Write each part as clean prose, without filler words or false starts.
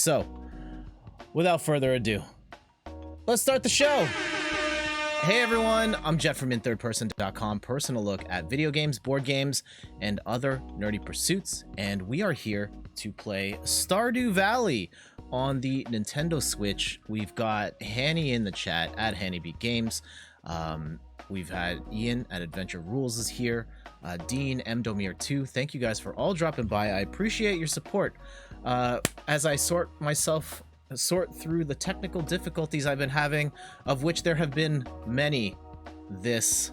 So, without further ado, let's start the show. Hey everyone, I'm Jet from inthirdperson.com, personal look at video games, board games, and other nerdy pursuits, and we are here to play Stardew Valley on the Nintendo Switch. We've got Hanny in the chat at HannyB Games. We've had Ian at Adventure Rules is here. Dean, Mdomir 2. Thank you guys for all dropping by. I appreciate your support. As I sort through the technical difficulties I've been having, of which there have been many these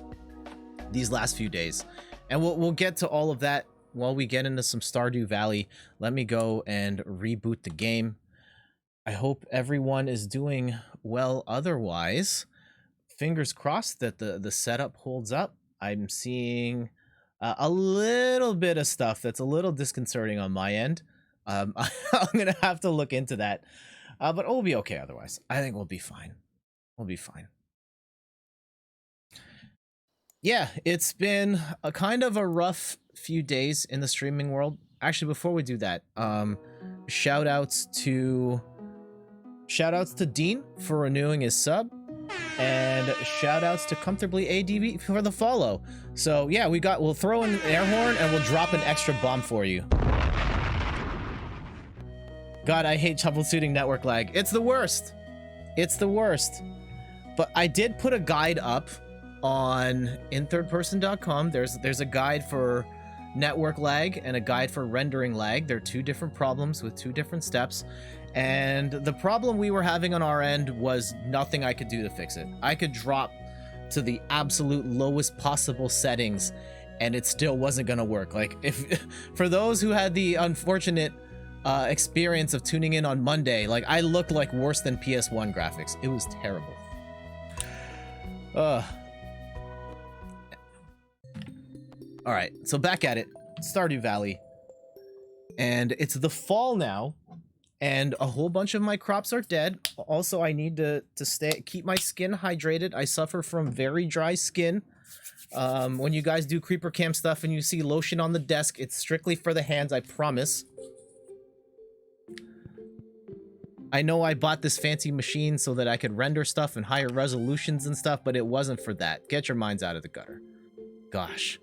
last few days, and we'll get to all of that while we get into some Stardew Valley. Let me go and reboot the game. I hope everyone is doing well otherwise. Fingers crossed that the setup holds up. I'm seeing a little bit of stuff that's a little disconcerting on my end. I'm gonna have to look into that, but we'll be okay otherwise. I think we'll be fine. We'll be fine. Yeah, it's been a kind of a rough few days in the streaming world. Actually, before we do that, shout outs to Dean for renewing his sub, and shout outs to Comfortably ADB for the follow. So yeah, we'll throw in an air horn and we'll drop an extra bomb for you. God, I hate troubleshooting network lag. It's the worst. It's the worst. But I did put a guide up on inthirdperson.com. There's a guide for network lag and a guide for rendering lag. They're two different problems with two different steps. And the problem we were having on our end was nothing I could do to fix it. I could drop to the absolute lowest possible settings and it still wasn't gonna work. Like, if for those who had the unfortunate experience of tuning in on Monday, like, I looked like worse than PS1 graphics. It was terrible. All right, so back at it. Stardew Valley, and it's the fall now, and a whole bunch of my crops are dead. Also, I need to keep my skin hydrated. I suffer from very dry skin. When you guys do creeper cam stuff and you see lotion on the desk, it's strictly for the hands, I promise. I know I bought this fancy machine so that I could render stuff in higher resolutions and stuff, but it wasn't for that. Get your minds out of the gutter. Gosh.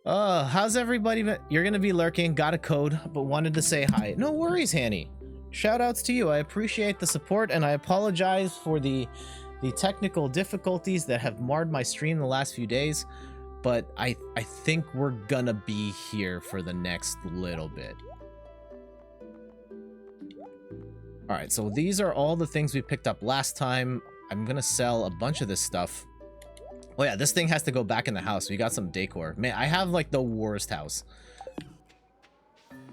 How's everybody been? You're gonna be lurking, got a code, but wanted to say hi. No worries, Hanny. Shout outs to you. I appreciate the support, and I apologize for the technical difficulties that have marred my stream the last few days, but I think we're gonna be here for the next little bit. All right, so these are all the things we picked up last time. I'm gonna sell a bunch of this stuff. Oh yeah, this thing has to go back in the house. We got some decor. Man, I have like the worst house.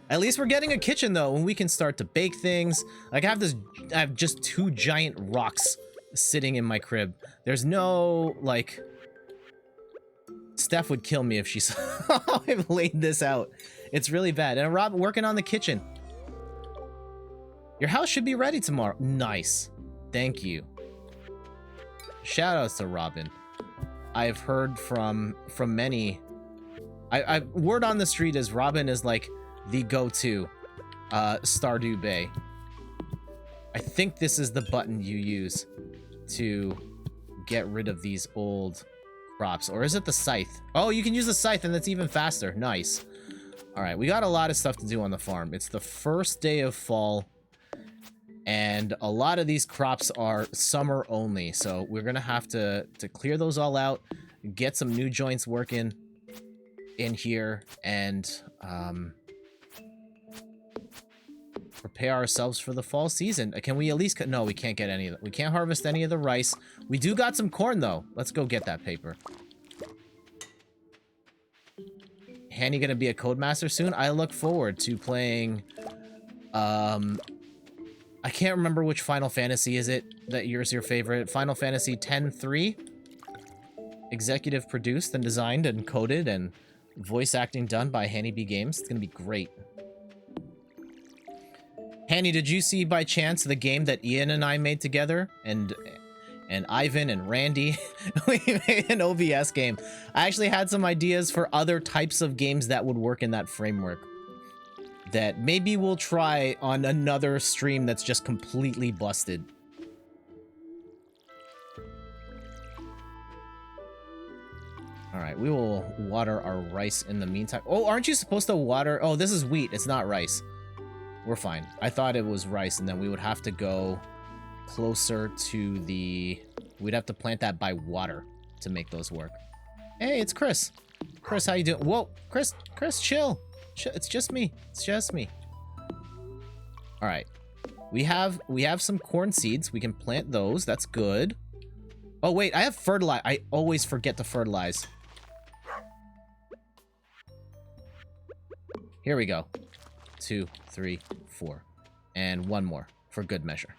At least we're getting a kitchen though, and we can start to bake things. Like, I have just two giant rocks sitting in my crib. There's no, like, Steph would kill me if she saw how I've laid this out. It's really bad. And Rob working on the kitchen. Your house should be ready tomorrow. Nice. Thank you. Shout outs to Robin. I've heard from many. Word on the street is Robin is like the go-to Stardew Bay. I think this is the button you use to get rid of these old crops. Or is it the scythe? Oh, you can use the scythe and that's even faster. Nice. All right, we got a lot of stuff to do on the farm. It's the first day of fall. And a lot of these crops are summer only, so we're gonna have to clear those all out, get some new joints working in here, and prepare ourselves for the fall season. Can we at least... No, we can't get any of that. We can't harvest any of the rice. We do got some corn, though. Let's go get that paper. Hanny gonna be a Codemaster soon? I look forward to playing... I can't remember which Final Fantasy is it that yours your favorite. Final Fantasy X-3? Executive produced and designed and coded and voice acting done by HannyB Games. It's gonna be great. Hanny, did you see by chance the game that Ian and I made together? And Ivan and Randy? We made an OBS game. I actually had some ideas for other types of games that would work in that framework. that maybe we'll try on another stream that's just completely busted. All right, we will water our rice in the meantime. Oh, aren't you supposed to water? Oh, this is wheat. It's not rice. We're fine. I thought it was rice, and then we would have to go closer to the... We'd have to plant that by water to make those work. Hey, it's Chris. Chris, how you doing? Whoa, Chris, chill. It's just me. It's just me. All right. We have some corn seeds. We can plant those. That's good. Oh, wait, I have fertilize. I always forget to fertilize. Here we go. 2, 3, 4. And one more for good measure.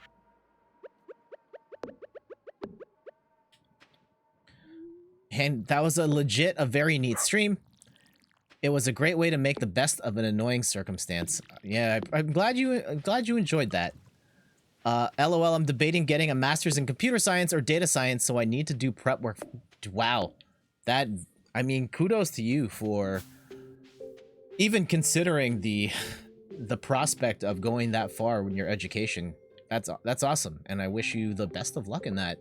And that was a very neat stream. It was a great way to make the best of an annoying circumstance. Yeah, I'm glad you enjoyed that. LOL, I'm debating getting a master's in computer science or data science, so I need to do prep work. Wow. That, I mean, kudos to you for even considering the prospect of going that far in your education. That's awesome, and I wish you the best of luck in that.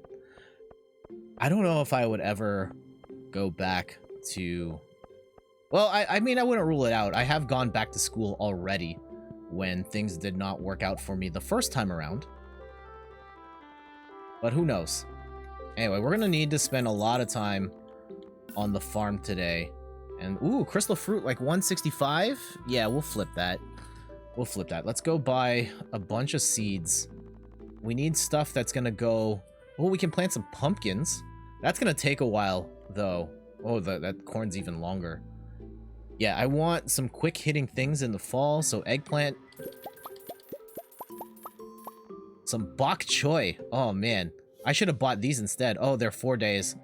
I don't know if I would ever go back to... Well, I mean, I wouldn't rule it out. I have gone back to school already when things did not work out for me the first time around. But who knows? Anyway, we're gonna need to spend a lot of time on the farm today. And, ooh, crystal fruit, like 165? Yeah, we'll flip that. We'll flip that. Let's go buy a bunch of seeds. We need stuff that's gonna go... Oh, we can plant some pumpkins. That's gonna take a while, though. Oh, that corn's even longer. Yeah, I want some quick-hitting things in the fall, so eggplant. Some bok choy. Oh, man. I should have bought these instead. Oh, they're 4 days.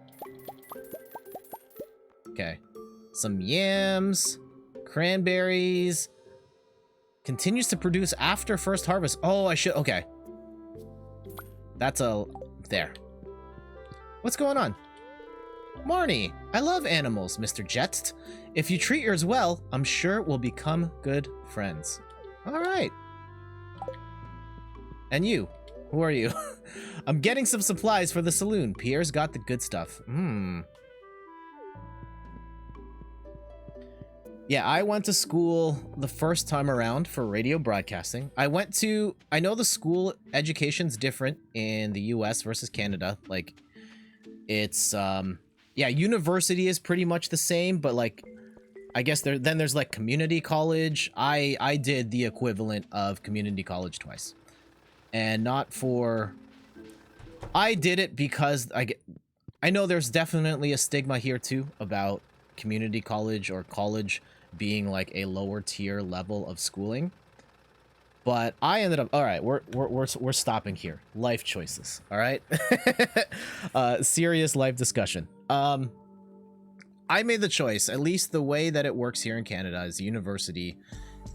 Okay. Some yams. Cranberries. Continues to produce after first harvest. Oh, I should... Okay. That's a... There. What's going on? Marnie, I love animals, Mr. Jet. If you treat yours well, I'm sure we'll become good friends. All right. And you? Who are you? I'm getting some supplies for the saloon. Pierre's got the good stuff. Yeah, I went to school the first time around for radio broadcasting. I know the school education's different in the US versus Canada. Like, it's, yeah, university is pretty much the same, but like, I guess there's like community college. I did the equivalent of community college twice. And not for... I did it because I know there's definitely a stigma here too about community college or college being like a lower tier level of schooling. But I ended up... All right, we're stopping here. Life choices, all right? Serious life discussion. I made the choice, at least the way that it works here in Canada is university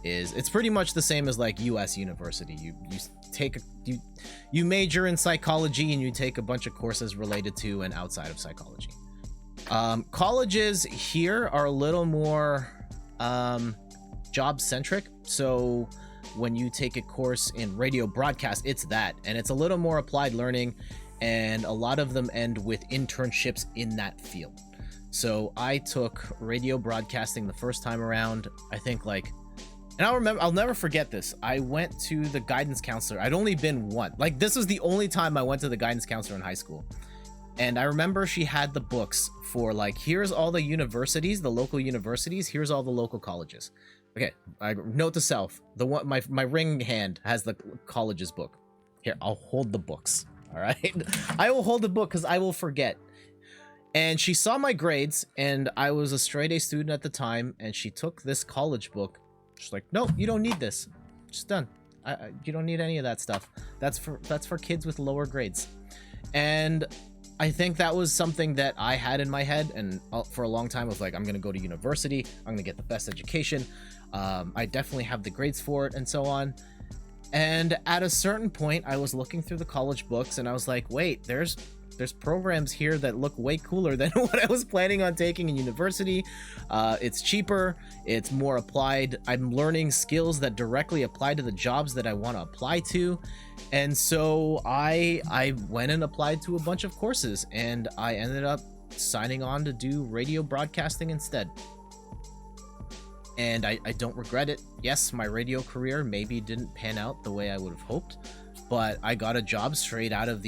it's pretty much the same as like US university. You major in psychology and you take a bunch of courses related to and outside of psychology. Colleges here are a little more job centric. So when you take a course in radio broadcast, it's that, and it's a little more applied learning, and a lot of them end with internships in that field. So I took radio broadcasting the first time around, I think like, and I'll never forget this. I went to the guidance counselor. I'd only been one. Like, this was the only time I went to the guidance counselor in high school. And I remember she had the books for like, here's all the universities, the local universities, here's all the local colleges. Okay, note to self, the one my ring hand has the colleges book. Here, I'll hold the books. All right, I will hold the book because I will forget. And she saw my grades, and I was a straight A student at the time, and she took this college book. She's like, "No, you don't need this. It's done. You don't need any of that stuff. That's for kids with lower grades." And I think that was something that I had in my head, and for a long time I was like, I'm gonna go to university, I'm gonna get the best education, I definitely have the grades for it, and so on. And at a certain point I was looking through the college books and I was like, wait, there's there's programs here that look way cooler than what I was planning on taking in university. It's cheaper, it's more applied. I'm learning skills that directly apply to the jobs that I want to apply to. And so I went and applied to a bunch of courses, and I ended up signing on to do radio broadcasting instead. And I don't regret it. Yes, my radio career maybe didn't pan out the way I would have hoped, but I got a job straight out of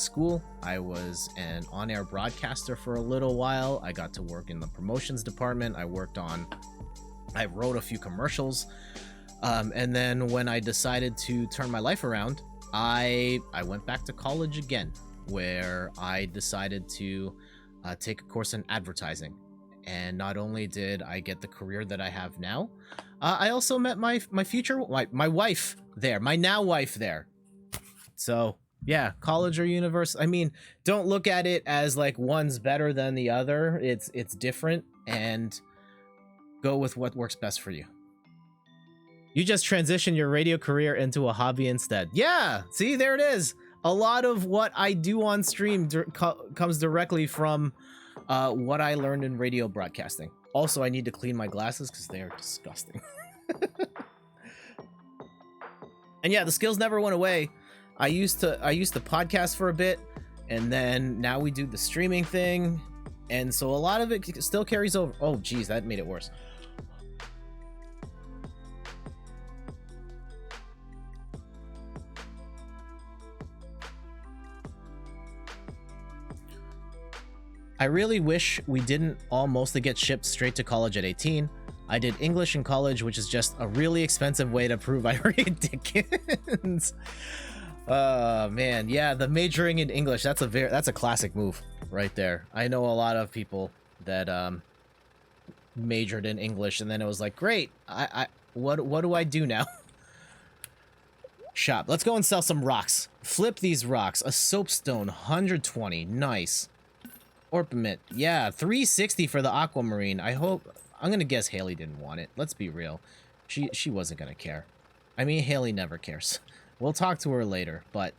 school. I was an on-air broadcaster for a little while. I got to work in the promotions department. I wrote a few commercials. And then when I decided to turn my life around, I went back to college again, where I decided to take a course in advertising. And not only did I get the career that I have now, I also met my wife there, my now wife there. So yeah, college or university. I mean, don't look at it as like one's better than the other. It's different, and go with what works best for you. You just transition your radio career into a hobby instead. Yeah, see, there it is. A lot of what I do on stream comes directly from what I learned in radio broadcasting. Also, I need to clean my glasses because they are disgusting. And yeah, the skills never went away. I used to podcast for a bit, and then now we do the streaming thing, and so a lot of it still carries over. Oh geez, that made it worse. I really wish we didn't all mostly get shipped straight to college at 18. I did English in college, which is just a really expensive way to prove I read Dickens. Oh man, yeah, the majoring in English, that's a classic move right there. I know a lot of people that majored in English, and then it was like, great, what do I do now? Shop. Let's go and sell some rocks. Flip these rocks. A soapstone, 120. Nice. Orpiment. Yeah, 360 for the aquamarine. I'm gonna guess Haley didn't want it. Let's be real. She wasn't gonna care. I mean, Haley never cares. We'll talk to her later, but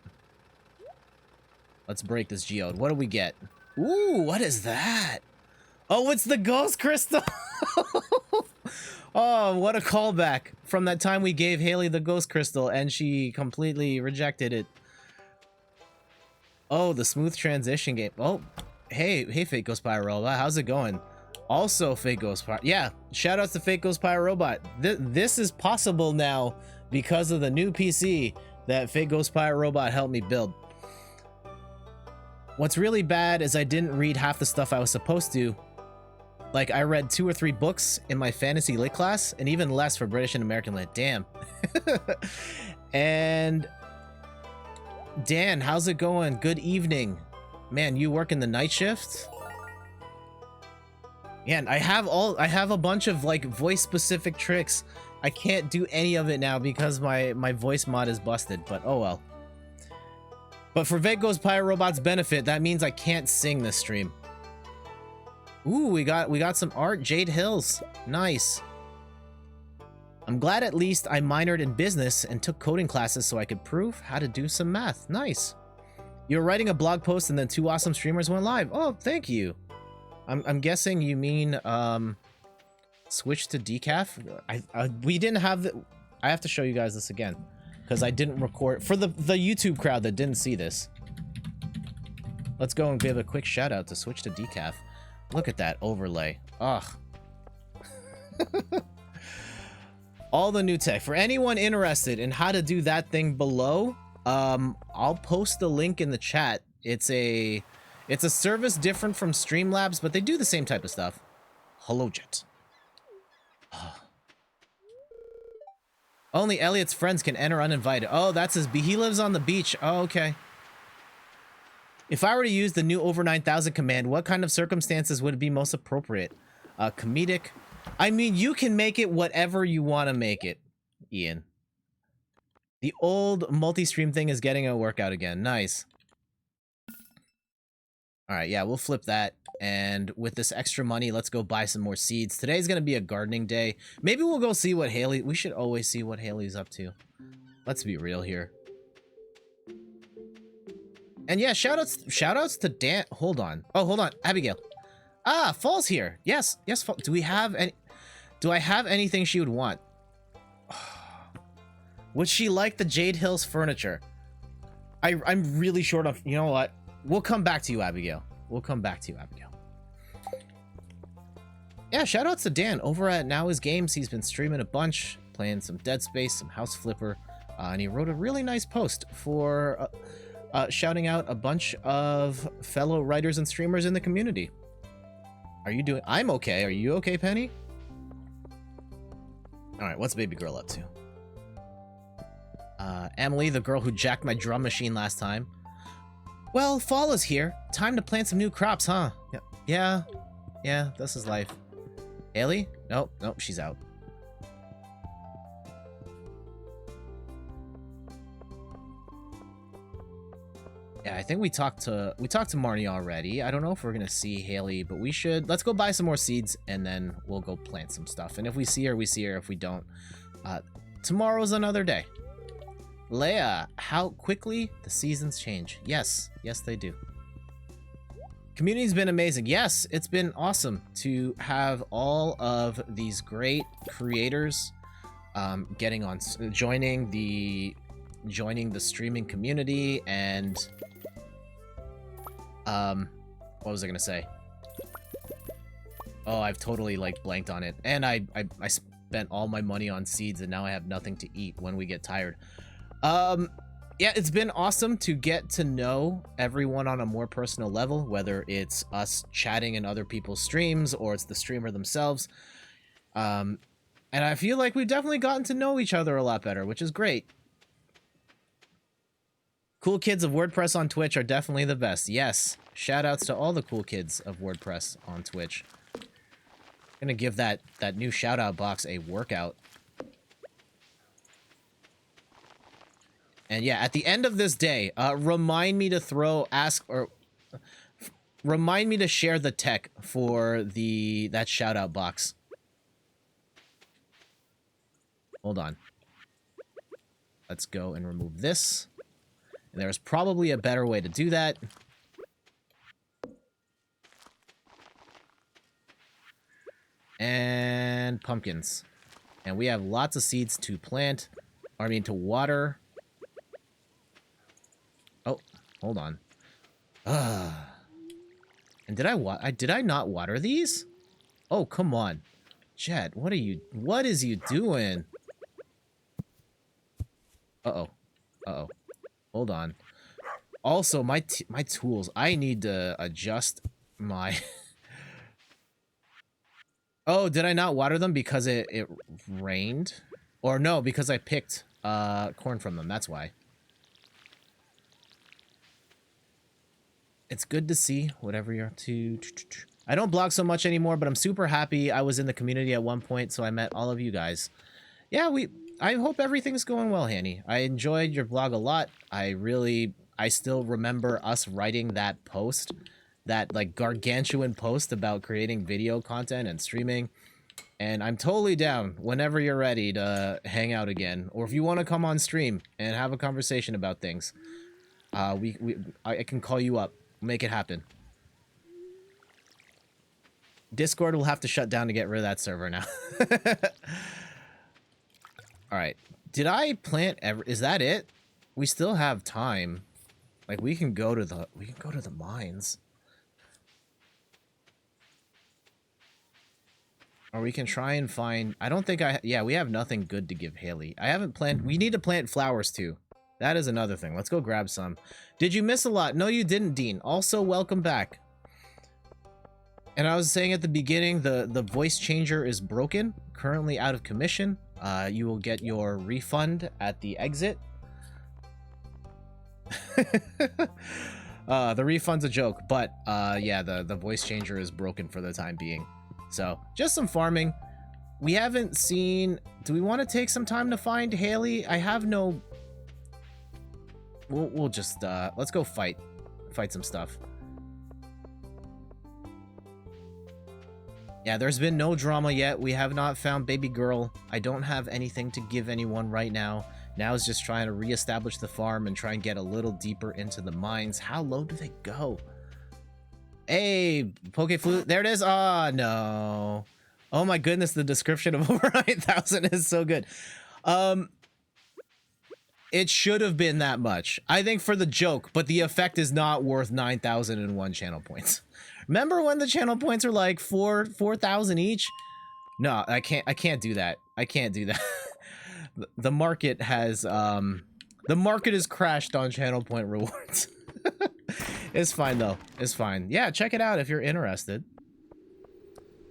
let's break this geode. What do we get? Ooh, what is that? Oh, it's the ghost crystal. Oh, what a callback from that time we gave Haley the ghost crystal and she completely rejected it. Oh, the smooth transition game. Oh, hey, Fake Ghost Pyro Robot, how's it going? Also, Fake Ghost Pyro. Yeah, shout outs to Fake Ghost Pyro Robot. This is possible now because of the new PC that Fake Ghost Pyro Robot helped me build. What's really bad is I didn't read half the stuff I was supposed to. Like, I read 2 or 3 books in my fantasy lit class, and even less for British and American lit. Damn. And Dan, how's it going? Good evening. Man, you working the night shift? Yeah, and I have a bunch of like voice specific tricks. I can't do any of it now because my voice mod is busted, but oh well. But for Vego's Pyro Robot's benefit, that means I can't sing this stream. Ooh, we got some art. Jade Hills. Nice. I'm glad at least I minored in business and took coding classes so I could prove how to do some math. Nice. You were writing a blog post and then 2 awesome streamers went live. Oh, thank you. I'm guessing you mean switch to decaf. We didn't have the. I have to show you guys this again because I didn't record for the YouTube crowd that didn't see this. Let's go and give a quick shout out to switch to decaf. Look at that overlay. Ugh. All the new tech. For anyone interested in how to do that thing below, I'll post the link in the chat. It's a service different from Streamlabs, but they do the same type of stuff. Hello, Jet. Only Elliot's friends can enter uninvited. Oh, that's his he lives on the beach. Oh, okay. If I were to use the new over 9000 command, what kind of circumstances would it be most appropriate? Comedic. I mean, you can make it whatever you want to make it, Ian. The old multi-stream thing is getting a workout again. Nice. All right, yeah, we'll flip that. And with this extra money, let's go buy some more seeds. Today's going to be a gardening day. Maybe we'll go see what Haley... We should always see what Haley's up to. Let's be real here. And yeah, shout outs to Dan. Hold on. Oh, hold on. Abigail. Ah, Fall's here. Yes, Fall. Do I have anything she would want? Would she like the Jade Hills furniture? I'm really short of, you know what? We'll come back to you, Abigail. We'll come back to you, Abigail. Yeah, shoutouts to Dan over at Now Is Games. He's been streaming a bunch, playing some Dead Space, some House Flipper, and he wrote a really nice post for shouting out a bunch of fellow writers and streamers in the community. Are you doing? I'm okay. Are you okay, Penny? All right, what's baby girl up to? Emily, the girl who jacked my drum machine last time. Well, fall is here. Time to plant some new crops, huh? Yeah, this is life. Haley? Nope, she's out. Yeah, I think we talked to Marnie already. I don't know if we're gonna see Haley, but we should. Let's go buy some more seeds and then we'll go plant some stuff. And if we see her, we see her. If we don't, tomorrow's another day. Leia, how quickly the seasons change. Yes, they do. Community's been amazing. Yes, it's been awesome to have all of these great creators getting on, joining the streaming community, and what was I gonna say? Oh, I've totally like blanked on it. And I spent all my money on seeds and now I have nothing to eat when we get tired. Yeah, it's been awesome to get to know everyone on a more personal level, whether it's us chatting in other people's streams or it's the streamer themselves. And I feel like we've definitely gotten to know each other a lot better, which is great. Cool kids of WordPress on Twitch are definitely the best. Yes, shout outs to all the cool kids of WordPress on Twitch. Gonna give that new shout out box a workout. And yeah, at the end of this day, remind me to remind me to share the tech for that shout out box. Hold on. Let's go and remove this. And there's probably a better way to do that. And pumpkins. And we have lots of seeds to plant. I mean, to water. Oh, hold on. And did I not water these? Oh, come on. Jet, what is you doing? Uh-oh. Hold on. Also, my tools. I need to adjust my... Oh, did I not water them because it rained? Or no, because I picked corn from them. That's why. It's good to see whatever you're up to. I don't blog so much anymore, but I'm super happy I was in the community at one point, so I met all of you guys. Yeah, I hope everything's going well, Hanny. I enjoyed your blog a lot. I still remember us writing that post, that like gargantuan post about creating video content and streaming. And I'm totally down whenever you're ready to hang out again, or if you want to come on stream and have a conversation about things. I can call you up. Make it happen. Discord will have to shut down to get rid of that server now. All right. Did I plant is that it? We still have time. Like we can go to the mines. Or we can try and find... I don't think yeah, we have nothing good to give Haley. I haven't planted... We need to plant flowers too. That is another thing. Let's go grab some. Did you miss a lot? No, you didn't, Dean. Also, welcome back. And I was saying at the beginning, the voice changer is broken. Currently out of commission. You will get your refund at the exit. The refund's a joke, but yeah, the voice changer is broken for the time being. So, just some farming. We haven't seen... Do we want to take some time to find Haley? I have no... We'll just, let's go fight some stuff. Yeah, there's been no drama yet. We have not found baby girl. I don't have anything to give anyone right now. Now is just trying to reestablish the farm and try and get a little deeper into the mines. How low do they go? Hey, Poke Flute. There it is. Oh, no. Oh, my goodness. The description of over 9,000 is so good. It should have been that much. I think for the joke, but the effect is not worth 9,001 channel points. Remember when the channel points are like 4,000 each? No, I can't do that. I can't do that. The market has the market has crashed on channel point rewards. It's fine though. It's fine. Yeah, check it out if you're interested.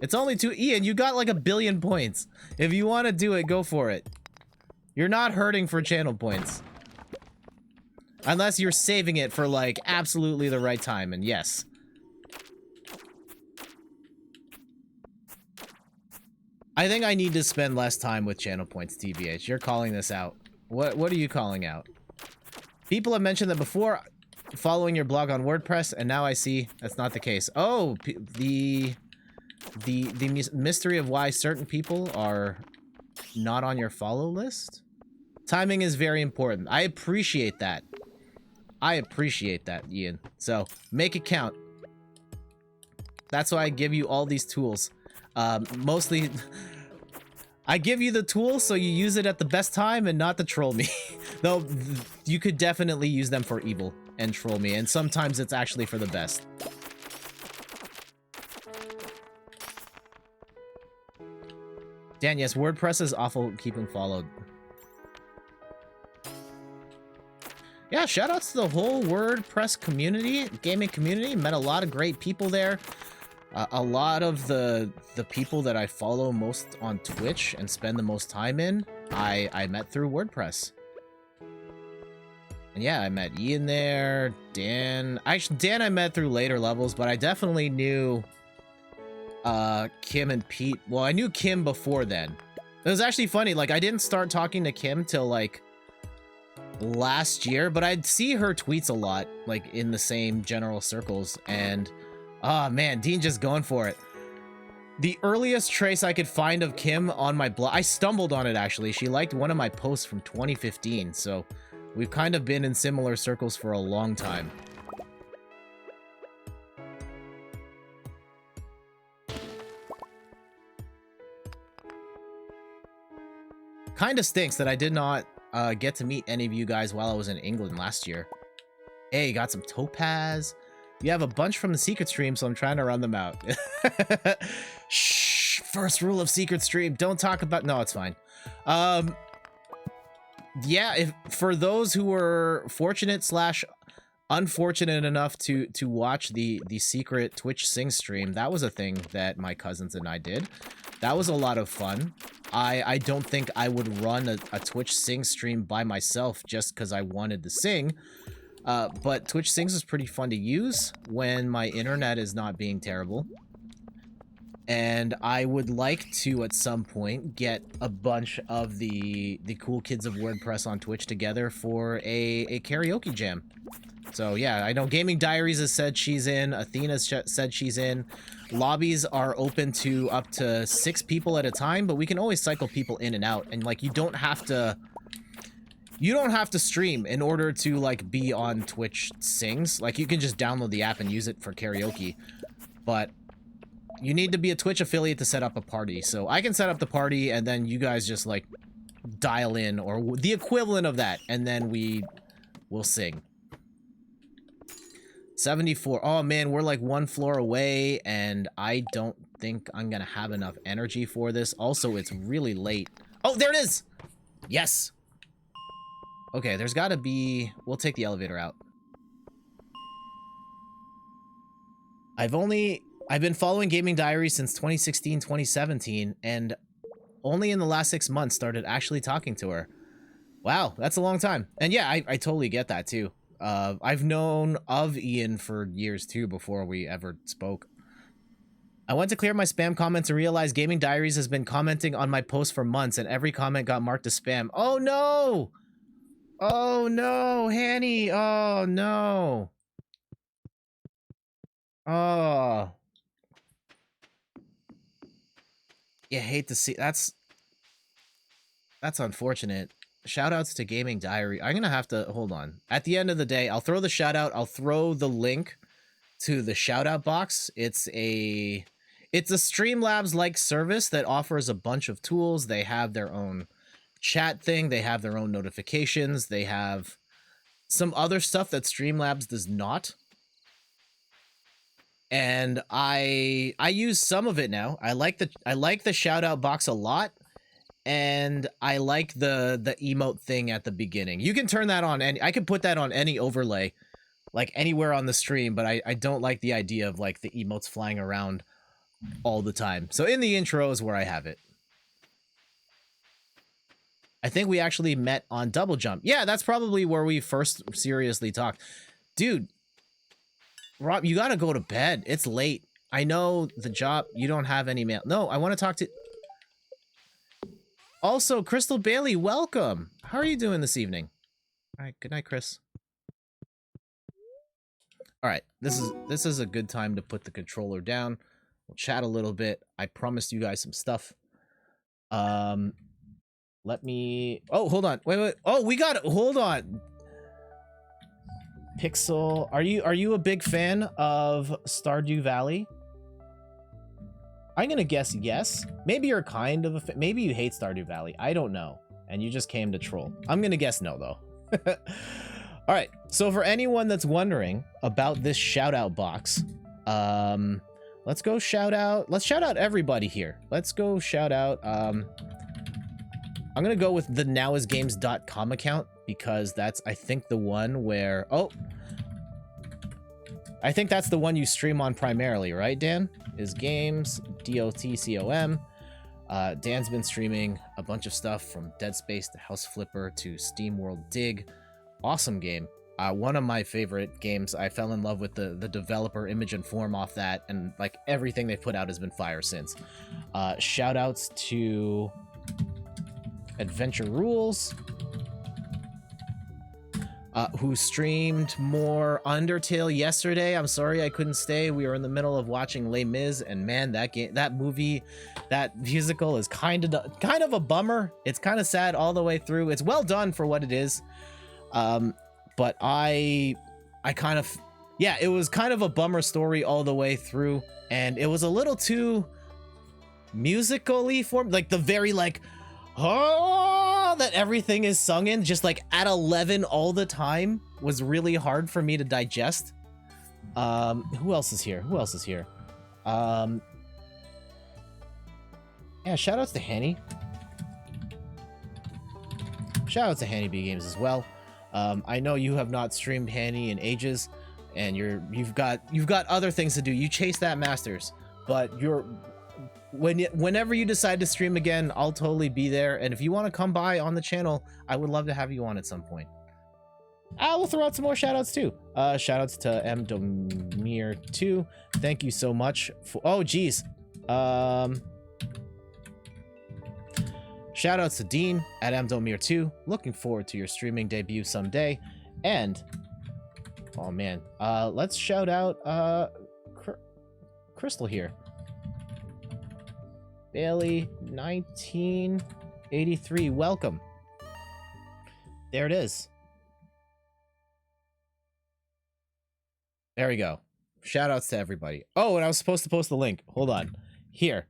It's only Ian, you got like 1 billion points. If you want to do it, go for it. You're not hurting for channel points. Unless you're saving it for like absolutely the right time, and yes. I think I need to spend less time with channel points, TBH. You're calling this out. What are you calling out? People have mentioned that before, following your blog on WordPress, and now I see that's not the case. Oh, the mystery of why certain people are not on your follow list? Timing is very important. I appreciate that. I appreciate that, Ian. So, make it count. That's why I give you all these tools. Mostly, I give you the tools so you use it at the best time and not to troll me. Though, you could definitely use them for evil and troll me, and sometimes it's actually for the best. Dan, yes, WordPress is awful keeping followed. Yeah, shoutouts to the whole WordPress community, gaming community. Met a lot of great people there. A lot of the people that I follow most on Twitch and spend the most time in, I met through WordPress. And yeah, I met Ian there, Dan. Actually, Dan I met through later levels, but I definitely knew Kim and Pete. Well, I knew Kim before then. It was actually funny, like I didn't start talking to Kim till like last year, but I'd see her tweets a lot, like in the same general circles, and oh man, Dean just going for it. The earliest trace I could find of Kim on my blog, I stumbled on it actually. She liked one of my posts from 2015, so we've kind of been in similar circles for a long time. Kind of stinks that I did not get to meet any of you guys while I was in England last year. Hey, got some topaz. You have a bunch from the secret stream, so I'm trying to run them out. Shh, first rule of secret stream, don't talk about... No, it's fine. Yeah, if for those who were fortunate slash unfortunate enough to watch the secret Twitch Sing stream, that was a thing that my cousins and I did. That was a lot of fun. I don't think I would run a Twitch Sing stream by myself just because I wanted to sing. But Twitch Sings is pretty fun to use when my internet is not being terrible. And I would like to, at some point, get a bunch of the cool kids of WordPress on Twitch together for a karaoke jam. So yeah, I know Gaming Diaries has said she's in, Athena's said she's in. Lobbies are open to up to 6 people at a time, but we can always cycle people in and out. And like, you don't have to stream in order to like be on Twitch Sings. Like, you can just download the app and use it for karaoke. But you need to be a Twitch affiliate to set up a party. So I can set up the party and then you guys just like dial in or the equivalent of that, and then we will sing. 74. Oh man, we're like 1 floor away and I don't think I'm gonna have enough energy for this. Also, it's really late. Oh, there it is! Yes! Okay, there's gotta be... We'll take the elevator out. I've been following Gaming Diaries since 2016, 2017, and only in the last 6 months started actually talking to her. Wow, that's a long time. And yeah, I totally get that too. I've known of Ian for years too before we ever spoke. I went to clear my spam comments and realized Gaming Diaries has been commenting on my posts for months and every comment got marked as spam. Oh no! Oh no, Hanny! Oh no! Oh. You hate to see... That's unfortunate. shout outs to Gaming Diary. I'm gonna have to hold on. At the end of the day, I'll throw the shout out. I'll throw the link to the shout out box. It's a Streamlabs like service that offers a bunch of tools. They have their own chat thing, they have their own notifications, they have some other stuff that Streamlabs does not. And I use some of it now. I like the shout out box a lot. And I like the emote thing at the beginning. You can turn that on, and I can put that on any overlay, like anywhere on the stream, but I don't like the idea of like the emotes flying around all the time. So in the intro is where I have it. I think we actually met on Double Jump. Yeah, that's probably where we first seriously talked. Dude, Rob, you gotta go to bed. It's late. I know the job, you don't have any mail. No, I want to talk to... Also, Crystal Bailey, welcome. How are you doing this evening? All right, good night, Chris. All right, this is a good time to put the controller down. We'll chat a little bit. I promised you guys some stuff. Let me... Oh, hold on. Wait. Oh, we got it. Hold on. Pixel, are you a big fan of Stardew Valley? I'm gonna guess yes. Maybe you're kind of a maybe you hate Stardew Valley. I don't know. And you just came to troll. I'm gonna guess no, though. All right. So for anyone that's wondering about this shout out box, let's go shout out. Let's shout out everybody here. Let's go shout out. I'm gonna go with the nowisgames.com account because that's, I think, the one where... Oh, I think that's the one you stream on primarily, right, Dan? Is games, DOTCOM. Dan's been streaming a bunch of stuff from Dead Space to House Flipper to Steam World Dig. Awesome game. One of my favorite games. I fell in love with the developer image and form off that, and like everything they've put out has been fire since. Shout outs to Adventure Rules, who streamed more Undertale yesterday. I'm sorry I couldn't stay. We were in the middle of watching Les Mis, and man, that movie, that musical is kind of a bummer. It's kind of sad all the way through. It's well done for what it is, but I kind of, yeah, it was kind of a bummer story all the way through, and it was a little too musically for like the very like, oh, that everything is sung in just like at 11 all the time was really hard for me to digest. Who else is here? Yeah, shout outs to Hanny. Shout outs to Hanny B Games as well. I know you have not streamed Hanny in ages, and you've got other things to do. You chase that Masters, but whenever you decide to stream again, I'll totally be there. And if you want to come by on the channel, I would love to have you on at some point. We'll throw out some more shout outs too. Shout outs to M Domir 2. Thank you so much for, oh geez. Shout outs to Dean at M Domir 2. Looking forward to your streaming debut someday. And oh man, let's shout out Crystal here. Bailey 1983, welcome. There it is. There we go. Shout outs to everybody. Oh, and I was supposed to post the link. Hold on. Here.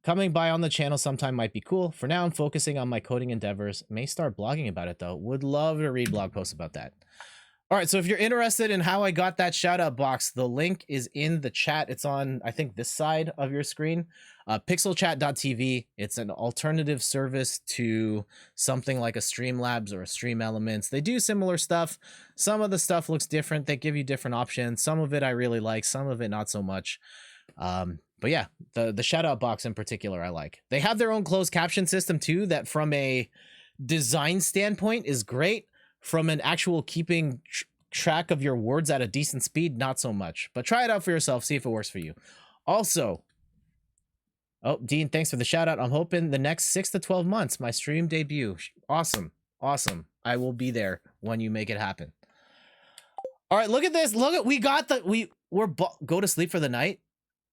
Coming by on the channel sometime might be cool. For now, I'm focusing on my coding endeavors. May start blogging about it though. Would love to read blog posts about that. All right, so if you're interested in how I got that shout out box, the link is in the chat. It's on, I think, this side of your screen. Pixelchat.tv. It's an alternative service to something like a Streamlabs or a Stream Elements. They do similar stuff. Some of the stuff looks different. They give you different options. Some of it I really like, some of it not so much. But yeah, the shout out box in particular I like. They have their own closed caption system too, that from a design standpoint is great. From an actual keeping track of your words at a decent speed, not so much. But try it out for yourself, see if it works for you. Also, oh, Dean, thanks for the shout out. I'm hoping the next 6 to 12 months, my stream debut. Awesome. Awesome. I will be there when you make it happen. All right, look at this. Look at, we got the, go to sleep for the night.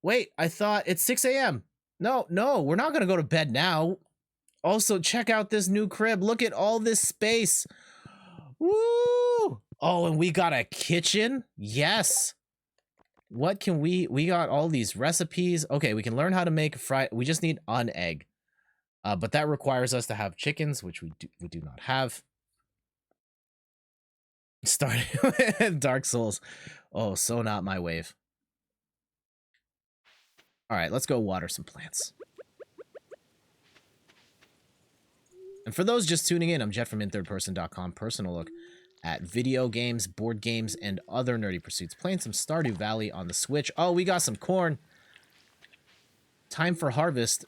Wait, I thought it's 6 a.m. No, we're not going to go to bed now. Also, check out this new crib. Look at all this space. Woo! Oh, and we got a kitchen? Yes. What can we got all these recipes. Okay, we can learn how to make fried. We just need an egg. But that requires us to have chickens, which we do not have. Starting Dark Souls. Oh, so not my wave. All right, let's go water some plants. And for those just tuning in, I'm Jet from inthirdperson.com. Personal look at video games, board games, and other nerdy pursuits. Playing some Stardew Valley on the Switch. Oh, we got some corn. Time for harvest.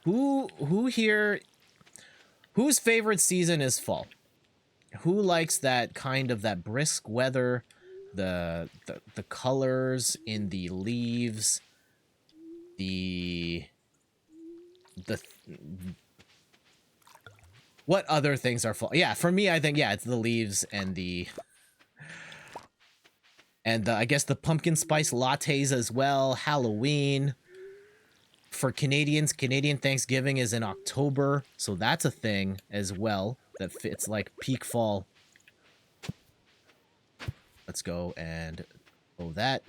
Who here? Whose favorite season is fall? Who likes that kind of that brisk weather, the colors in the leaves, the what other things are fall? Yeah, for me, I think it's the leaves and I guess the pumpkin spice lattes as well. Halloween. For Canadians, Canadian Thanksgiving is in October, so that's a thing as well that fits like peak fall. Let's go and that.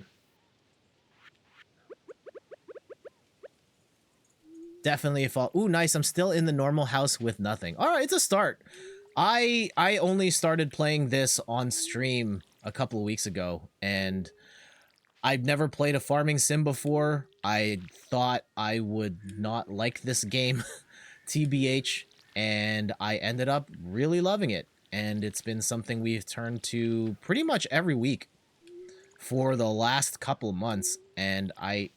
Definitely a fall. Ooh, nice. I'm still in the normal house with nothing. All right, it's a start. I only started playing this on stream a couple of weeks ago, and I've never played a farming sim before. I thought I would not like this game, TBH, and I ended up really loving it. And it's been something we've turned to pretty much every week for the last couple of months. And I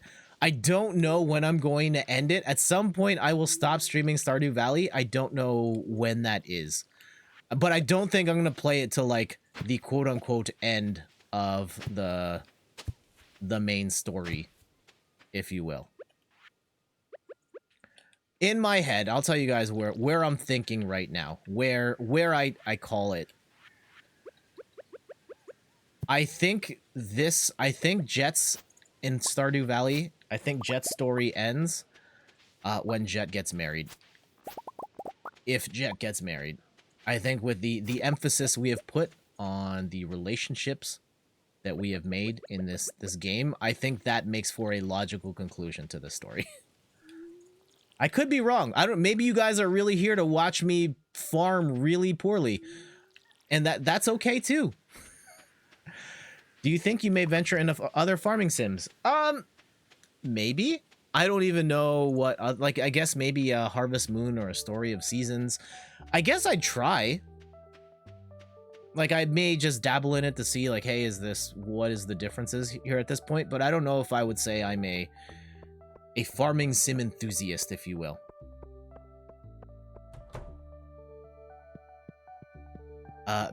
don't know when I'm going to end it. At some point, I will stop streaming Stardew Valley. I don't know when that is. But I don't think I'm going to play it till, like, the quote-unquote end of the main story, if you will. In my head, I'll tell you guys where I'm thinking right now. Where I call it. I think Jet's in Stardew Valley. I think Jet's story ends when Jet gets married. If Jet gets married. I think with the emphasis we have put on the relationships that we have made in this game, I think that makes for a logical conclusion to the story. I could be wrong. Maybe you guys are really here to watch me farm really poorly, and that's okay too. Do you think you may venture into other farming sims? Maybe. I don't even know what, like, I guess maybe a Harvest Moon or a Story of Seasons. I guess I'd try. Like, I may just dabble in it to see, like, hey, what is the differences here at this point? But I don't know if I would say I'm a farming sim enthusiast, if you will.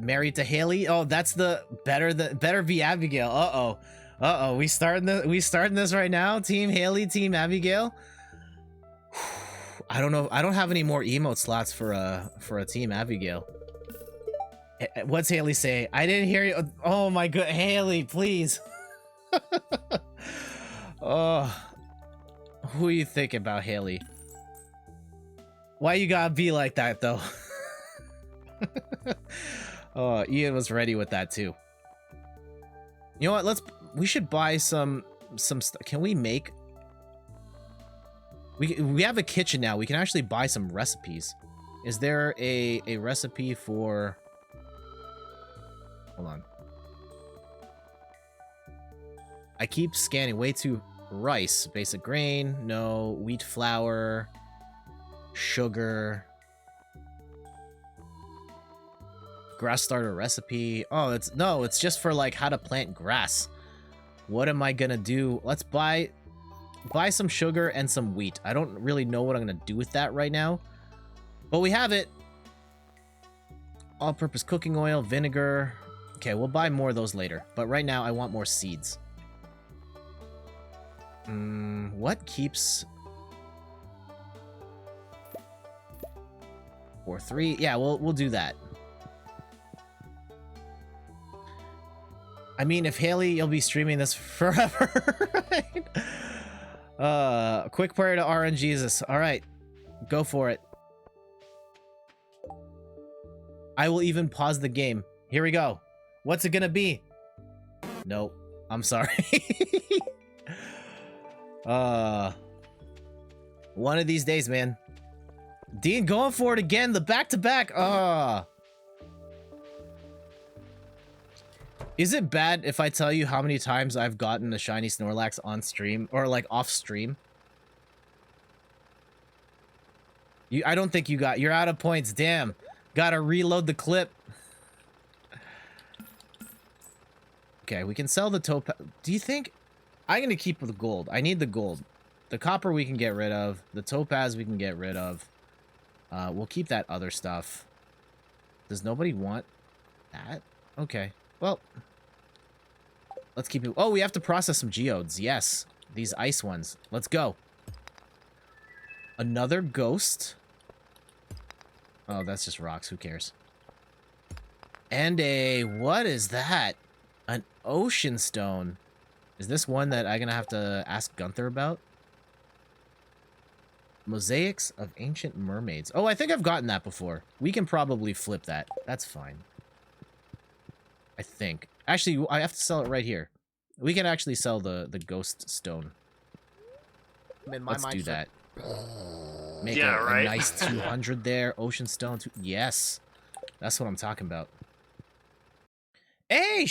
Married to Haley? Oh, that's the better be Abigail. Uh-oh. We starting this right now? Team Haley, Team Abigail? I don't know. I don't have any more emote slots for a Team Abigail. What's Haley say? I didn't hear you. Oh my god, Haley, please. Oh, who you think about, Haley? Why you gotta be like that though? Oh, Ian was ready with that too. You know what? We should buy some stuff. Can we make? We have a kitchen now. We can actually buy some recipes. Is there a recipe for? Hold on. I keep scanning way too. Rice, basic grain, no. Wheat flour, sugar, grass starter recipe. Oh, it's just for like how to plant grass. What am I gonna do? Let's buy some sugar and some wheat. I don't really know what I'm gonna do with that right now, but we have it. All-purpose cooking oil, vinegar. Okay, we'll buy more of those later, but right now I want more seeds. What keeps 4-3? Yeah, we'll do that. I mean, if Haley, you'll be streaming this forever, right? Quick prayer to RNGesus. All right, Go for it. I will even pause the game. Here we go. What's it gonna be? Nope. I'm sorry. One of these days, man. Dean going for it again. The back-to-back. Is it bad if I tell you how many times I've gotten a shiny Snorlax on stream or like off stream? I don't think you're out of points. Damn. Gotta reload the clip. Okay, we can sell the topaz. Do you think I'm gonna keep the gold? I need the gold. The copper we can get rid of. The topaz we can get rid of. We'll keep that other stuff. Does nobody want that? Okay. Well, let's keep it. Oh, we have to process some geodes. Yes. These ice ones. Let's go. Another ghost. Oh, that's just rocks. Who cares? And what is that? An ocean stone. Is this one that I'm gonna have to ask Gunther about? Mosaics of ancient mermaids. Oh, I think I've gotten that before. We can probably flip that. That's fine. I think. Actually, I have to sell it right here. We can actually sell the ghost stone. Let's do that. Make a nice 200 there. Ocean stone. Yes. That's what I'm talking about. Hey,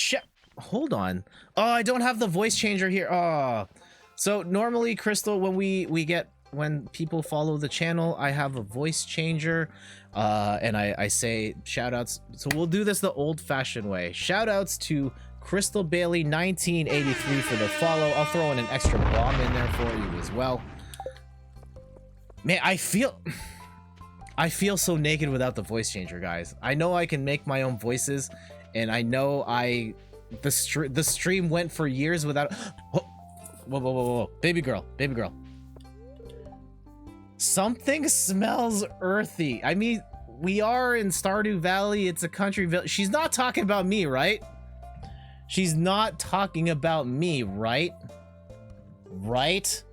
hold on. Oh, I don't have the voice changer here. Oh. So normally, Crystal, when people follow the channel, I have a voice changer, and I say shout outs. So we'll do this the old fashioned way. Shout outs to Crystal Bailey 1983 for the follow. I'll throw in an extra bomb in there for you as well. Man, I feel so naked without the voice changer, guys. I know I can make my own voices, and I know the stream went for years without. Oh, whoa, baby girl. Something smells earthy. I mean, we are in Stardew Valley. It's a country village. She's not talking about me, right? She's not talking about me, right? Right?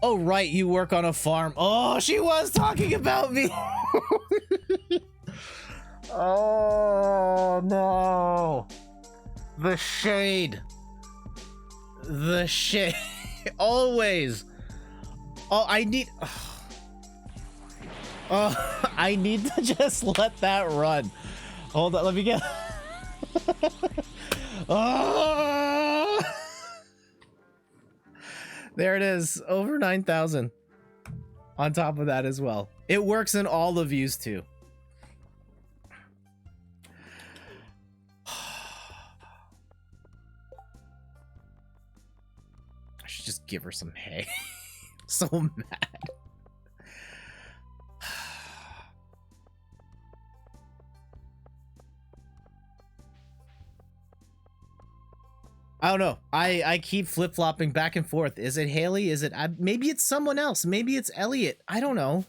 Oh, right, you work on a farm. Oh, she was talking about me. Oh, no. The shade. Always. Oh, I need to just let that run. Hold on, let me get. Oh. There it is, over 9,000 on top of that as well. It works in all the views too. I should just give her some hay. So mad. I don't know. I keep flip-flopping back and forth. Is it Haley? Is it... maybe it's someone else. Maybe it's Elliot. I don't know.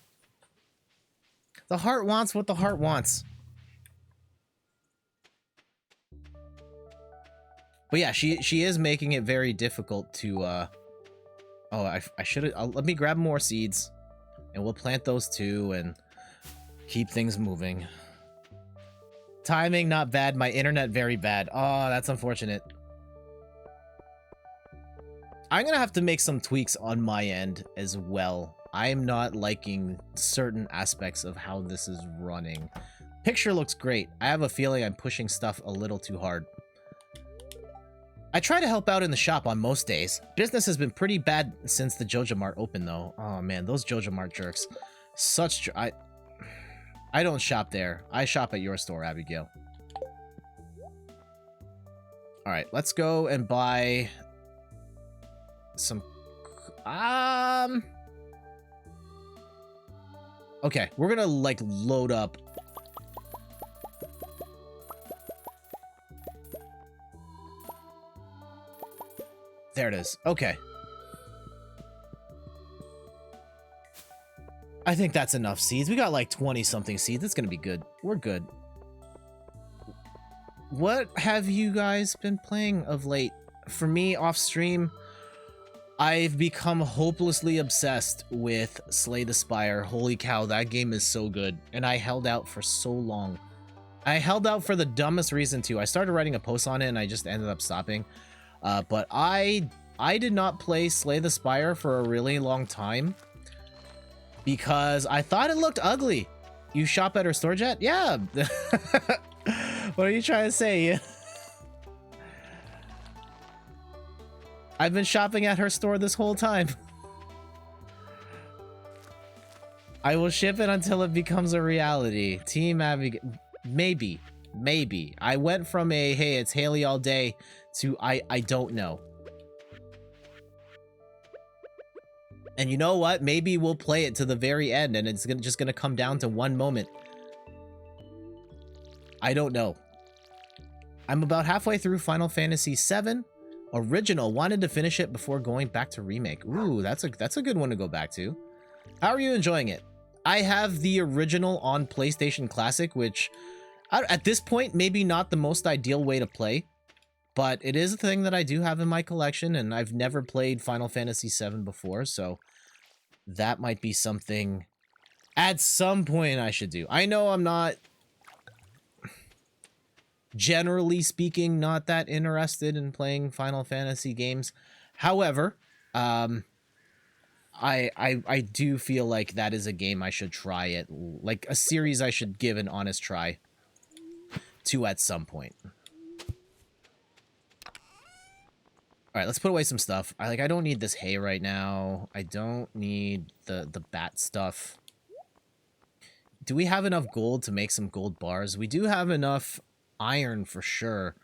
The heart wants what the heart wants. But yeah, she is making it very difficult to... Oh, I should have... let me grab more seeds. And we'll plant those too and keep things moving. Timing, not bad. My internet, very bad. Oh, that's unfortunate. I'm gonna have to make some tweaks on my end as well. I am not liking certain aspects of how this is running. Picture looks great. I have a feeling I'm pushing stuff a little too hard. I try to help out in the shop on most days. Business has been pretty bad since the Joja Mart opened though. Oh man, those Joja Mart jerks. I don't shop there. I shop at your store, Abigail. Alright, let's go and buy... some okay, we're gonna like load up. There it is. Okay, I think that's enough seeds. We got like 20 something seeds. It's gonna be good. We're good. what have you guys been playing of late? For me, off stream, I've become hopelessly obsessed with Slay the Spire. Holy cow, that game is so good. And I held out for so long. I held out for the dumbest reason too. I started writing a post on it and I just ended up stopping. But I did not play Slay the Spire for a really long time because I thought it looked ugly. You shop at her store, Jet? Yeah. What are you trying to say? I've been shopping at her store this whole time. I will ship it until it becomes a reality. Team Abigail. Maybe. I went from a, hey, it's Haley all day to I don't know. And you know what? Maybe we'll play it to the very end and it's just gonna come down to one moment. I don't know. I'm about halfway through Final Fantasy VII. Original. Wanted to finish it before going back to remake. Ooh, that's a good one to go back to. How are you enjoying it? I have the original on PlayStation Classic, which at this point maybe not the most ideal way to play, but it is a thing that I do have in my collection, and I've never played Final Fantasy VII before, so that might be something at some point I should do. I know I'm not, generally speaking, not that interested in playing Final Fantasy games. However, I do feel like that is a game I should try it, like a series I should give an honest try to at some point. All right, let's put away some stuff. I don't need this hay right now. I don't need the bat stuff. Do we have enough gold to make some gold bars? We do have enough iron for sure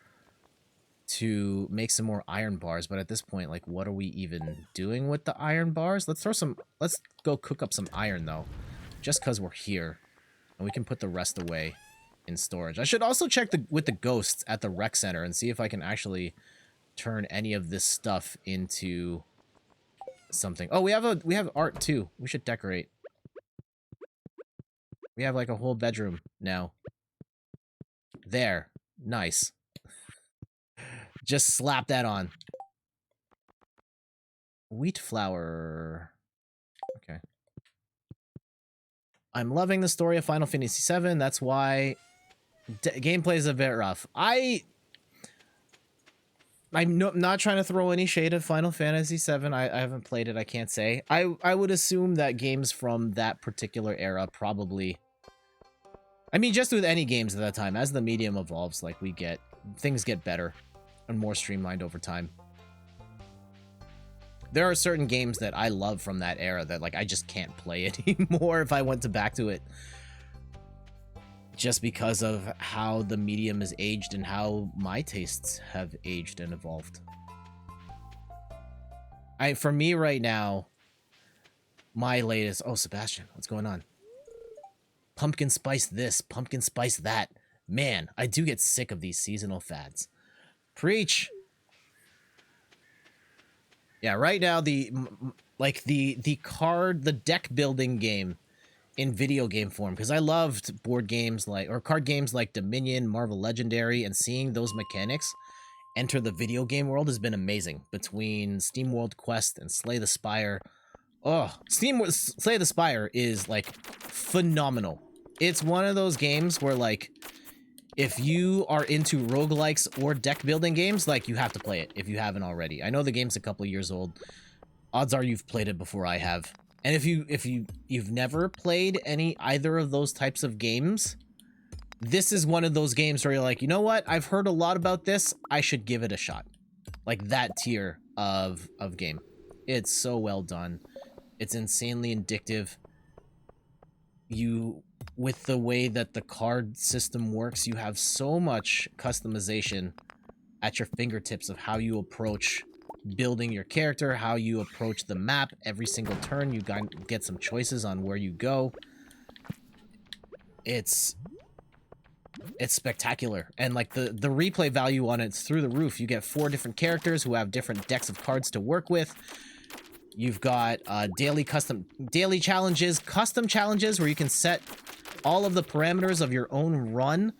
to make some more iron bars, but at this point, like, what are we even doing with the iron bars? Let's go cook up some iron though, just because we're here, and we can put the rest away in storage. I should also check with the ghosts at the rec center and see if I can actually turn any of this stuff into something. Oh, we have art too. We should decorate. We have like a whole bedroom now. There. Nice. Just slap that on. Wheat flour. Okay. I'm loving the story of Final Fantasy VII. That's why gameplay is a bit rough. I'm not trying to throw any shade at Final Fantasy VII. I haven't played it. I can't say. I would assume that games from that particular era probably... I mean, just with any games at that time, as the medium evolves, like, things get better and more streamlined over time. There are certain games that I love from that era that, like, I just can't play anymore if I went back to it. Just because of how the medium is aged and how my tastes have aged and evolved. For me right now, my latest... Oh, Sebastian, what's going on? Pumpkin spice this, pumpkin spice that. Man, I do get sick of these seasonal fads. Preach! Yeah, right now, the deck building game in video game form, because I loved board games card games like Dominion, Marvel Legendary, and seeing those mechanics enter the video game world has been amazing. Between SteamWorld Quest and Slay the Spire. Oh, Slay the Spire is, like, phenomenal. It's one of those games where, like, if you are into roguelikes or deck building games, like, you have to play it if you haven't already. I know the game's a couple years old. Odds are you've played it before I have. And if you've never played either of those types of games, this is one of those games where you're like, you know what? I've heard a lot about this. I should give it a shot. Like, that tier of game. It's so well done. It's insanely addictive. With the way that the card system works, you have so much customization at your fingertips of how you approach building your character, how you approach the map. Every single turn, you get some choices on where you go. It's spectacular, and like the replay value on it's through the roof. You get 4 different characters who have different decks of cards to work with. You've got daily challenges, custom challenges where you can set all of the parameters of your own run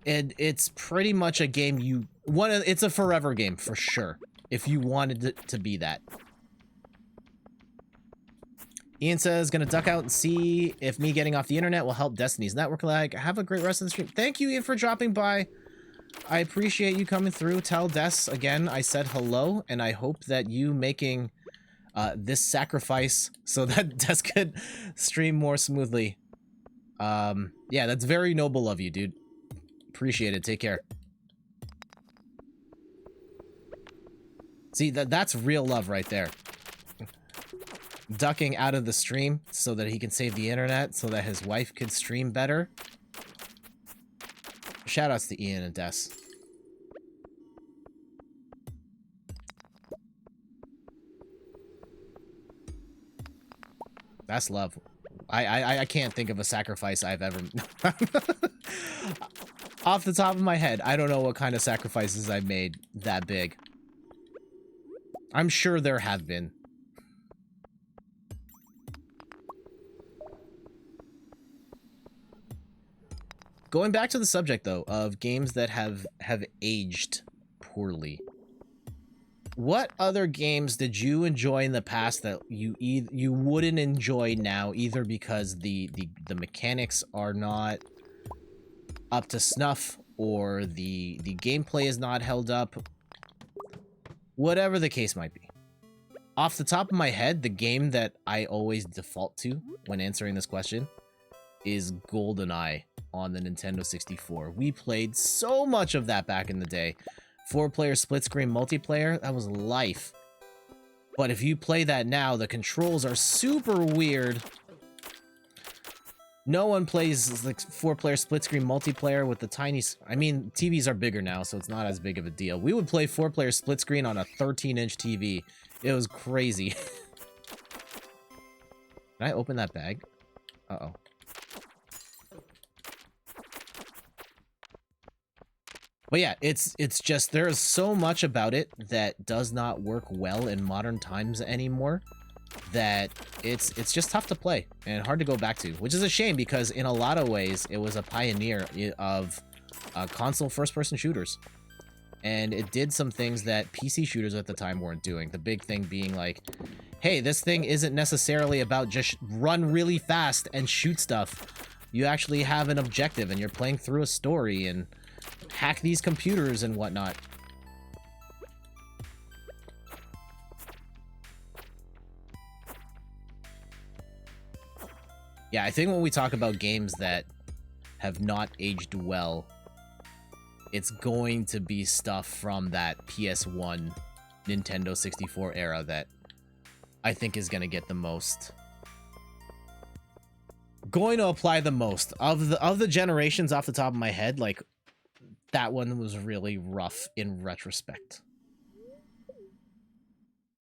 it's pretty much a game it's a forever game for sure, if you wanted it to be that. Ian says, gonna duck out and see if me getting off the internet will help Destiny's network lag. Have a great rest of the stream. Thank you, Ian, for dropping by. I appreciate you coming through. Tell Des again I said hello, and I hope that you making this sacrifice so that Des could stream more smoothly. Yeah, that's very noble of you, dude. Appreciate it. Take care. See, that's real love right there. Ducking out of the stream so that he can save the internet, so that his wife could stream better. Shoutouts to Ian and Des. That's love. I can't think of a sacrifice I've ever... Off the top of my head, I don't know what kind of sacrifices I've made that big. I'm sure there have been. Going back to the subject, though, of games that have aged poorly. What other games did you enjoy in the past that you wouldn't enjoy now, either because the mechanics are not up to snuff, or the gameplay is not held up? Whatever the case might be. Off the top of my head, the game that I always default to when answering this question is GoldenEye on the Nintendo 64. We played so much of that back in the day. 4-player split-screen multiplayer, that was life. But if you play that now, the controls are super weird. No one plays like 4-player split-screen multiplayer with the tiny... I mean, TVs are bigger now, so it's not as big of a deal. We would play 4-player split-screen on a 13-inch TV. It was crazy. Can I open that bag? Uh-oh. But yeah, it's just, there is so much about it that does not work well in modern times anymore, that it's just tough to play and hard to go back to, which is a shame, because in a lot of ways it was a pioneer of console first-person shooters, and it did some things that PC shooters at the time weren't doing. The big thing being like, hey, this thing isn't necessarily about just run really fast and shoot stuff. You actually have an objective and you're playing through a story and hack these computers and whatnot. Yeah, I think when we talk about games that have not aged well, it's going to be stuff from that PS1, Nintendo 64 era that I think is going to get the most. Going to apply the most. Of the generations off the top of my head, like, that one was really rough in retrospect.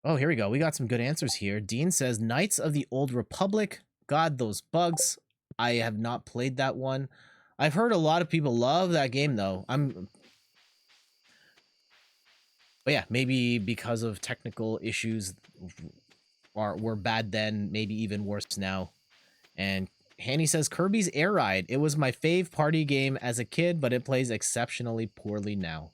Oh, here we go. We got some good answers here. Dean says, Knights of the Old Republic. God, those bugs. I have not played that one. I've heard a lot of people love that game, though. But yeah, maybe because of technical issues were bad then, maybe even worse now. And Hanny says, Kirby's Air Ride. It was my fave party game as a kid, but it plays exceptionally poorly now.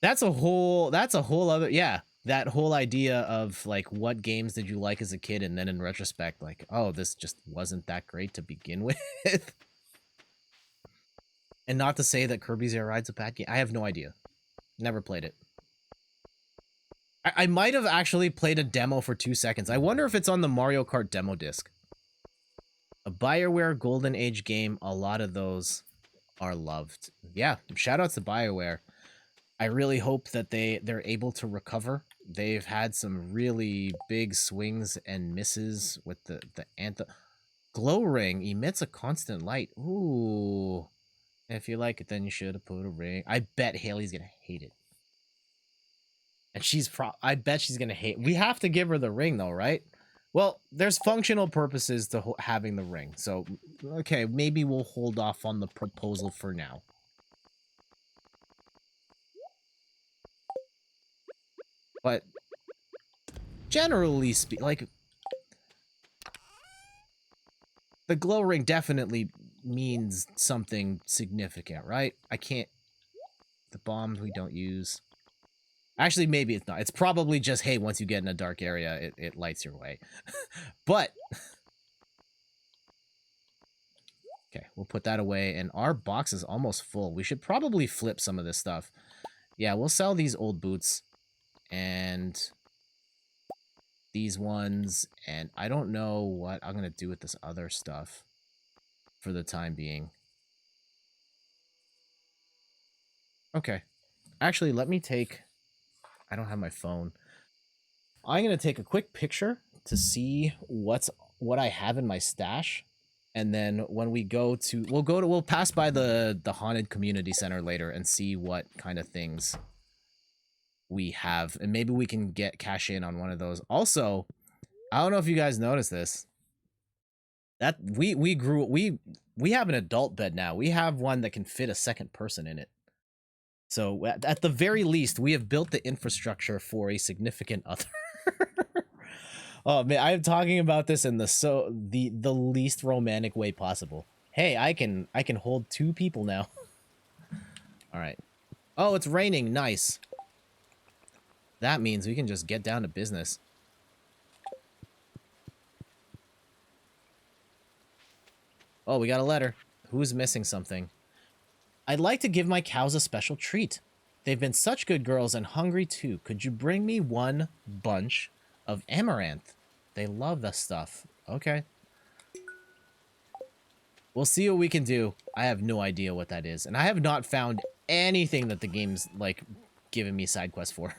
That's a whole other, yeah. That whole idea of, like, what games did you like as a kid, and then in retrospect, like, oh, this just wasn't that great to begin with. And not to say that Kirby's Air Ride's a bad game. I have no idea. Never played it. I might have actually played a demo for 2 seconds. I wonder if it's on the Mario Kart demo disc. A BioWare Golden Age game, a lot of those are loved. Yeah, shoutouts to BioWare. I really hope that they're able to recover. They've had some really big swings and misses with the anthem. Glow ring emits a constant light. Ooh. If you like it, then you should have put a ring. I bet Haley's gonna hate it. And I bet she's gonna hate. We have to give her the ring though, right? Well, there's functional purposes to having the ring. So, okay, maybe we'll hold off on the proposal for now. But generally speaking, like, the glow ring definitely means something significant, right? I can't... The bombs we don't use. Actually, maybe it's not. It's probably just, hey, once you get in a dark area, it lights your way. But... Okay, we'll put that away, and our box is almost full. We should probably flip some of this stuff. Yeah, we'll sell these old boots, and these ones, and I don't know what I'm going to do with this other stuff for the time being. Okay. Actually, let me take... I don't have my phone. I'm going to take a quick picture to see what I have in my stash. And then when we go to... We'll pass by the Haunted Community Center later and see what kind of things we have. And maybe we can cash in on one of those. Also, I don't know if you guys noticed this. That we have an adult bed now. We have one that can fit a second person in it. So at the very least, we have built the infrastructure for a significant other. Oh man, I'm talking about this in the least romantic way possible. Hey, I can hold 2 people now. All right. Oh, it's raining. Nice. That means we can just get down to business. Oh, we got a letter. Who's missing something? I'd like to give my cows a special treat. They've been such good girls and hungry too. Could you bring me 1 bunch of amaranth? They love the stuff. Okay. We'll see what we can do. I have no idea what that is. And I have not found anything that the game's, like, giving me side quests for.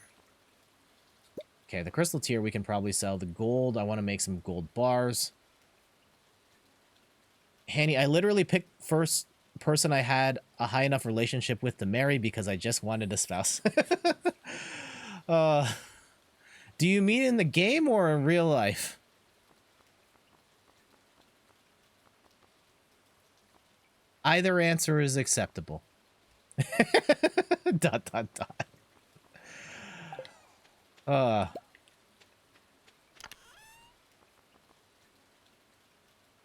Okay, the crystal tier we can probably sell. The gold, I want to make some gold bars. Hanny, I literally picked first person I had a high enough relationship with to marry because I just wanted a spouse. Do you mean in the game or in real life? Either answer is acceptable. Dot, dot, dot.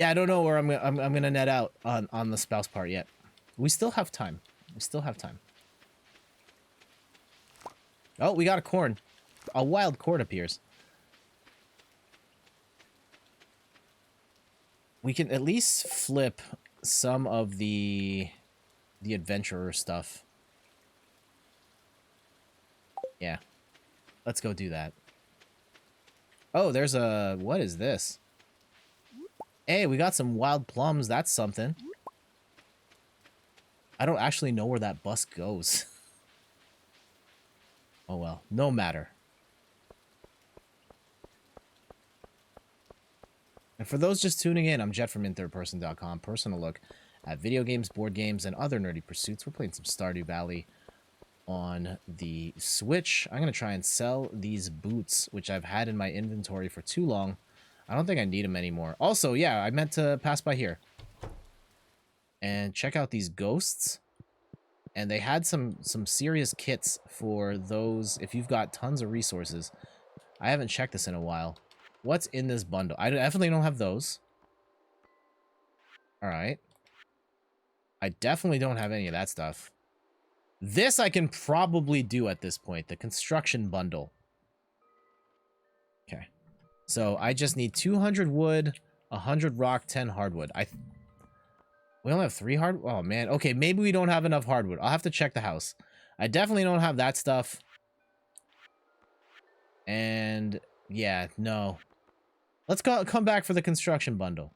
Yeah, I don't know where I'm gonna net out on the spouse part yet. We still have time. We still have time. Oh, we got a corn. A wild corn appears. We can at least flip some of the adventurer stuff. Yeah. Let's go do that. Oh, there's a... What is this? Hey, we got some wild plums. That's something. I don't actually know where that bus goes. Oh well, no matter. And for those just tuning in, I'm Jet from inthirdperson.com. Personal look at video games, board games, and other nerdy pursuits. We're playing some Stardew Valley on the Switch. I'm going to try and sell these boots, which I've had in my inventory for too long. I don't think I need them anymore. Also, yeah, I meant to pass by here and check out these ghosts. And they had some serious kits for those if you've got tons of resources. I haven't checked this in a while. What's in this bundle? I definitely don't have those. All right. I definitely don't have any of that stuff. This I can probably do at this point. The construction bundle. Okay. So I just need 200 wood, 100 rock, 10 hardwood. We only have 3 hard... Oh, man. Okay, maybe we don't have enough hardwood. I'll have to check the house. I definitely don't have that stuff. And... yeah, no. Let's come back for the construction bundle.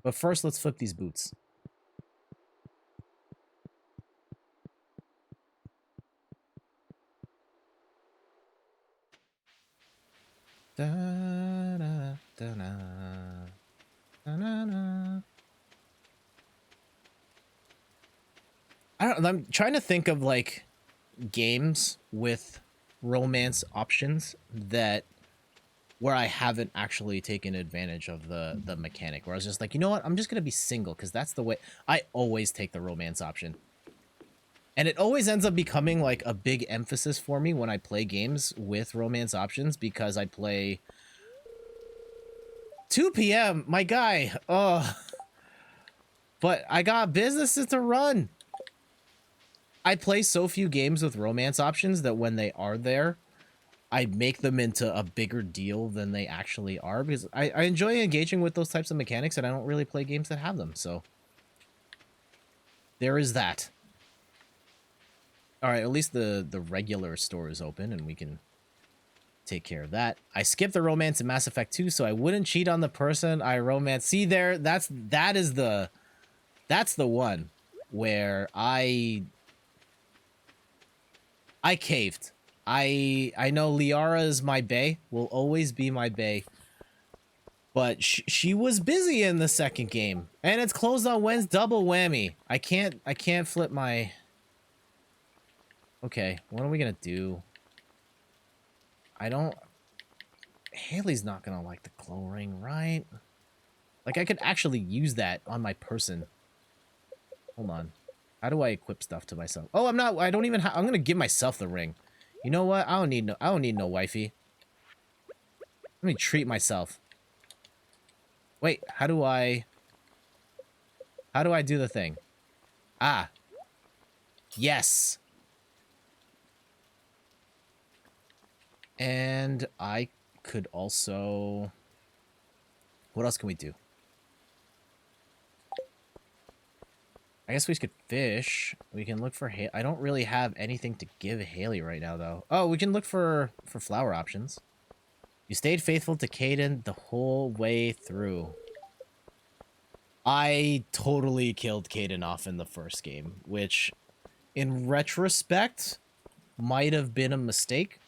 But first, let's flip these boots. Da, da, da, da, da, da, da. I'm trying to think of, like, games with romance options where I haven't actually taken advantage of the mechanic, where I was just like, you know what, I'm just gonna be single because that's the way. I always take the romance option, and it always ends up becoming like a big emphasis for me when I play games with romance options, because I play 2 p.m. My guy. But I got businesses to run. I play so few games with romance options that when they are there, I make them into a bigger deal than they actually are, because I enjoy engaging with those types of mechanics, and I don't really play games that have them, so there is that. All right, at least the regular store is open, and we can take care of that. I skipped the romance in Mass Effect 2, so I wouldn't cheat on the person I romance. See there, that's the one where I caved. I know Liara is my bae, will always be my bae. But she was busy in the second game, and it's closed on Wednesday. Double whammy. I can't flip my. Okay, what are we gonna do? I don't. Haley's not gonna like the glow ring, right? Like I could actually use that on my person. Hold on. How do I equip stuff to myself? Oh, I'm not. I don't even. I'm gonna give myself the ring. You know what? I don't need no wifey. Let me treat myself. Wait, how do I do the thing? Ah. Yes. And I could also... What else can we do? I guess we could fish. We can look for... I don't really have anything to give Haley right now, though. Oh, we can look for flower options. You stayed faithful to Caden the whole way through. I totally killed Caden off in the first game, which, in retrospect, might have been a mistake.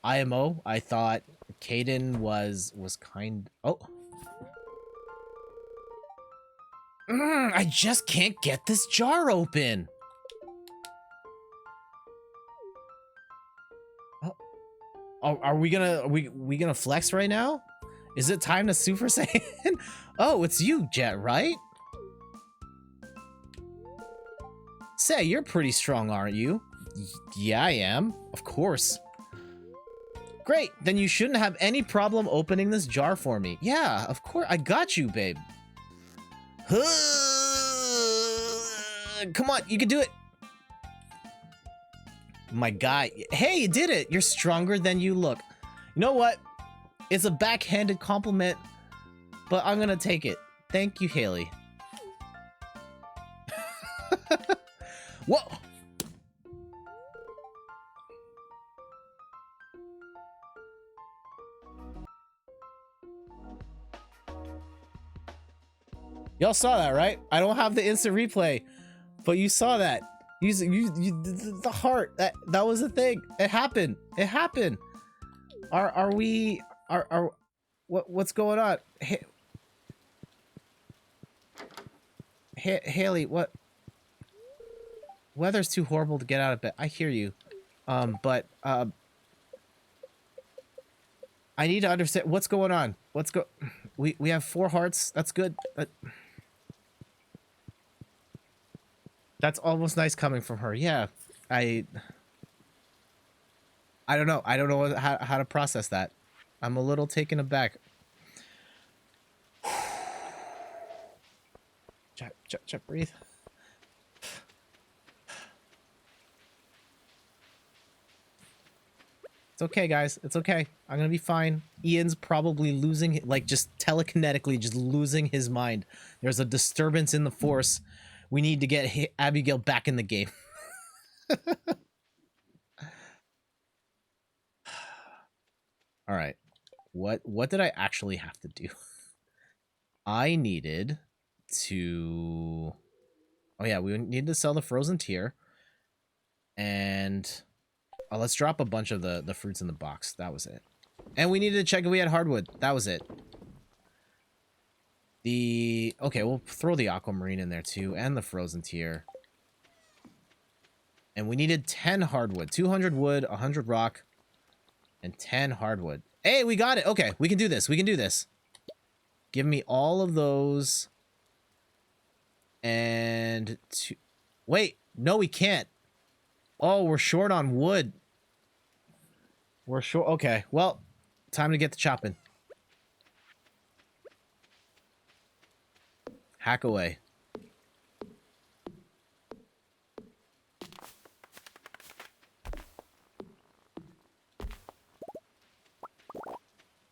IMO, I thought Caden was kind... Oh. I just can't get this jar open. Are we gonna flex right now? Is it time to Super Saiyan? Oh, it's you, Jet, right? Say, you're pretty strong, aren't you? Yeah, I am. Of course. Great, then you shouldn't have any problem opening this jar for me. Yeah, of course. I got you, babe. Come on, you can do it. My guy. Hey, you did it. You're stronger than you look. You know what? It's a backhanded compliment, but I'm gonna take it. Thank you, Haley. Whoa! Y'all saw that, right? I don't have the instant replay, but you saw that. You the heart. That was a thing. It happened. It happened. Are we what's going on? Haley, what? Weather's too horrible to get out of bed. I hear you. But I need to understand what's going on. We have 4 hearts. That's good. That's almost nice coming from her. Yeah. I don't know. I don't know how to process that. I'm a little taken aback. Just breathe. It's okay, guys. It's okay. I'm gonna be fine. Ian's probably losing, like, just telekinetically, just losing his mind. There's a disturbance in the force. We need to get Abigail back in the game. All right. What did I actually have to do? I needed to... Oh, yeah. We need to sell the frozen tier. And... let's drop a bunch of the fruits in the box. That was it. And we needed to check if we had hardwood. That was it. Okay, we'll throw the aquamarine in there too, and the frozen tier. And we needed 10 hardwood. 200 wood, 100 rock, and 10 hardwood. Hey, we got it. Okay, we can do this. We can do this. Give me all of those. And... Wait, no, we can't. Oh, we're short on wood. We're short. Okay, well, time to get to chopping. Hack away.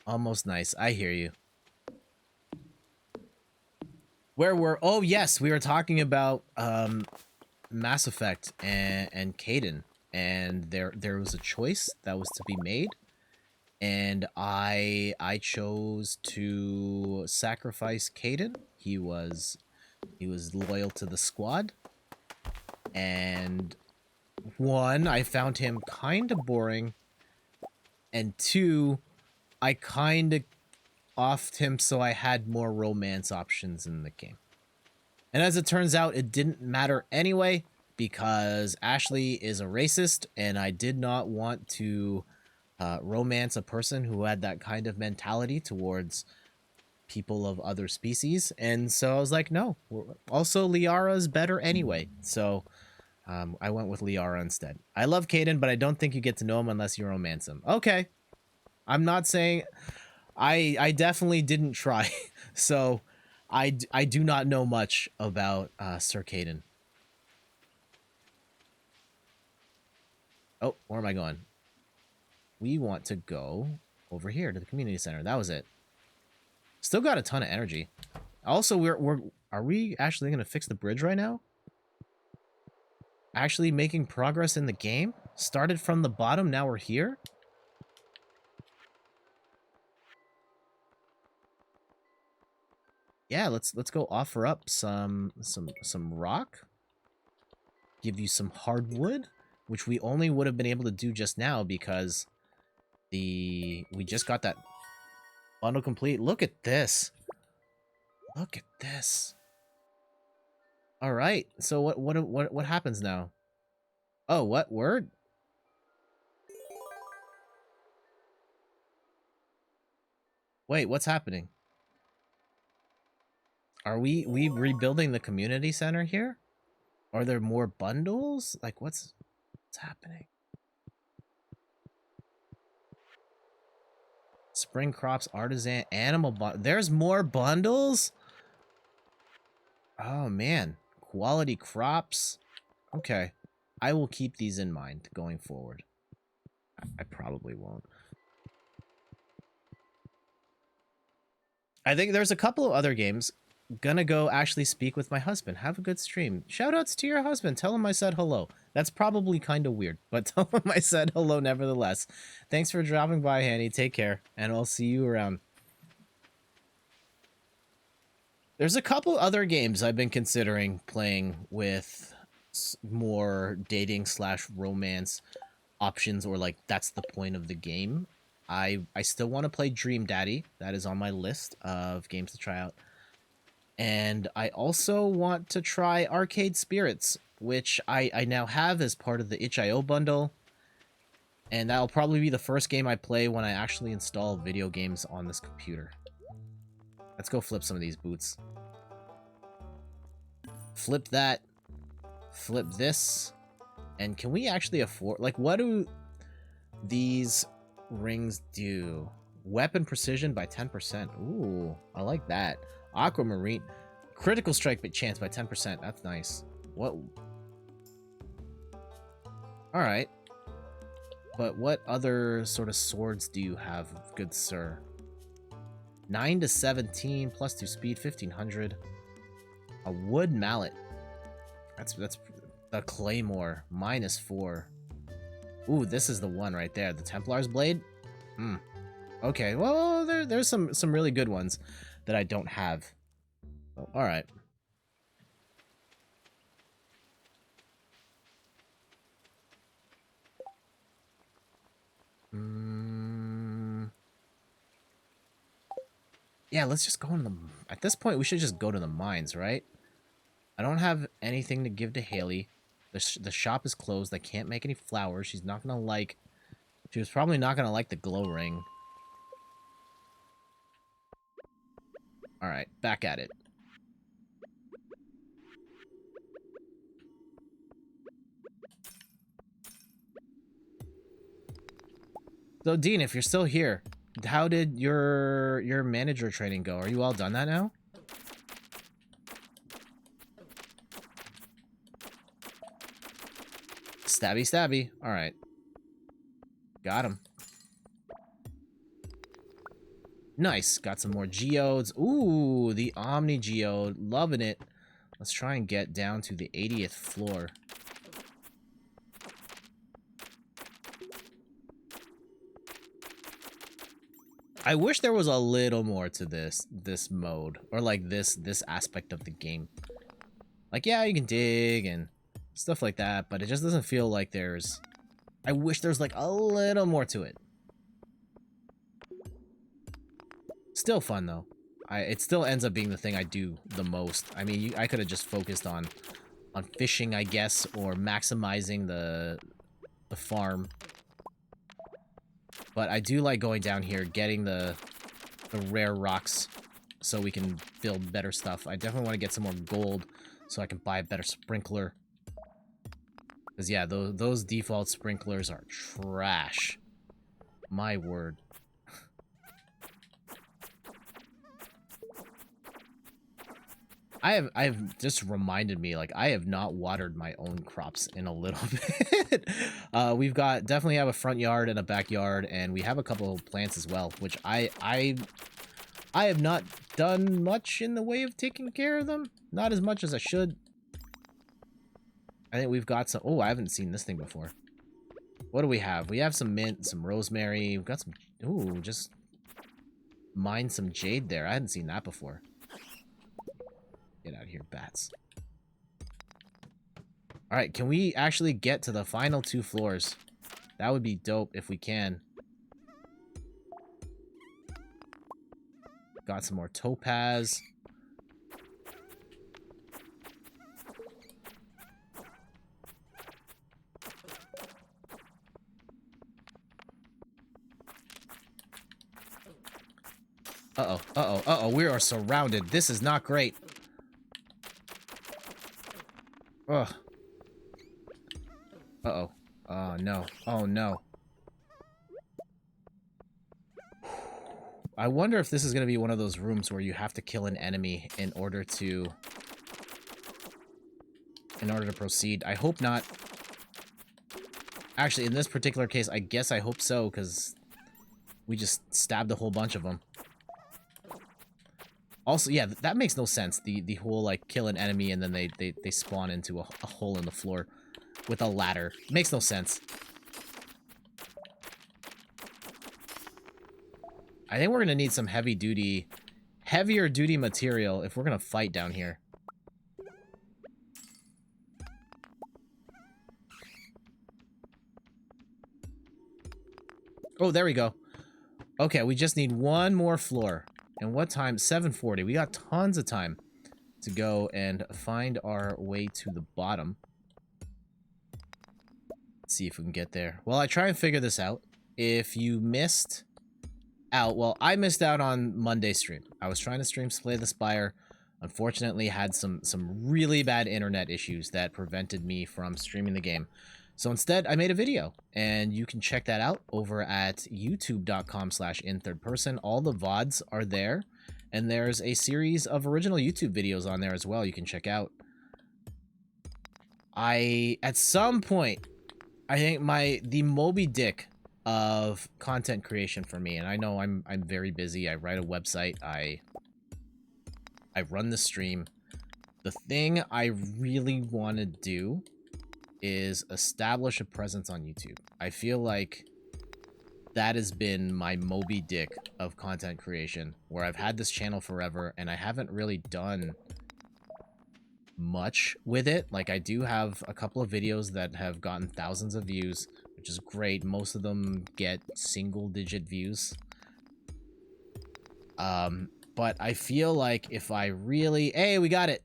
Almost nice. I hear you. Where were... Oh, yes. We were talking about Mass Effect and Caden. And there was a choice that was to be made. And I chose to sacrifice Caden. He was loyal to the squad. And one, I found him kind of boring. And two, I kind of offed him so I had more romance options in the game. And as it turns out, it didn't matter anyway, because Ashley is a racist, and I did not want to romance a person who had that kind of mentality towards people of other species. And so I was like, no. Also, Liara's better anyway. So I went with Liara instead. I love Caden, but I don't think you get to know him unless you romance him. Okay. I'm not saying... I definitely didn't try. So I do not know much about Sir Caden. Oh, where am I going? We want to go over here to the community center. That was it. Still got a ton of energy. Also, are we actually going to fix the bridge right now? Actually making progress in the game? Started from the bottom, now we're here? Yeah, let's go offer up some rock. Give you some hardwood, which we only would have been able to do just now because we just got that bundle complete. Look at this. Look at this. All right. So what happens now? Oh, what word? Wait, what's happening? Are we rebuilding the community center here? Are there more bundles? Like, what's happening? Spring crops, artisan, animal there's more bundles? Oh, man. Quality crops. Okay. I will keep these in mind going forward. I probably won't. I think there's a couple of other games. Gonna go actually speak with my husband. Have a good stream. Shoutouts to your husband. Tell him I said hello. That's probably kind of weird, but tell him I said hello nevertheless. Thanks for dropping by, Hanny. Take care, and I'll see you around. There's a couple other games I've been considering playing with more dating / romance options, or like that's the point of the game. I still want to play Dream Daddy. That is on my list of games to try out. And I also want to try Arcade Spirits, which I now have as part of the itch.io bundle. And that'll probably be the first game I play when I actually install video games on this computer. Let's go flip some of these boots. Flip that. Flip this. And can we actually afford... Like, what do these rings do? Weapon precision by 10%. Ooh, I like that. Aquamarine. Critical strike chance by 10%. That's nice. What? Alright. But what other sort of swords do you have, good sir? 9 to 17, plus 2 speed, 1500. A wood mallet. That's a claymore. -4. Ooh, this is the one right there. The Templar's blade? Okay, well, there's some really good ones that I don't have. Oh, alright. Yeah, let's just go into the... At this point, we should just go to the mines, right? I don't have anything to give to Haley. The shop is closed. I can't make any flowers. She's not gonna like... She was probably not gonna like the glow ring. Alright, back at it. So, Dean, if you're still here, how did your manager training go? Are you all done that now? Stabby, stabby. All right. Got him. Nice. Got some more geodes. Ooh, the Omni Geode. Loving it. Let's try and get down to the 80th floor. I wish there was a little more to this mode, or like this aspect of the game. Like, yeah, you can dig and stuff like that, but it just doesn't feel like there's... I wish there's like a little more to it. Still fun though. It still ends up being the thing I do the most. I mean, I could have just focused on fishing, I guess, or maximizing the farm. But I do like going down here, getting the rare rocks so we can build better stuff. I definitely want to get some more gold so I can buy a better sprinkler. Because, yeah, those default sprinklers are trash. My word. I've just reminded me, like, I have not watered my own crops in a little bit. We've definitely have a front yard and a backyard, and we have a couple of plants as well, which I have not done much in the way of taking care of them. Not as much as I should. I think we've got some... Oh, I haven't seen this thing before. What do we have? We have some mint, some rosemary. We've got some... Ooh, just mine some jade there. I hadn't seen that before. Get out of here, bats. Alright, can we actually get to the final 2 floors? That would be dope if we can. Got some more topaz. Uh-oh, uh-oh, uh-oh, we are surrounded. This is not great. Ugh. Uh-oh. Oh, no. Oh, no. I wonder if this is going to be one of those rooms where you have to kill an enemy in order to proceed. I hope not. Actually, in this particular case, I guess I hope so, because we just stabbed a whole bunch of them. Also, yeah, that makes no sense. The whole, like, kill an enemy and then they spawn into a hole in the floor with a ladder. Makes no sense. I think we're going to need some heavier duty material if we're going to fight down here. Oh, there we go. Okay, we just need one more floor. And what time? 7:40. We got tons of time to go and find our way to the bottom. Let's see if we can get there. Well, I try and figure this out. If you missed out, well, I missed out on Monday's stream. I was trying to stream Slay the Spire. Unfortunately, had some really bad internet issues that prevented me from streaming the game. So instead, I made a video, and you can check that out over at youtube.com/inthirdperson. All the VODs are there, and there's a series of original YouTube videos on there as well you can check out. At some point, I think the Moby Dick of content creation for me, and I know I'm very busy. I write a website. I run the stream. The thing I really want to do is establish a presence on YouTube. I feel like that has been my Moby Dick of content creation, where I've had this channel forever and I haven't really done much with it. Like, I do have a couple of videos that have gotten thousands of views, which is great. Most of them get single-digit views. But I feel like if I really... Hey, we got it!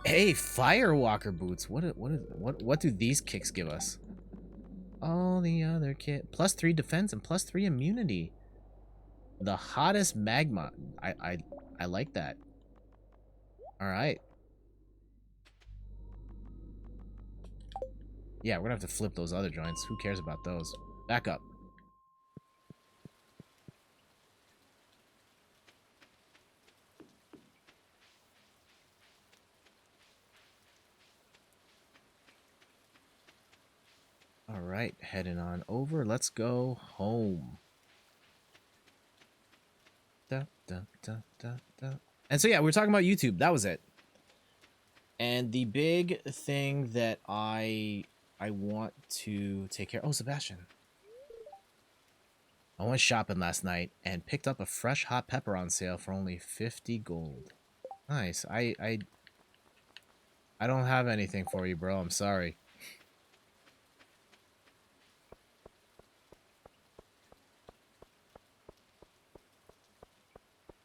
Hey, Firewalker boots. What do these kicks give us? All the other kit. +3 defense and +3 immunity. The hottest magma. I like that. Alright. Yeah, we're gonna have to flip those other joints. Who cares about those? Back up. All right, heading on over. Let's go home. Da, da, da, da, da. And so yeah, we were talking about YouTube. That was it. And the big thing that I want to take care. Oh, Sebastian. I went shopping last night and picked up a fresh hot pepper on sale for only 50 gold. Nice. I don't have anything for you, bro. I'm sorry.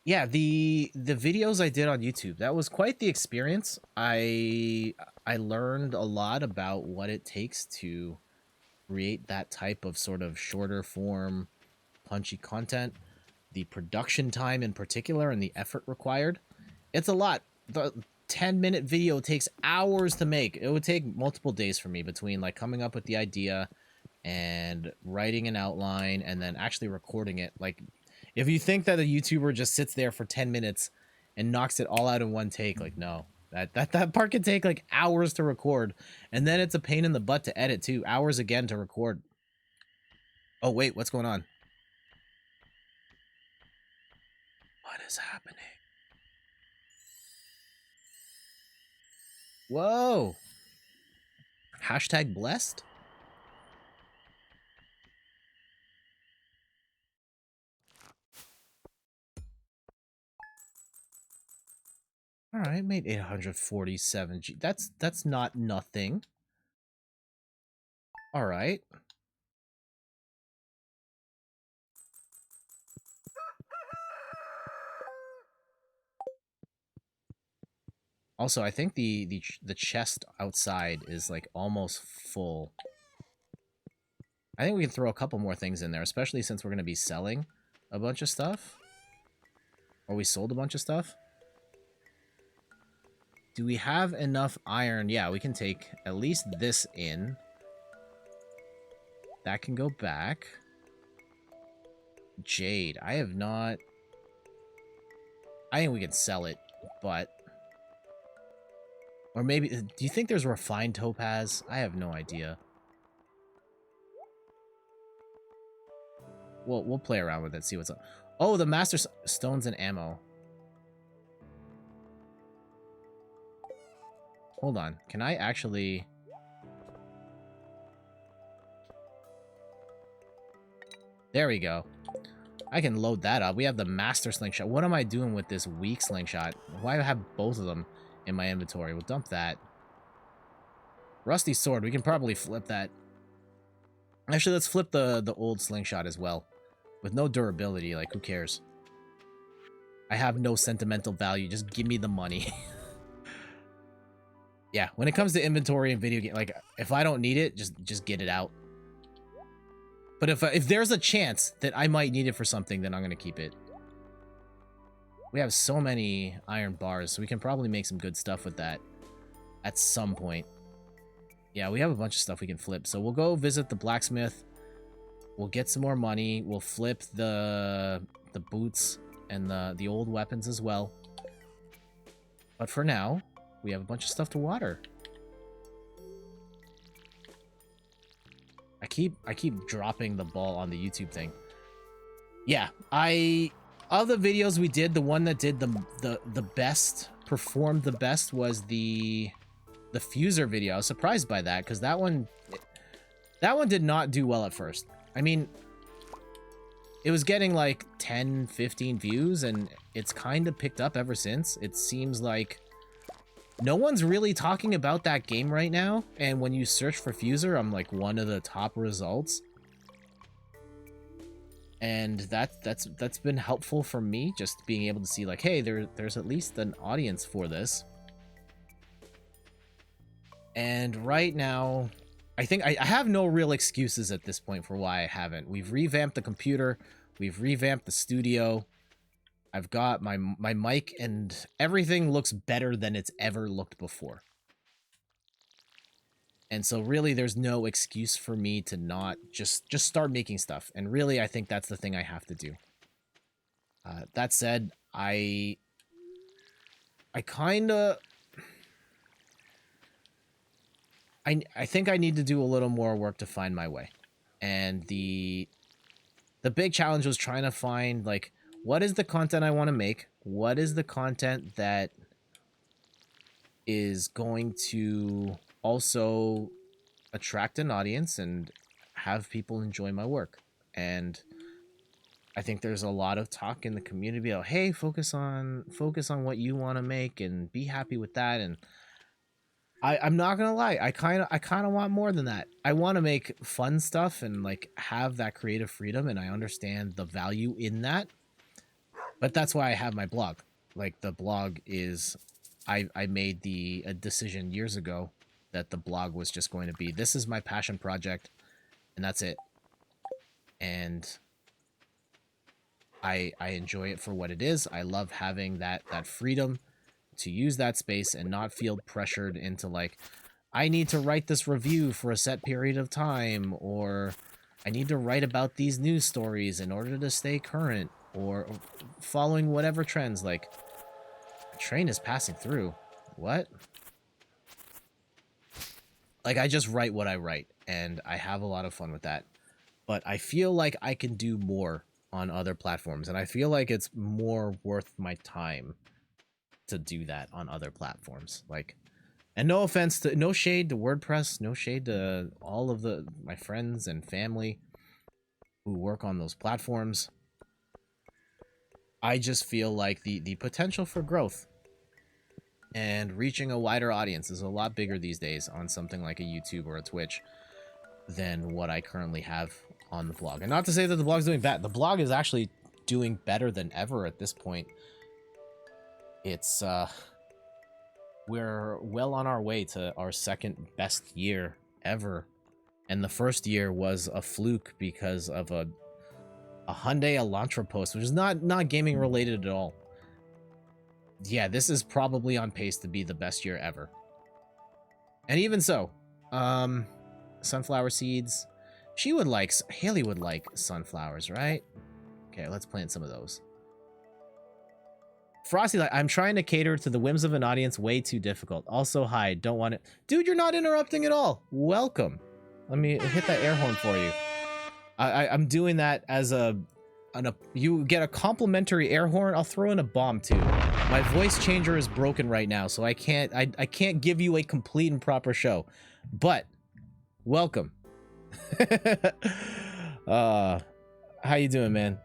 Yeah, the videos I did on YouTube, that was quite the experience. I learned a lot about what it takes to create that type of sort of shorter form punchy content, the production time in particular and the effort required. It's a lot. The 10-minute video takes hours to make. It would take multiple days for me between like coming up with the idea and writing an outline and then actually recording it. Like if you think that a YouTuber just sits there for 10 minutes and knocks it all out in one take, like no. That part can take like hours to record, and then it's a pain in the butt to edit too. Hours again to record. Oh wait, what's going on? What is happening? Whoa. Hashtag blessed? All right, made 847 G. That's not nothing. All right. Also, I think the chest outside is like almost full. I think we can throw a couple more things in there, especially since we're going to be selling a bunch of stuff. Or we sold a bunch of stuff. Do we have enough iron? Yeah, we can take at least this in. That can go back. Jade. I have not... I think we can sell it, but... Or maybe... Do you think there's refined topaz? I have no idea. We'll play around with it, see what's up. Oh, the master stones and ammo. Hold on. Can I actually... There we go. I can load that up. We have the master slingshot. What am I doing with this weak slingshot? Why do I have both of them in my inventory? We'll dump that. Rusty sword. We can probably flip that. Actually, let's flip the old slingshot as well. With no durability. Like, who cares? I have no sentimental value. Just give me the money. Yeah, when it comes to inventory and video game, like, if I don't need it, just get it out. But if there's a chance that I might need it for something, then I'm going to keep it. We have so many iron bars, so we can probably make some good stuff with that at some point. Yeah, we have a bunch of stuff we can flip. So we'll go visit the blacksmith. We'll get some more money. We'll flip the boots and the old weapons as well. But for now, we have a bunch of stuff to water. I keep dropping the ball on the YouTube thing. Yeah, of the videos we did, the one that did the best, performed the best was the fuser video. I was surprised by that because that one did not do well at first. I mean, it was getting like 10, 15 views and it's kind of picked up ever since. It seems like no one's really talking about that game right now, and when you search for Fuser, I'm like one of the top results. And that's been helpful for me, just being able to see like, hey, there's at least an audience for this. And right now, I think I have no real excuses at this point for why I haven't. We've revamped the computer, we've revamped the studio. I've got my mic, and everything looks better than it's ever looked before. And so really there's no excuse for me to not just start making stuff. And really, I think that's the thing I have to do. That said, I kind of... I think I need to do a little more work to find my way. And the big challenge was trying to find, like, what is the content I want to make? What is the content that is going to also attract an audience and have people enjoy my work? And I think there's a lot of talk in the community about, hey, focus on what you want to make and be happy with that. And I'm not gonna lie, I kind of want more than that. I want to make fun stuff and like have that creative freedom, and I understand the value in that. But that's why I have my blog. Like, the blog is, I made a decision years ago that the blog was just going to be, this is my passion project, and that's it. And I enjoy it for what it is. I love having that freedom to use that space and not feel pressured into, like, I need to write this review for a set period of time, or I need to write about these news stories in order to stay current, or following whatever trends. Like, a train is passing through. What? Like, I just write what I write, and I have a lot of fun with that. But I feel like I can do more on other platforms, and I feel like it's more worth my time to do that on other platforms. Like, and no offense to, no shade to WordPress, no shade to all of my friends and family who work on those platforms. I just feel like the potential for growth and reaching a wider audience is a lot bigger these days on something like a YouTube or a Twitch than what I currently have on the blog. And not to say that the blog's doing bad. The blog is actually doing better than ever at this point. It's we're well on our way to our second best year ever, and the first year was a fluke because of a Hyundai Elantra post, which is not gaming related at all. Yeah, this is probably on pace to be the best year ever. And even so, sunflower seeds. Haley would like sunflowers, right? Okay, let's plant some of those. Frosty, like, I'm trying to cater to the whims of an audience, way too difficult. Also, hi, don't want it. Dude, you're not interrupting at all. Welcome. Let me hit that air horn for you. I'm doing that as you get a complimentary air horn. I'll throw in a bomb too. My voice changer is broken right now, so I can't give you a complete and proper show. But welcome. How you doing, man?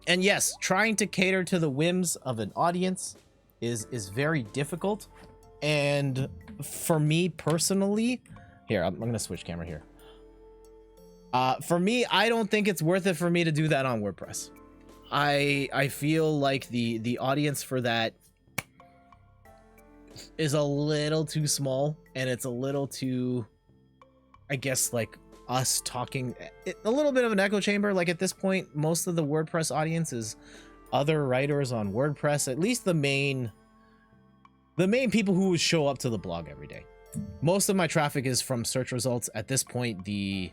And yes, trying to cater to the whims of an audience is very difficult. And for me personally, here, I'm gonna switch camera here. For me, I don't think it's worth it for me to do that on WordPress. I feel like the audience for that is a little too small, and it's a little too, I guess, like, us talking, a little bit of an echo chamber. Like, at this point, most of the WordPress audience is other writers on WordPress, at least the main people who would show up to the blog every day. Most of my traffic is from search results. At this point, the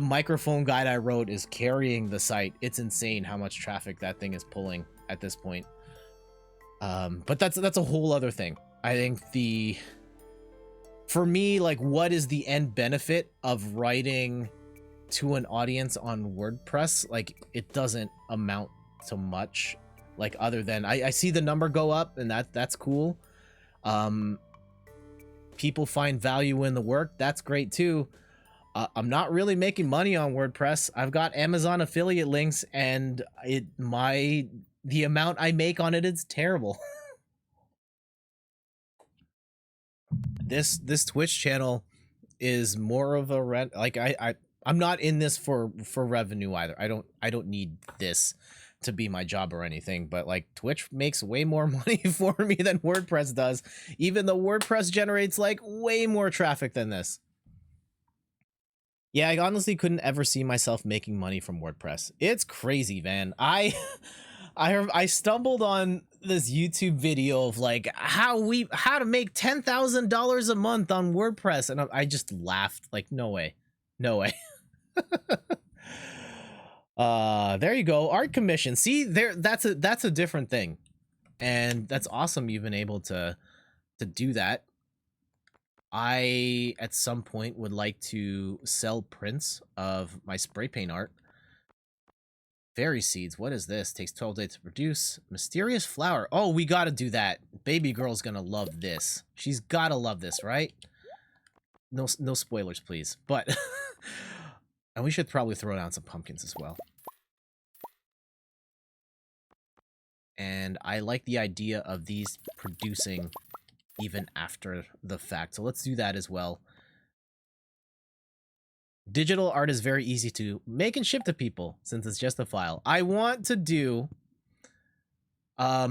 microphone guide I wrote is carrying the site. It's insane how much traffic that thing is pulling at this point. But that's a whole other thing. I think for me, like, what is the end benefit of writing to an audience on WordPress? Like, it doesn't amount to much, like, other than I see the number go up, and that's cool. People find value in the work. That's great too. I'm not really making money on WordPress. I've got Amazon affiliate links, and the amount I make on it is terrible. This Twitch channel is more of a rent. Like, I'm not in this for revenue either. I don't need this to be my job or anything, but like, Twitch makes way more money for me than WordPress does, even though WordPress generates like way more traffic than this. Yeah, I honestly couldn't ever see myself making money from WordPress. It's crazy, man. I stumbled on this YouTube video of like how to make $10,000 a month on WordPress, and I just laughed. Like, no way. There you go. Art commission. See, that's a different thing. And that's awesome you've been able to do that. I, at some point, would like to sell prints of my spray paint art. Fairy seeds. What is this? Takes 12 days to produce. Mysterious flower. Oh, we gotta do that. Baby girl's gonna love this. She's gotta love this, right? No spoilers, please. But and we should probably throw down some pumpkins as well. And I like the idea of these producing even after the fact. So let's do that as well. Digital art is very easy to make and ship to people since it's just a file. I want to do... I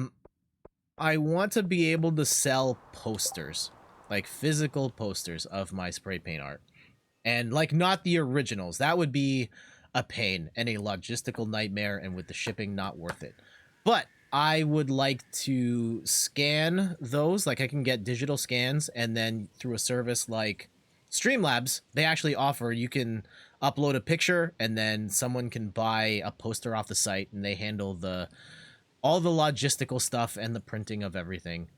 want to be able to sell posters. Like physical posters of my spray paint art. And like not the originals. That would be a pain and a logistical nightmare, and with the shipping not worth it. But I would like to scan those. Like I can get digital scans, and then through a service like Streamlabs, they actually offer, you can upload a picture and then someone can buy a poster off the site, and they handle all the logistical stuff and the printing of everything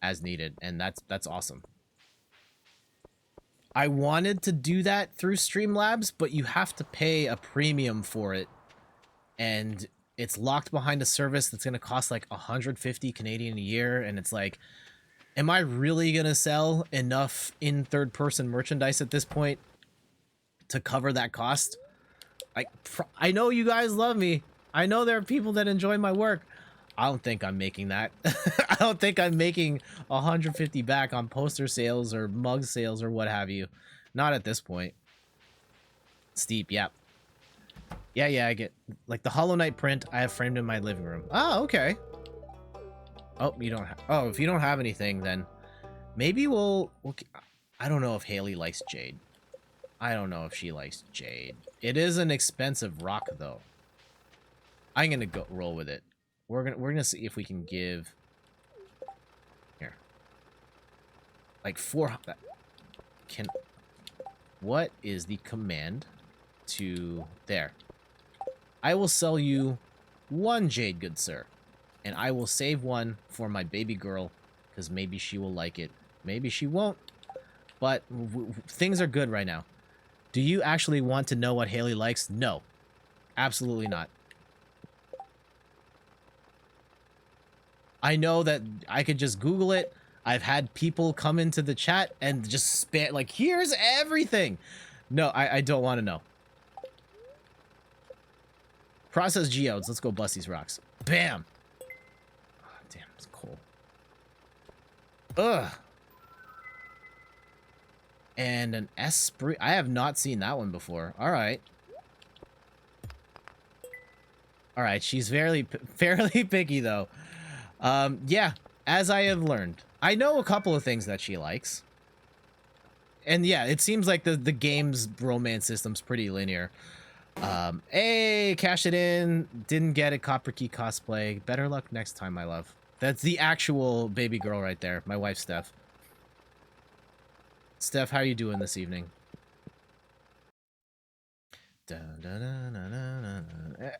as needed, and that's awesome. I wanted to do that through Streamlabs, but you have to pay a premium for it, and it's locked behind a service that's going to cost like 150 Canadian a year, and it's like, am I really going to sell enough in third-person merchandise at this point to cover that cost? I know you guys love me. I know there are people that enjoy my work. I don't think I'm making that. I don't think I'm making 150 back on poster sales or mug sales or what have you. Not at this point. Steep, yeah. Yeah, I get... Like, the Hollow Knight print I have framed in my living room. Oh, okay. Oh, you don't have... Oh, if you don't have anything, then... Maybe we'll... I don't know if Haley likes jade. I don't know if she likes jade. It is an expensive rock, though. I'm gonna go roll with it. We're gonna see if we can give... Here. Like 4... Can... What is the command to... There. I will sell you 1 jade, good sir. And I will save 1 for my baby girl, because maybe she will like it. Maybe she won't. But things are good right now. Do you actually want to know what Haley likes? No. Absolutely not. I know that I could just Google it. I've had people come into the chat and just spam, like, here's everything. No, I don't want to know. Processed geodes. Let's go bust these rocks. Bam. Oh, damn, it's cool. Ugh. And an Esprit. I have not seen that one before. All right. All right, she's fairly picky, though. Yeah, as I have learned. I know a couple of things that she likes. And yeah, it seems like the game's romance system's pretty linear. Hey, cash it in. Didn't get it. Copper Key cosplay. Better luck next time, my love. That's the actual baby girl right there. My wife, Steph. Steph, how are you doing this evening?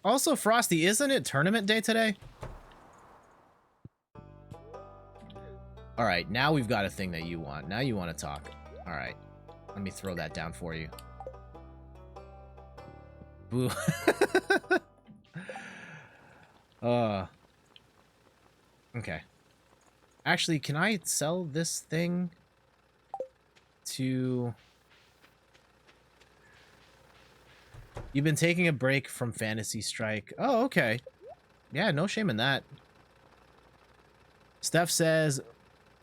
Also, Frosty, isn't it tournament day today? Alright, now we've got a thing that you want. Now you want to talk. Alright. Let me throw that down for you. Boo. Okay. Actually, can I sell this thing to... You've been taking a break from Fantasy Strike. Oh, okay. Yeah, no shame in that. Steph says,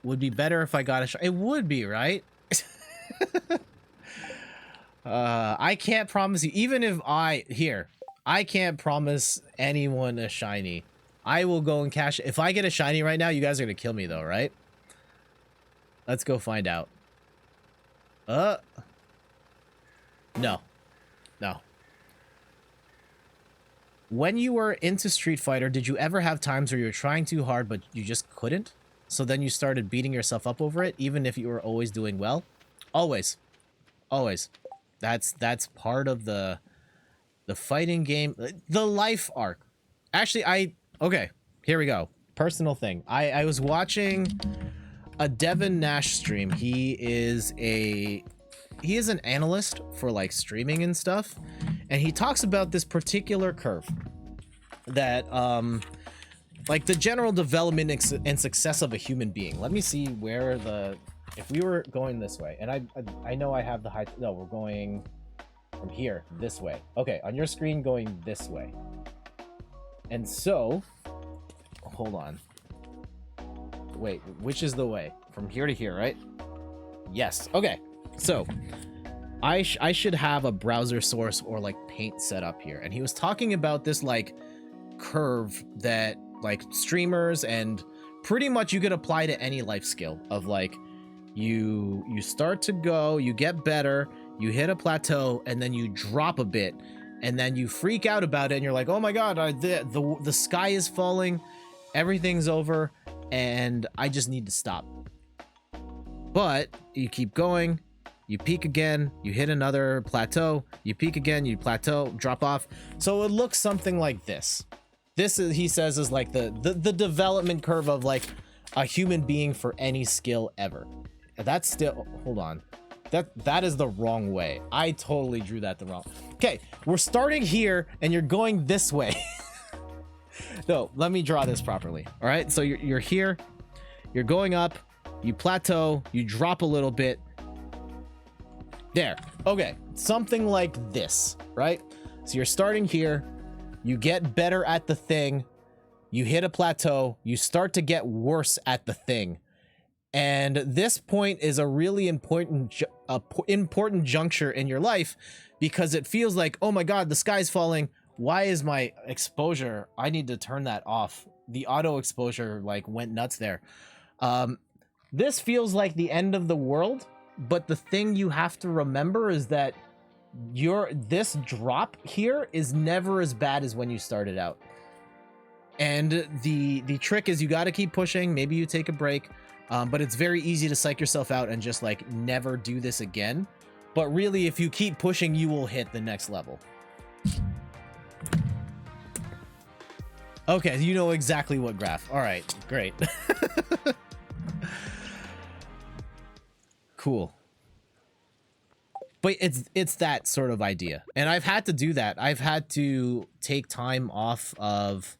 would be better if I got a shot. It would be, right? I can't promise you, even if I can't promise anyone a shiny. I will go and cash. If I get a shiny right now, you guys are gonna kill me though, right? Let's go find out. No. No. When you were into Street Fighter, did you ever have times where you were trying too hard, but you just couldn't? So then you started beating yourself up over it, even if you were always doing well? Always. Always. That's part of the fighting game, the life arc. Actually, okay, here we go. Personal thing. I was watching a Devin Nash stream. He is an analyst for like streaming and stuff, and he talks about this particular curve that like the general development and success of a human being. Let me see where if we were going this way, and I know I have the high. No, we're going from here this way. Okay, on your screen going this way. And so, hold on. Wait, which is the way? From here to here, right? Yes. Okay. So, I should have a browser source or like paint set up here. And he was talking about this like curve that like streamers and pretty much you could apply to any life skill of like you start to go, you get better, you hit a plateau, and then you drop a bit, and then you freak out about it, and you're like, oh my god, the sky is falling, everything's over, and I just need to stop. But you keep going, you peak again, you hit another plateau, you peak again, you plateau, drop off. So it looks something like this. This is, he says, is like the development curve of like a human being for any skill ever. That's still, hold on, that is the wrong way. I totally drew that the wrong. Okay, we're starting here and you're going this way. No, let me draw this properly. All right, so you're here, you're going up, you plateau, you drop a little bit. There. Okay, something like this, right? So you're starting here, you get better at the thing, you hit a plateau, you start to get worse at the thing. And this point is a really important juncture in your life, because it feels like, oh my god, the sky's falling. Why is my exposure? I need to turn that off. The auto exposure like went nuts there. This feels like the end of the world, but the thing you have to remember is that this drop here is never as bad as when you started out. And the trick is you got to keep pushing. Maybe you take a break. But it's very easy to psych yourself out and just like never do this again. But really, if you keep pushing, you will hit the next level. Okay, you know exactly what graph. All right, great. Cool. But it's that sort of idea. And I've had to do that. I've had to take time off of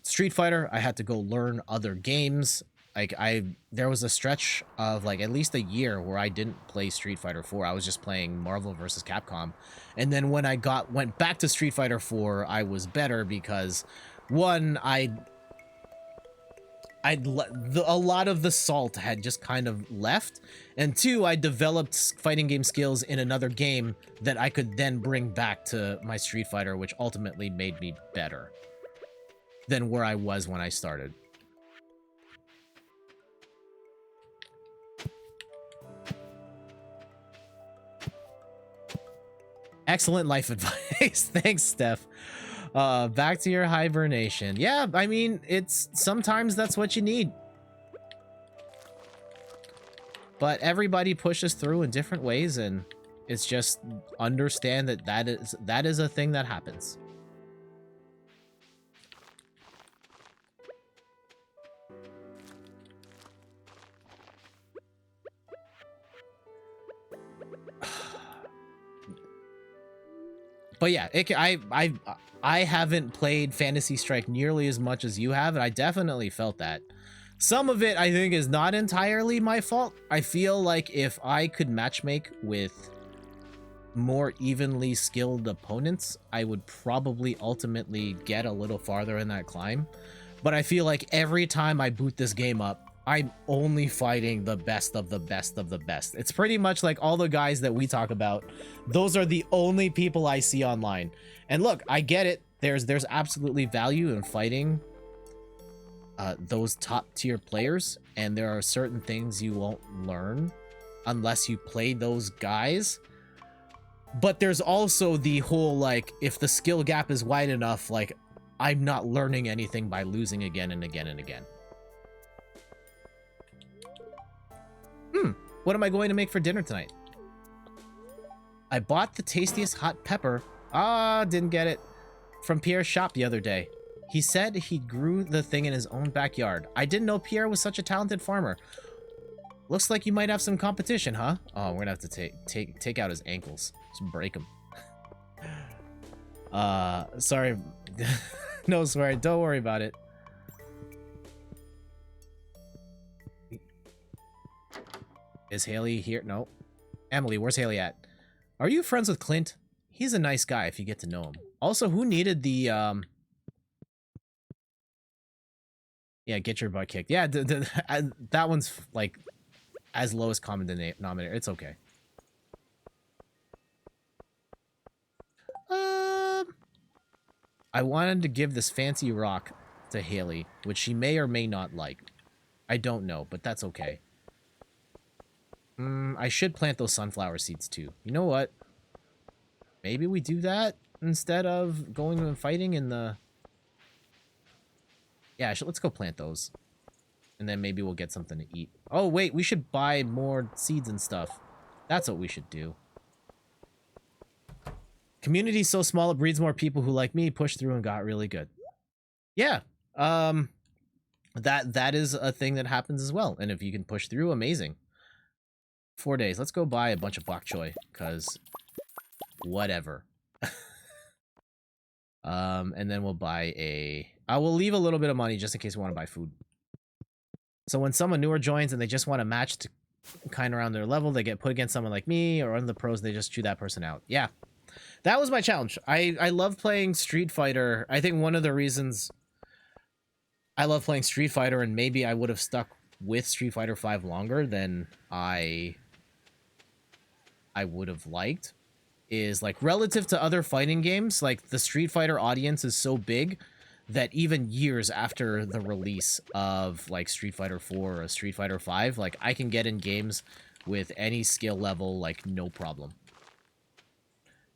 Street Fighter. I had to go learn other games. Like there was a stretch of like at least a year where I didn't play Street Fighter 4. I was just playing Marvel vs. Capcom. And then when I went back to Street Fighter 4, I was better because one, a lot of the salt had just kind of left, and two, I developed fighting game skills in another game that I could then bring back to my Street Fighter, which ultimately made me better than where I was when I started. Excellent life advice. Thanks, Steph. Back to your hibernation. Yeah, I mean, sometimes that's what you need. But everybody pushes through in different ways, and it's just understand that is a thing that happens. But yeah, I haven't played Phantasy Strike nearly as much as you have, and I definitely felt that. Some of it, I think, is not entirely my fault. I feel like if I could matchmake with more evenly skilled opponents, I would probably ultimately get a little farther in that climb. But I feel like every time I boot this game up, I'm only fighting the best of the best of the best. It's pretty much like all the guys that we talk about. Those are the only people I see online. And look, I get it. There's absolutely value in fighting those top tier players. And there are certain things you won't learn unless you play those guys. But there's also the whole, like, if the skill gap is wide enough, like, I'm not learning anything by losing again and again and again. What am I going to make for dinner tonight? I bought the tastiest hot pepper. Didn't get it. From Pierre's shop the other day. He said he grew the thing in his own backyard. I didn't know Pierre was such a talented farmer. Looks like you might have some competition, huh? Oh, we're gonna have to take out his ankles. Just break him. Sorry. No swearing. Don't worry about it. Is Haley here? No. Emily, where's Haley at? Are you friends with Clint? He's a nice guy if you get to know him. Also, who needed the, yeah, get your butt kicked. Yeah, that one's, like, as lowest common denominator. It's okay. I wanted to give this fancy rock to Haley, which she may or may not like. I don't know, but that's okay. I should plant those sunflower seeds too. You know what? Maybe we do that instead of going and fighting in the... Yeah, let's go plant those. And then maybe we'll get something to eat. Oh, wait, we should buy more seeds and stuff. That's what we should do. Community's so small, it breeds more people who, like me, pushed through and got really good. Yeah. That is a thing that happens as well. And if you can push through, amazing. 4 days. Let's go buy a bunch of bok choy, because whatever. And then we'll buy a... I will leave a little bit of money just in case we want to buy food. So when someone newer joins and they just want to match to kind of around their level, they get put against someone like me, or on the pros, they just chew that person out. Yeah. That was my challenge. I love playing Street Fighter. I think one of the reasons I love playing Street Fighter, and maybe I would have stuck with Street Fighter V longer than I would have liked, is like relative to other fighting games, like the Street Fighter audience is so big that even years after the release of like Street Fighter 4 or Street Fighter 5, like I can get in games with any skill level, like no problem.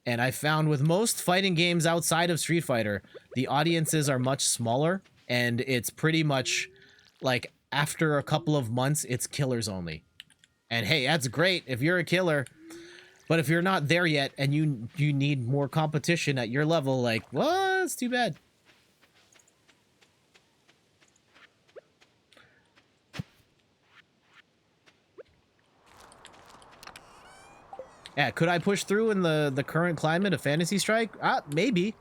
And I found with most fighting games outside of Street Fighter, the audiences are much smaller, and it's pretty much like after a couple of months, it's killers only. And hey, that's great if you're a killer, but if you're not there yet and you need more competition at your level, like, well, it's too bad. Yeah, could I push through in the current climate of Fantasy Strike? Maybe.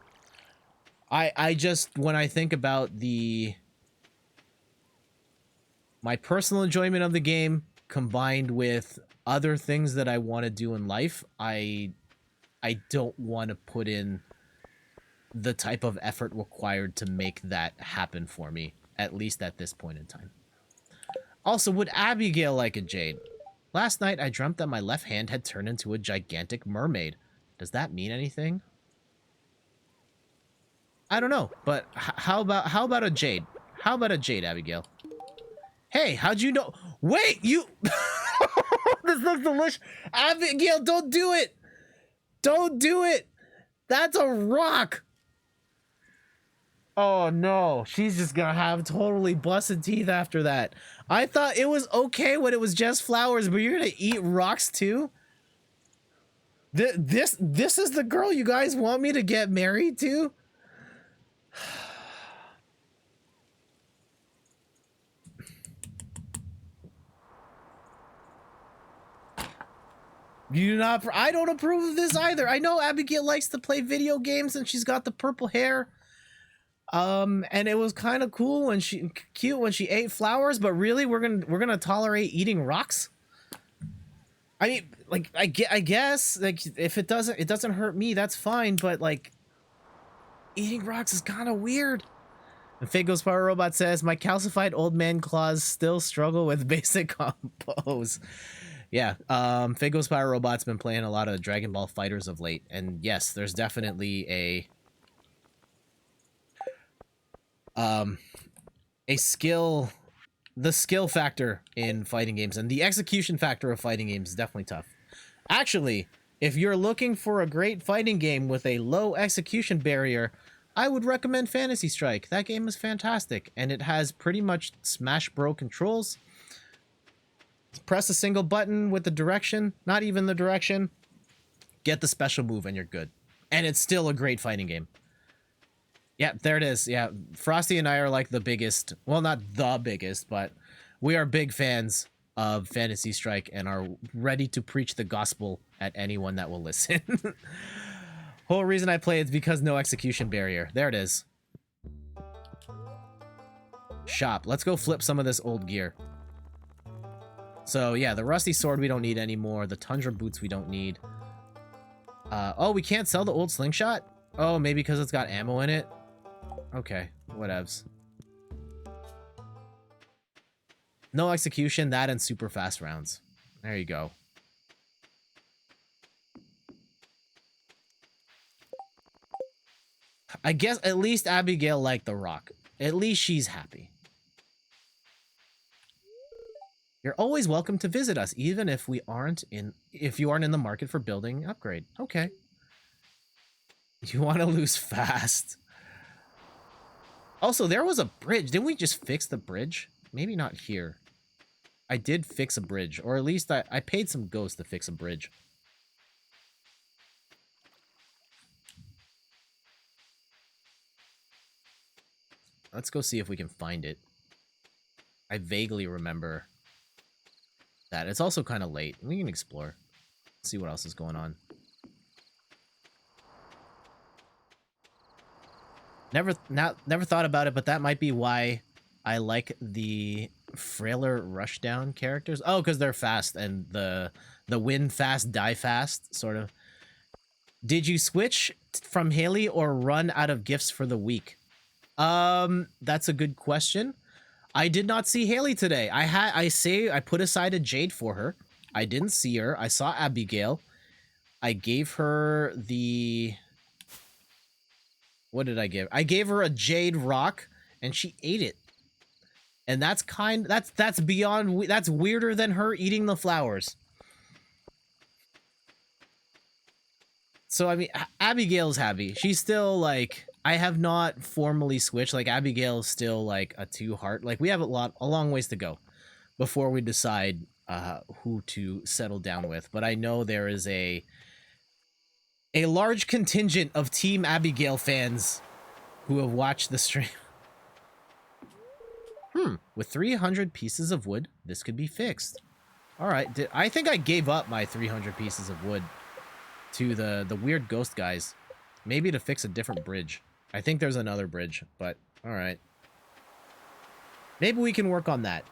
I just, when I think about my personal enjoyment of the game combined with other things that I want to do in life, I don't want to put in the type of effort required to make that happen for me, at least at this point in time. Also, would Abigail like a jade? Last night, I dreamt that my left hand had turned into a gigantic mermaid. Does that mean anything? I don't know, but how about a jade? How about a jade, Abigail? Hey, how'd you know? Wait, you... This looks delicious. Abigail, don't do it! Don't do it! That's a rock! Oh no, she's just gonna have totally busted teeth after that. I thought it was okay when it was just flowers, but you're gonna eat rocks too? This is the girl you guys want me to get married to? You do not. I don't approve of this either. I know Abigail likes to play video games and she's got the purple hair. And it was kind of cool when cute when she ate flowers, but really we're gonna tolerate eating rocks? I mean, like I guess like if it doesn't hurt me, that's fine, but like eating rocks is kind of weird. And Fago's Power Robot says, my calcified old man claws still struggle with basic combos. Yeah, Fago's Power Robot's been playing a lot of Dragon Ball Fighters of late, and yes, there's definitely the skill factor in fighting games, and the execution factor of fighting games is definitely tough. Actually, if you're looking for a great fighting game with a low execution barrier, I would recommend Fantasy Strike. That game is fantastic, and it has pretty much Smash Bros. Controls. Press a single button with the direction, not even the direction, get the special move, and you're good. And it's still a great fighting game. Yeah, there it is. Yeah, Frosty and I are like the biggest, well, not the biggest, but we are big fans of Fantasy Strike and are ready to preach the gospel at anyone that will listen. Whole reason I play is because no execution barrier. There it is. Shop. Let's go flip some of this old gear. So yeah, the rusty sword we don't need anymore. The tundra boots we don't need. Oh, we can't sell the old slingshot? Oh, maybe because it's got ammo in it? Okay, whatevs. No execution, that and super fast rounds. There you go. I guess at least Abigail liked the rock. At least she's happy. You're always welcome to visit us, even if you aren't in the market for building upgrade. Okay. You want to lose fast. Also, there was a bridge. Didn't we just fix the bridge? Maybe not here. I did fix a bridge, or at least I paid some ghosts to fix a bridge. Let's go see if we can find it. I vaguely remember that. It's also kind of late. We can explore. See what else is going on. Never thought about it, but that might be why I like the frailer rushdown characters. Oh, because they're fast and the win fast, die fast sort of. Did you switch from Haley or run out of gifts for the week? That's a good question. I did not see Haley today. I put aside a jade for her. I didn't see her. I saw Abigail. I gave her the... What did I give? I gave her a jade rock, and she ate it. And that's beyond... That's weirder than her eating the flowers. So, I mean, Abigail's happy. She's still, like... I have not formally switched. Like, Abigail's still, like, a 2-heart. Like, we have a long ways to go before we decide who to settle down with. But I know there is a large contingent of Team Abigail fans who have watched the stream. With 300 pieces of wood, this could be fixed. All right. I think I gave up my 300 pieces of wood to the weird ghost guys. Maybe to fix a different bridge. I think there's another bridge, but all right. Maybe we can work on that.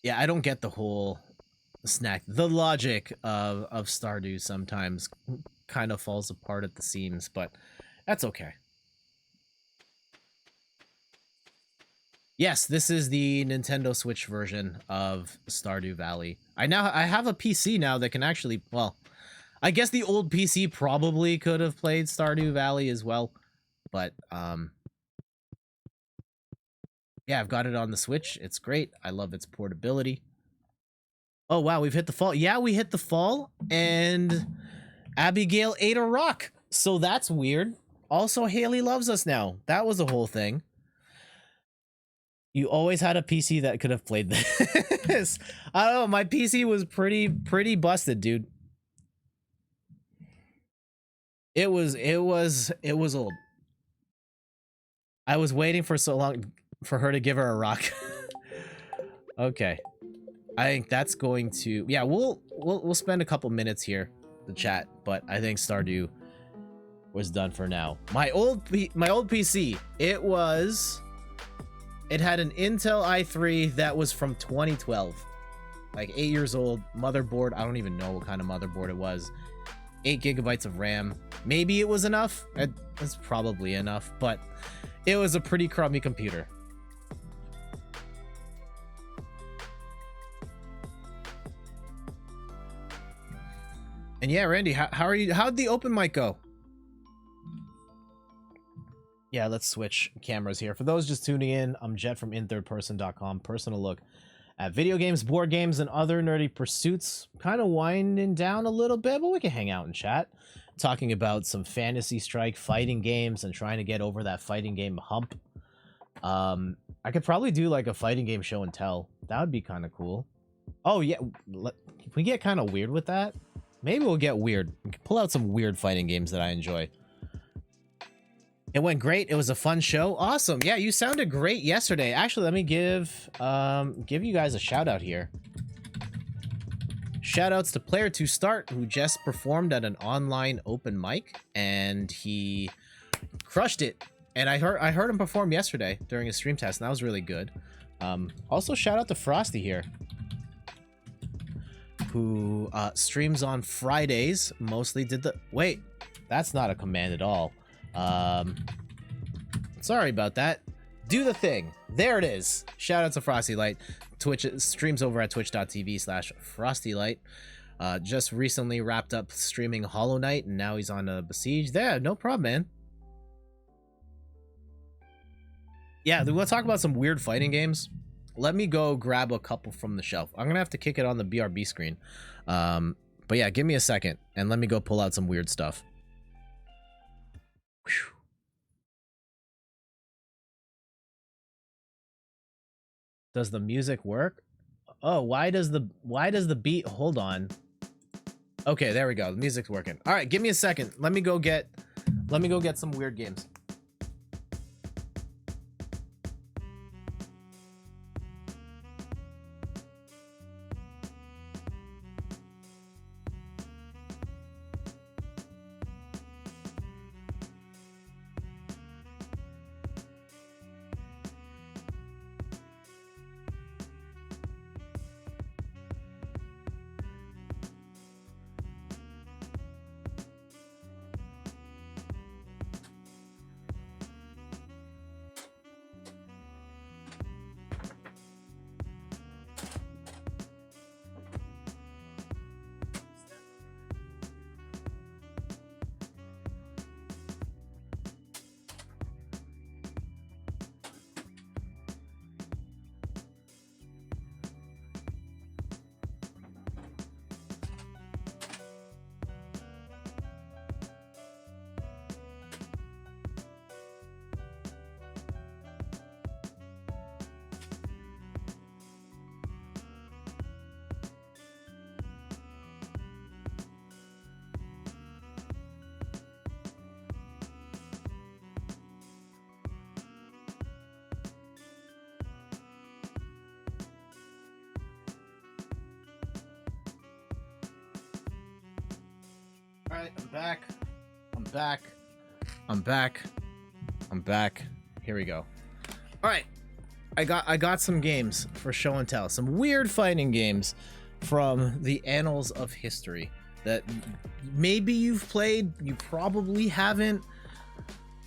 Yeah, I don't get the whole snack. The logic of Stardew sometimes kind of falls apart at the seams, but that's okay. Yes, this is the Nintendo Switch version of Stardew Valley. I have a PC now that can actually, well, I guess the old PC probably could have played Stardew Valley as well, but yeah, I've got it on the Switch. It's great. I love its portability. Oh wow, we've hit the fall. Yeah, we hit the fall, and Abigail ate a rock. So that's weird. Also, Haley loves us now. That was a whole thing. You always had a PC that could have played this. I don't know, my PC was pretty busted, dude. It was old. I was waiting for so long for her to give her a rock. Okay. I think that's going to... Yeah, we'll spend a couple minutes here to chat, but I think Stardew was done for now. My old PC, it had an Intel i3 that was from 2012. Like 8 years old, motherboard, I don't even know what kind of motherboard it was. 8 gigabytes of RAM. Maybe it was enough. It's probably enough, but it was a pretty crummy computer. And yeah, Randy, how are you? How'd the open mic go? Yeah, let's switch cameras here. For those just tuning in, I'm Jet from inthirdperson.com. Personal look at video games, board games, and other nerdy pursuits. Kind of winding down a little bit, but we can hang out and chat. Talking about some Fantasy Strike fighting games and trying to get over that fighting game hump. I could probably do like a fighting game show and tell. That would be kind of cool. Oh yeah, can we get kind of weird with that? Maybe we'll get weird. We can pull out some weird fighting games that I enjoy. It went great. It was a fun show. Awesome. Yeah, you sounded great yesterday. Actually, let me give you guys a shout out here. Shout outs to Player to Start, who just performed at an online open mic, and he crushed it. And I heard him perform yesterday during a stream test, and that was really good. Also, shout out to Frosty here, who streams on Fridays. Mostly did the... Wait, that's not a command at all. Sorry about that. Do the thing. There it is. Shout out to Frosty Light. Twitch streams over at twitch.tv/FrostyLight. Just recently wrapped up streaming Hollow Knight, and now he's on a Besiege. There, no problem, man. Yeah, we want to talk about some weird fighting games. Let me go grab a couple from the shelf. I'm gonna have to kick it on the BRB screen. But yeah, give me a second, and let me go pull out some weird stuff. Whew. Does the music work? Oh, why does the beat... Hold on. Okay, there we go. The music's working. All right, give me a second. Let me go get some weird games. All right, I'm back. Here we go. All right, I got some games for show and tell. Some weird fighting games from the annals of history that maybe you've played, you probably haven't.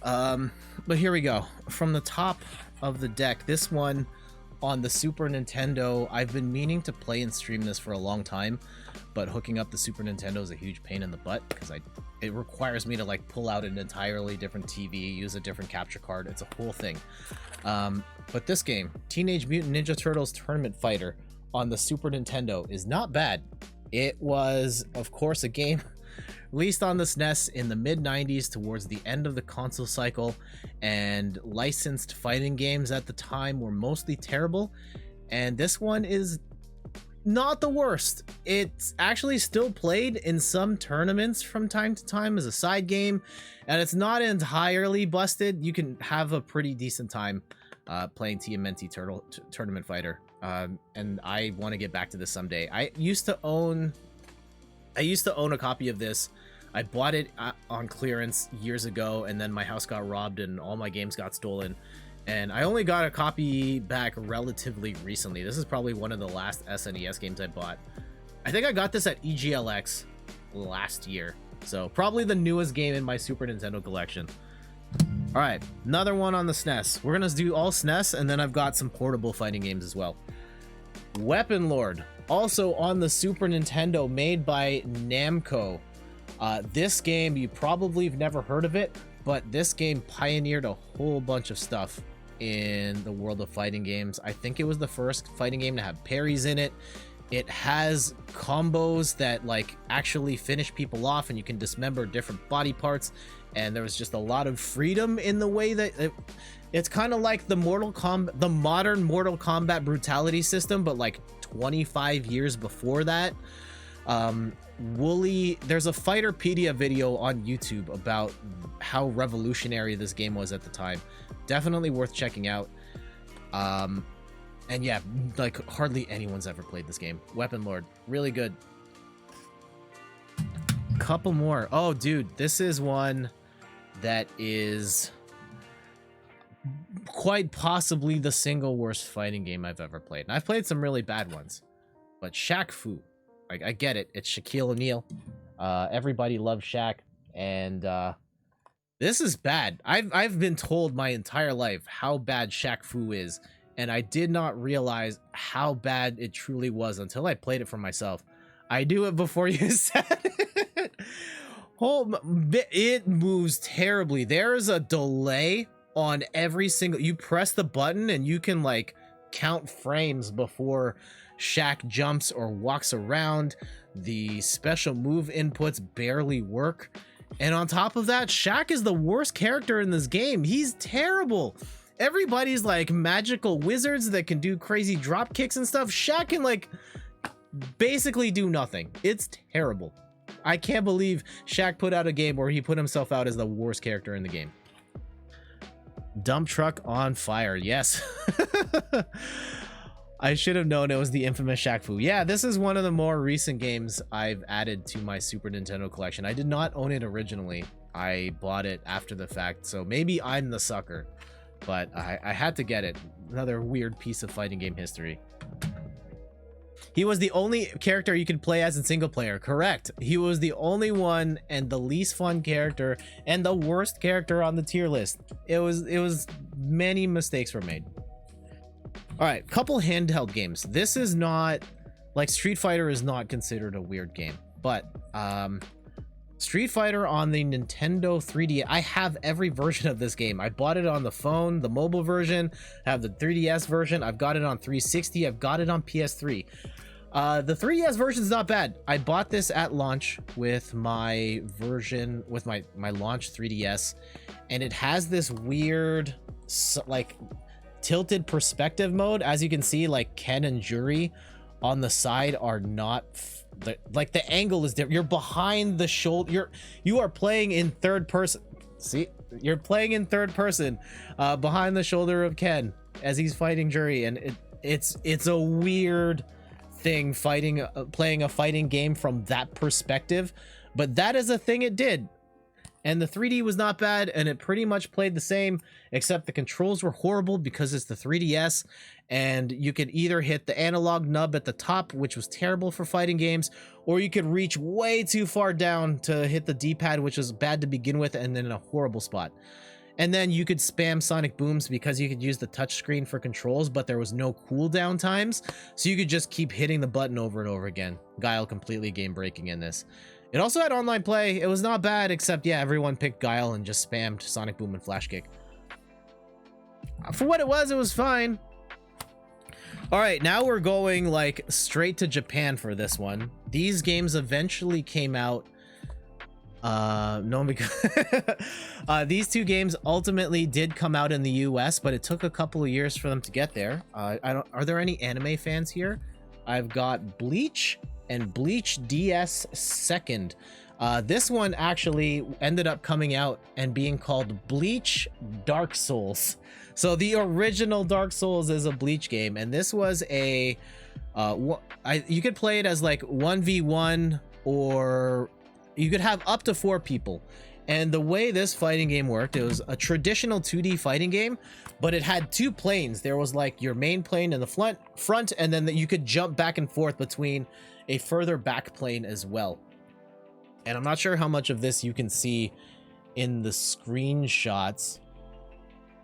But here we go. From the top of the deck, this one on the Super Nintendo. I've been meaning to play and stream this for a long time, but hooking up the Super Nintendo is a huge pain in the butt because it requires me to like pull out an entirely different TV, use a different capture card. It's a whole thing. But this game, Teenage Mutant Ninja Turtles Tournament Fighter on the Super Nintendo, is not bad. It was, of course, a game released on the SNES in the mid-90s towards the end of the console cycle, and licensed fighting games at the time were mostly terrible, and this one is not the worst. It's actually still played in some tournaments from time to time as a side game, and it's not entirely busted. You can have a pretty decent time playing TMNT Tournament Fighter, and I want to get back to this someday. I used to own a copy of this. I bought it on clearance years ago, and then my house got robbed and all my games got stolen, and I only got a copy back relatively recently. This is probably one of the last SNES games I bought. I think I got this at EGLX last year, so probably the newest game in my Super Nintendo collection. All right, another one on the SNES. We're gonna do all SNES, and then I've got some portable fighting games as well. Weapon Lord, also on the Super Nintendo, made by Namco. This game, you probably have never heard of it, but this game pioneered a whole bunch of stuff in the world of fighting games. I think it was the first fighting game to have parries in it, It has combos that like actually finish people off, and you can dismember different body parts. And there was just a lot of freedom in the way that it's kind of like the modern Mortal Kombat brutality system, but like 25 years before that. There's a Fighterpedia video on YouTube about how revolutionary this game was at the time. Definitely worth checking out. And yeah, like hardly anyone's ever played this game. Weapon Lord, really good. Couple more. Oh dude, this is one that is quite possibly the single worst fighting game I've ever played. And I've played some really bad ones, but Shaq Fu, I get it. It's Shaquille O'Neal. Everybody loves Shaq, and this is bad. I've been told my entire life how bad Shaq Fu is, and I did not realize how bad it truly was until I played it for myself. I knew it before you said it. It moves terribly. There is a delay on every single. You press the button and you can like count frames before Shaq jumps or walks around. The special move inputs barely work, and on top of that, Shaq is the worst character in this game. He's terrible. Everybody's like magical wizards that can do crazy drop kicks and stuff. Shaq can like basically do nothing. It's terrible. I can't believe Shaq put out a game where he put himself out as the worst character in the game. Dump truck on fire. Yes. I should have known it was the infamous Shaq Fu. Yeah, this is one of the more recent games I've added to my Super Nintendo collection. I did not own it originally. I bought it after the fact, so maybe I'm the sucker. But I had to get it. Another weird piece of fighting game history. He was the only character you could play as in single player. Correct. He was the only one and the least fun character and the worst character on the tier list. It was many mistakes were made. All right, couple handheld games. This is not like Street Fighter is not considered a weird game, but Street Fighter on the Nintendo 3D. I have every version of this game. I bought it on the phone, the mobile version. I have the 3DS version. I've got it on 360. I've got it on PS3. The 3DS version is not bad. I bought this at launch with my version, with my launch 3DS, and it has this weird like tilted perspective mode. As you can see, like Ken and Juri on the side are not like the angle is different. You're behind the shoulder. You are playing in third person. See, you're playing in third person behind the shoulder of Ken as he's fighting Juri, and it's a weird thing playing a fighting game from that perspective, but that is a thing it did. And the 3D was not bad, and it pretty much played the same, except the controls were horrible because it's the 3DS, and you could either hit the analog nub at the top, which was terrible for fighting games, or you could reach way too far down to hit the D-pad, which was bad to begin with, and then in a horrible spot. And then you could spam sonic booms because you could use the touchscreen for controls, but there was no cooldown times, so you could just keep hitting the button over and over again. Guile completely game breaking in this. It also had online play. It was not bad, except yeah, everyone picked Guile and just spammed sonic boom and flash kick. For what it was fine. All right, now we're going like straight to Japan for this one. These games eventually came out. No, because these two games ultimately did come out in the US, but it took a couple of years for them to get there. Are there any anime fans here? I've got Bleach and Bleach DS Second. This one actually ended up coming out and being called Bleach Dark Souls. So the original Dark Souls is a Bleach game, and this was a you could play it as like 1v1, or you could have up to 4 people. And the way this fighting game worked, it was a traditional 2D fighting game, but it had 2 planes. There was like your main plane in the front, and then you could jump back and forth between a further back plane as well. And I'm not sure how much of this you can see in the screenshots,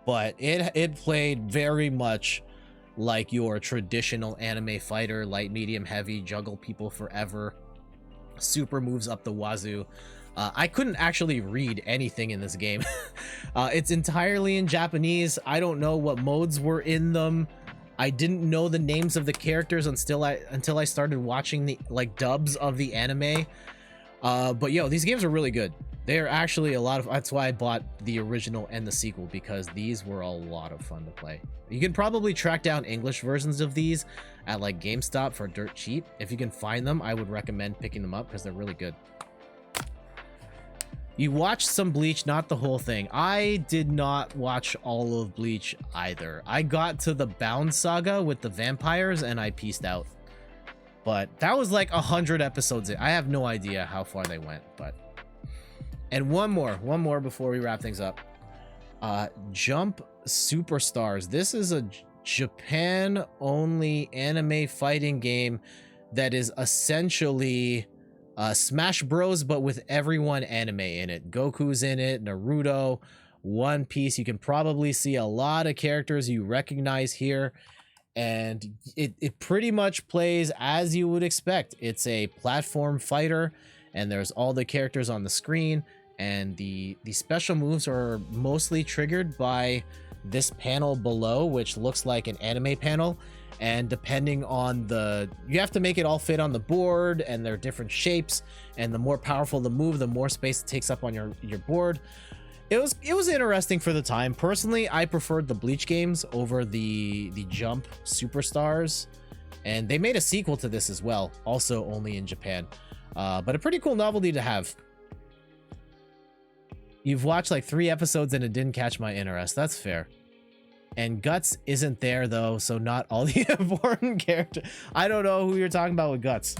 but it played very much like your traditional anime fighter, light, medium, heavy, juggle people forever, super moves up the wazoo. I couldn't actually read anything in this game. It's entirely in Japanese. I don't know what modes were in them. I didn't know the names of the characters until I started watching the like dubs of the anime. But yo, these games are really good. They're actually a lot of, that's why I bought the original and the sequel, because these were a lot of fun to play. You can probably track down English versions of these at like GameStop for dirt cheap. If you can find them, I would recommend picking them up because they're really good. You watched some Bleach, not the whole thing. I did not watch all of Bleach either. I got to the Bound saga with the vampires and I peaced out. But that was like 100 episodes in. I have no idea how far they went, but... And one more before we wrap things up. Jump Superstars. This is a Japan-only anime fighting game that is essentially Smash Bros, but with everyone anime in it. Goku's in it, Naruto, One Piece. You can probably see a lot of characters you recognize here. And it pretty much plays as you would expect. It's a platform fighter, and there's all the characters on the screen, and the special moves are mostly triggered by this panel below, which looks like an anime panel. And depending on you have to make it all fit on the board, and they're different shapes, and the more powerful the move, the more space it takes up on your board. It was interesting for the time. Personally, I preferred the Bleach games over the Jump Superstars, and they made a sequel to this as well, also only in Japan. But a pretty cool novelty to have. You've watched like 3 episodes and it didn't catch my interest. That's fair. And Guts isn't there though, so not all the important characters. I don't know who you're talking about with Guts.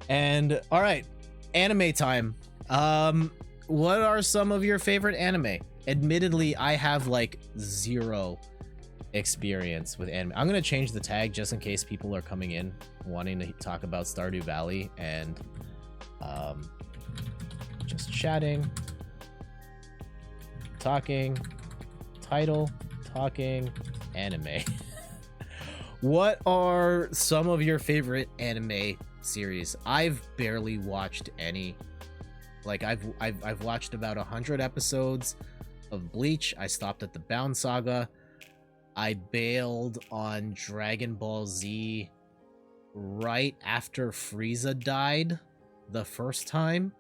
And all right, anime time. What are some of your favorite anime? Admittedly, I have like 0 experience with anime. I'm gonna change the tag just in case people are coming in wanting to talk about Stardew Valley and just chatting, talking, title, talking, anime. What are some of your favorite anime series? I've barely watched any. Like I've watched about 100 episodes of Bleach. I stopped at the Bound saga. I bailed on Dragon Ball Z right after Frieza died the first time.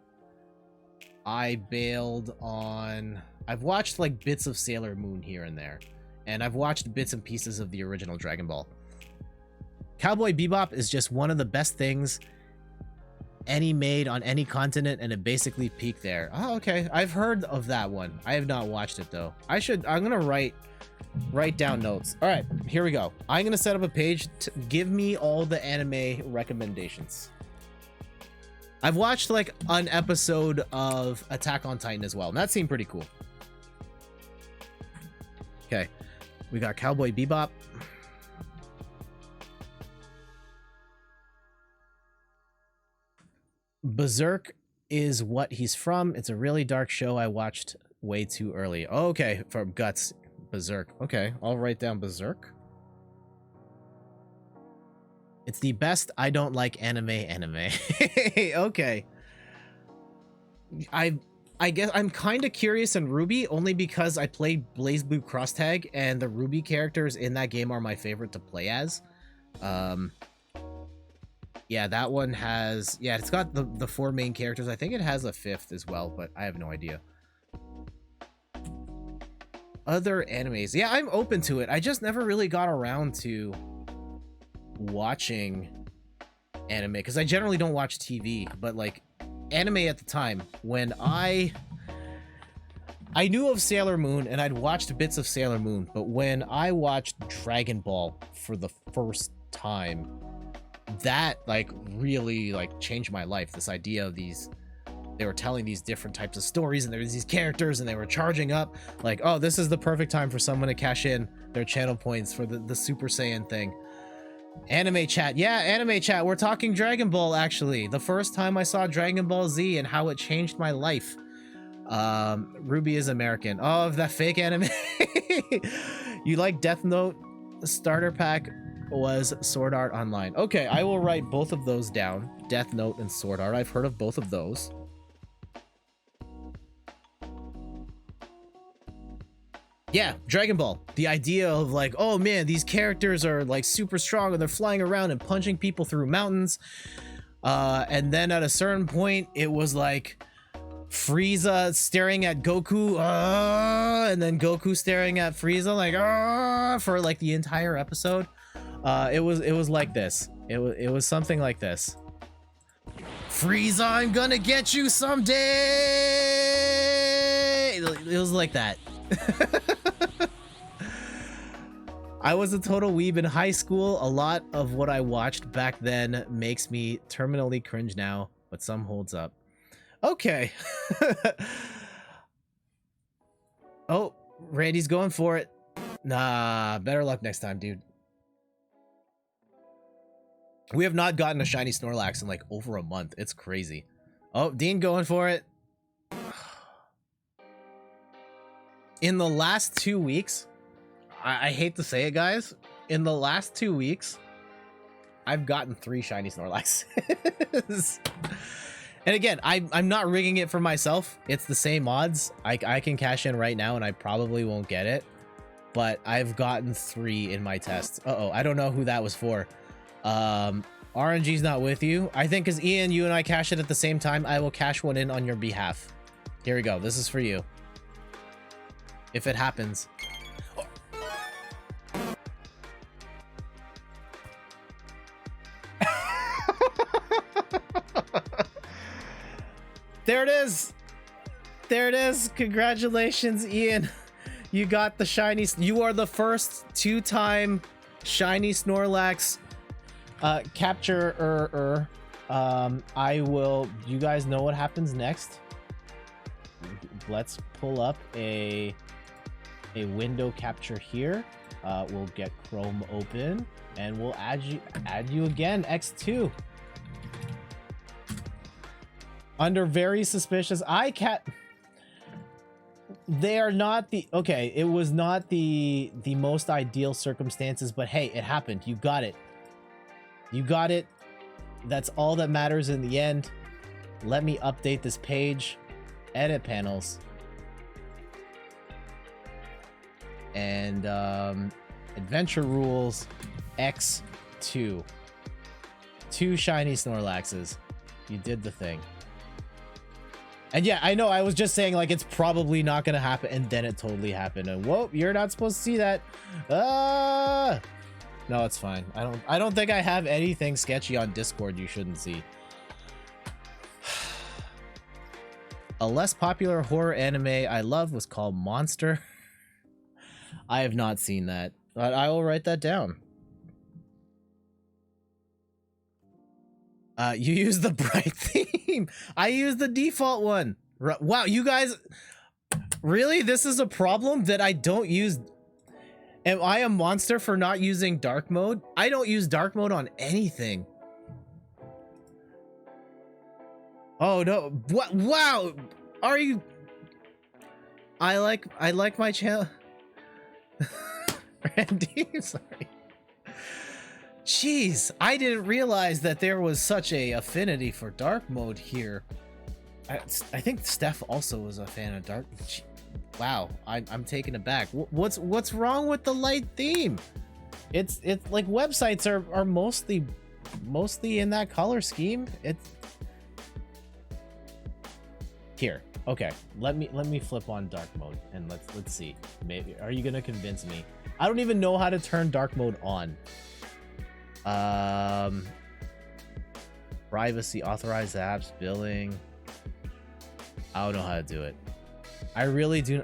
I bailed on... I've watched like bits of Sailor Moon here and there. And I've watched bits and pieces of the original Dragon Ball. Cowboy Bebop is just one of the best things any made on any continent, and it basically peaked there. Oh, okay. I've heard of that one. I have not watched it though. I'm gonna write down notes. All right, here we go. I'm gonna set up a page to give me all the anime recommendations. I've watched like an episode of Attack on Titan as well, and that seemed pretty cool. Okay, we got Cowboy Bebop. Berserk is what he's from. It's a really dark show I watched way too early. Okay, from Guts, Berserk. Okay, I'll write down Berserk. It's the best I don't like anime. Okay. I guess I'm kind of curious in Ruby, only because I played BlazBlue Cross Tag, and the Ruby characters in that game are my favorite to play as. Yeah, that one has... Yeah, it's got the 4 main characters. I think it has a 5th as well, but I have no idea. Other animes. Yeah, I'm open to it. I just never really got around to watching anime, because I generally don't watch TV, but like anime at the time, when I knew of Sailor Moon and I'd watched bits of Sailor Moon, but when I watched Dragon Ball for the first time, that like really like changed my life. This idea of these, they were telling these different types of stories, and there was these characters, and they were charging up like, oh, this is the perfect time for someone to cash in their channel points for the Super Saiyan thing. Anime chat. Yeah, anime chat. We're talking Dragon Ball, actually. The first time I saw Dragon Ball Z and how it changed my life. Ruby is American. Oh, that fake anime. You like Death Note? Starter pack was Sword Art Online. Okay, I will write both of those down. Death Note and Sword Art. I've heard of both of those. Yeah, Dragon Ball. The idea of like, oh man, these characters are like super strong and they're flying around and punching people through mountains. And then at a certain point, it was like Frieza staring at Goku, and then Goku staring at Frieza, like, for like the entire episode. It was like this. It was something like this. Frieza, I'm gonna get you someday. It was like that. I was a total weeb in high school. A lot of what I watched back then makes me terminally cringe now, but some holds up. Okay. Oh, Randy's going for it. Nah, better luck next time, dude. We have not gotten a shiny Snorlax in like over a month. It's crazy. Oh, Dean going for it. In the last 2 weeks, I hate to say it, guys. In the last 2 weeks, I've gotten 3 shiny Snorlaxes. And again, I'm not rigging it for myself. It's the same odds. I can cash in right now and I probably won't get it. But I've gotten 3 in my tests. Uh-oh, I don't know who that was for. RNG's not with you. I think because Ian, you and I cash it at the same time, I will cash one in on your behalf. Here we go. This is for you. If it happens. Oh. There it is. There it is. Congratulations, Ian. You got the shiny. You are the first 2-time shiny Snorlax capturer. I will. You guys know what happens next. Let's pull up a window capture here. We'll get Chrome open and we'll add you again, X2. Under very suspicious they are not the okay, it was not the most ideal circumstances, but hey, it happened. You got it. You got it. That's all that matters in the end. Let me update this page. Edit panels. And adventure rules X2. 2 shiny Snorlaxes. You did the thing. And yeah, I know I was just saying like it's probably not gonna happen, and then it totally happened. And whoa, you're not supposed to see that. No, it's fine. I don't think I have anything sketchy on Discord you shouldn't see. A less popular horror anime I love was called Monster. I have not seen that. I will write that down. You use the bright theme. I use the default one. Wow, you guys, really? This is a problem that I don't use. Am I a monster for not using dark mode? I don't use dark mode on anything. Oh no! What? Wow! Are you? I like my channel. Randy, sorry. Jeez, I didn't realize that there was such a affinity for dark mode here. I think Steph also was a fan of dark. Wow, I'm taken aback. What's wrong with the light theme? It's like websites are mostly in that color scheme. It's here. Okay, let me flip on dark mode and let's see. Maybe are you gonna convince me? I don't even know how to turn dark mode on. Privacy, authorized apps, billing. I don't know how to do it. I really do.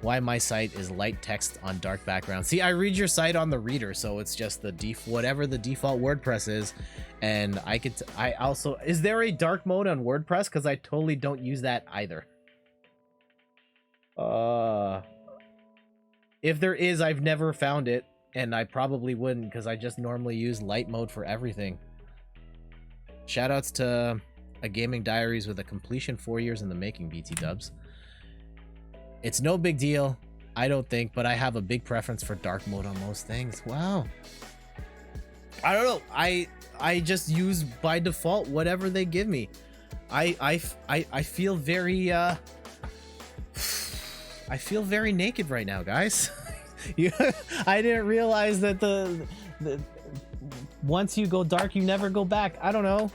Why my site is light text on dark background. See, I read your site on the reader, so it's just the whatever the default WordPress is, and I also, is there a dark mode on WordPress? Because I totally don't use that either. If there is, I've never found it, and I probably wouldn't because I just normally use light mode for everything. Shoutouts to A Gaming Diaries with a completion 4 years in the making, BT dubs. It's no big deal, I don't think, but I have a big preference for dark mode on most things. Wow. I don't know. I just use by default whatever they give me. I feel very I feel very naked right now, guys. I didn't realize that the once you go dark, you never go back. I don't know.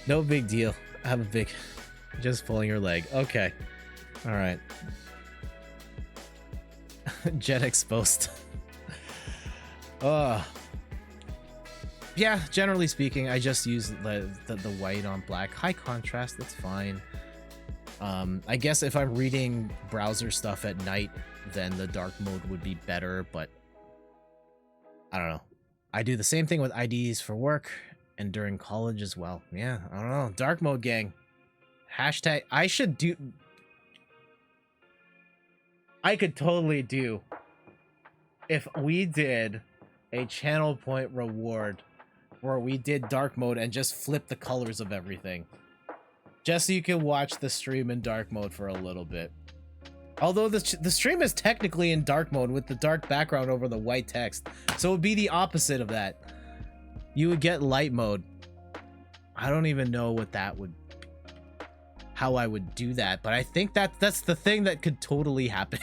No big deal. I'm a big... Just pulling your leg. Okay. All right. Jet exposed. Yeah, generally speaking, I just use the white on black. High contrast, that's fine. I guess if I'm reading browser stuff at night, then the dark mode would be better, but I don't know. I do the same thing with IDs for work and during college as well. Yeah, I don't know. Dark mode gang. Hashtag, I could totally do if we did a channel point reward where we did dark mode and just flip the colors of everything. Just so you can watch the stream in dark mode for a little bit. Although the stream is technically in dark mode with the dark background over the white text. So it would be the opposite of that. You would get light mode. I don't even know what that would... how I would do that, but I think that's the thing that could totally happen.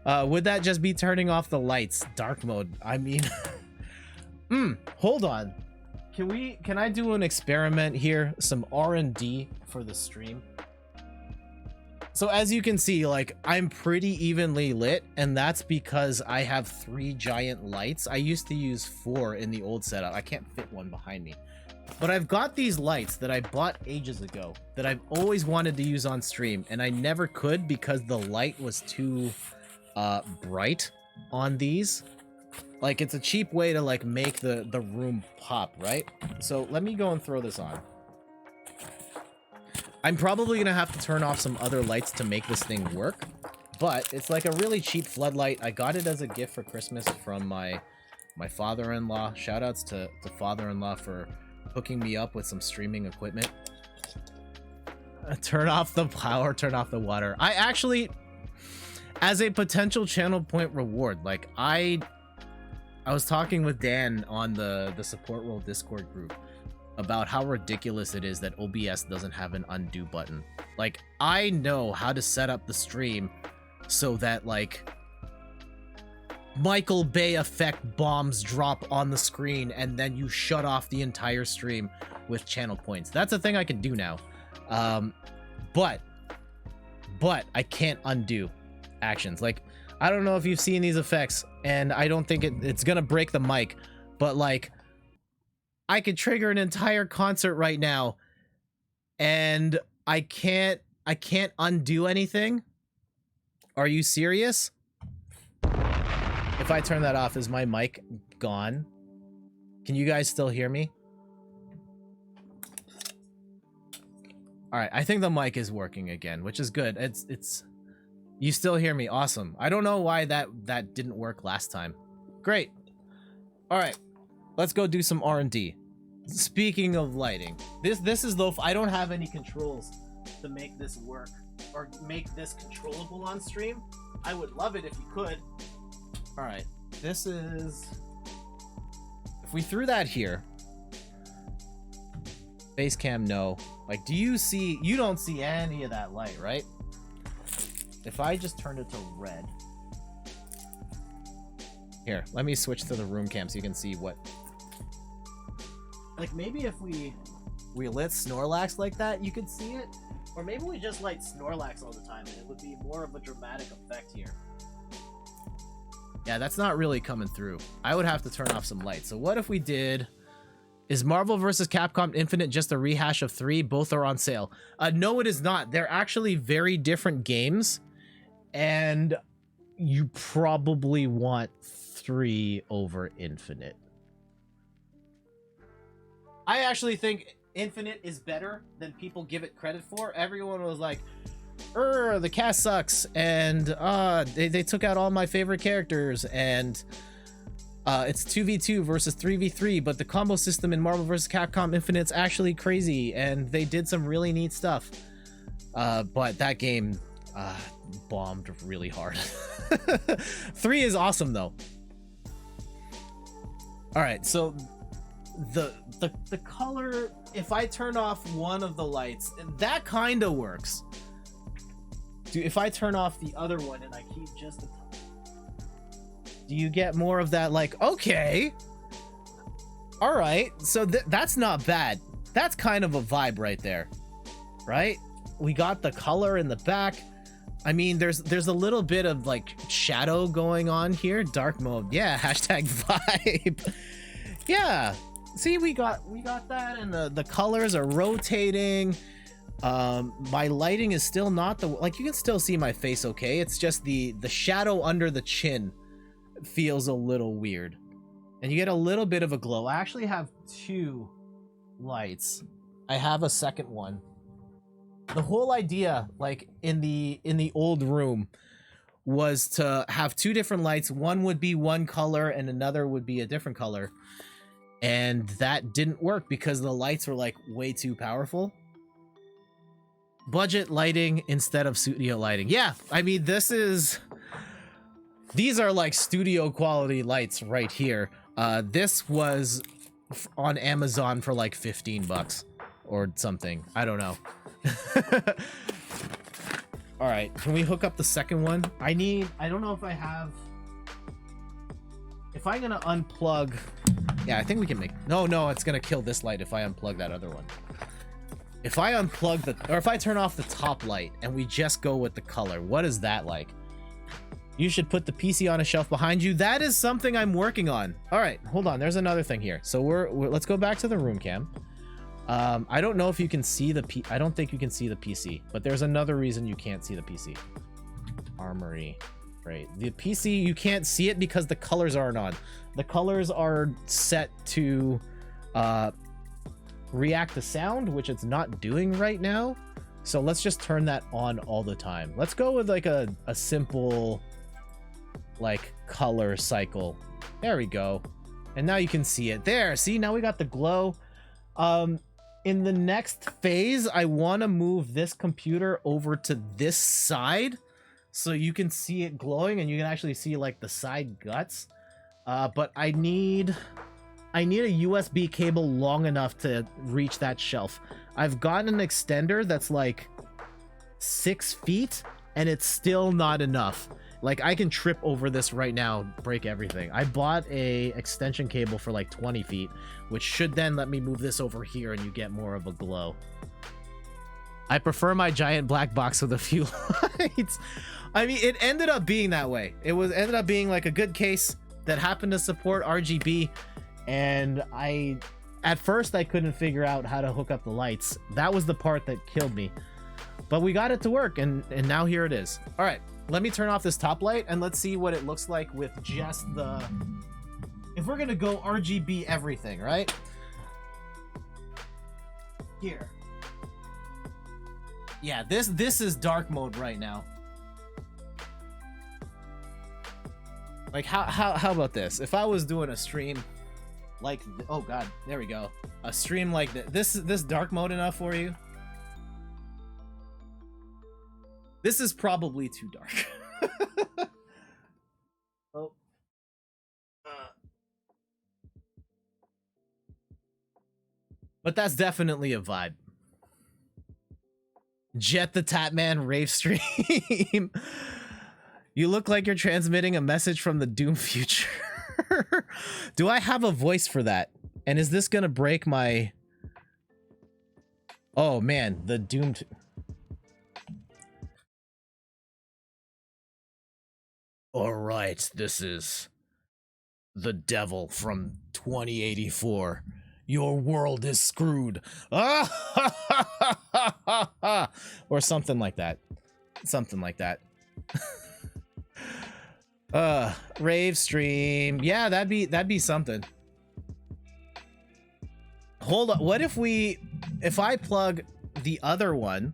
Would that just be turning off the lights? Dark mode. I mean... hold on. Can I do an experiment here? Some R&D for the stream. So as you can see, like, I'm pretty evenly lit, and that's because I have 3 giant lights. I used to use 4 in the old setup. I can't fit one behind me. But I've got these lights that I bought ages ago that I've always wanted to use on stream, and I never could because the light was too bright on these. Like, it's a cheap way to, like, make the room pop, right? So let me go and throw this on. I'm probably gonna have to turn off some other lights to make this thing work, but it's like a really cheap floodlight. I got it as a gift for Christmas from my father-in-law. Shoutouts to father-in-law for hooking me up with some streaming equipment. Turn off the power, turn off the water. I actually, as a potential channel point reward, like, I was talking with Dan on the support role Discord group about how ridiculous it is that OBS doesn't have an undo button. Like, I know how to set up the stream so that, like, Michael Bay effect bombs drop on the screen and then you shut off the entire stream with channel points. That's a thing I can do now. But I can't undo actions. Like, I don't know if you've seen these effects, and I don't think it's gonna break the mic, but, like, I could trigger an entire concert right now and I can't undo anything. Are you serious? If I turn that off, is my mic gone? Can you guys still hear me? All right, I think the mic is working again, which is good. It's you still hear me. Awesome. I don't know why that didn't work last time. Great. All right. Let's go do some R&D. Speaking of lighting, this is though I don't have any controls to make this work or make this controllable on stream. I would love it if you could. All right, this is, if we threw that here, face cam, no. Like, do you see, you don't see any of that light, right? If I just turned it to red. Here, let me switch to the room cam so you can see what, like, maybe if we lit Snorlax like that, you could see it. Or maybe we just light Snorlax all the time and it would be more of a dramatic effect here. Yeah, that's not really coming through. I would have to turn off some lights. So what if we did... Is Marvel vs. Capcom Infinite just a rehash of 3? Both are on sale. No, it is not. They're actually very different games. And you probably want 3 over Infinite. I actually think Infinite is better than people give it credit for. Everyone was like, the cast sucks, and they took out all my favorite characters, and it's 2v2 versus 3v3, but the combo system in Marvel vs. Capcom Infinite's actually crazy, and they did some really neat stuff. But that game bombed really hard. 3 is awesome, though. All right, so the color, if I turn off one of the lights, that kind of works. Dude, if I turn off the other one and I keep just the top, do you get more of that, like, okay, all right, so that's not bad. That's kind of a vibe right there, right? We got the color in the back. I mean, there's a little bit of like shadow going on here. Dark mode, yeah. Hashtag vibe. Yeah. See, we got that, and the colors are rotating. My lighting is still not the, like, you can still see my face okay. It's just the shadow under the chin feels a little weird, and you get a little bit of a glow. I actually have two lights. I have a second one. The whole idea, like in the old room, was to have two different lights. One would be one color and another would be a different color, and that didn't work because the lights were like way too powerful. Budget lighting instead of studio lighting. Yeah, I mean, these are like studio quality lights right here. This was on Amazon for like 15 bucks or something. I don't know. All right, can we hook up the second one? I don't know if I have, if I'm gonna unplug, yeah, I think we can make, no, it's gonna kill this light if I unplug that other one. If I unplug or if I turn off the top light and we just go with the color, what is that like? You should put the PC on a shelf behind you. That is something I'm working on. All right, hold on, there's another thing here. So let's go back to the room cam. I don't know if you can see I don't think you can see the PC, but there's another reason you can't see the PC. Armory, right? The PC, you can't see it because the colors aren't on. The colors are set to react to sound, which it's not doing right now. So let's just turn that on all the time. Let's go with like a simple like color cycle. There we go. And now you can see it there. See, now we got the glow. In the next phase, I want to move this computer over to this side so you can see it glowing and you can actually see like the side guts. But I need a USB cable long enough to reach that shelf. I've got an extender that's like 6 feet and it's still not enough. Like, I can trip over this right now, break everything. I bought a extension cable for like 20 feet, which should then let me move this over here and you get more of a glow. I prefer my giant black box with a few lights. I mean, it ended up being that way. It ended up being like a good case that happened to support RGB, and at first I couldn't figure out how to hook up the lights. That was the part that killed me. But we got it to work, and now here it is. All right. Let me turn off this top light and let's see what it looks like with just the, if we're gonna go RGB everything, right? Here. Yeah, this is dark mode right now. Like, how about this? If I was doing a stream like, oh god, there we go. A stream like this dark mode enough for you? This is probably too dark. Oh. But that's definitely a vibe. Jet the Tatman rave stream. You look like you're transmitting a message from the Doom future. Do I have a voice for that? And is this gonna break my... Oh man, the Doom... Alright, this is the devil from 2084. Your world is screwed. Or something like that. Something like that. Rave stream. Yeah, that'd be something. Hold on. What if I plug the other one?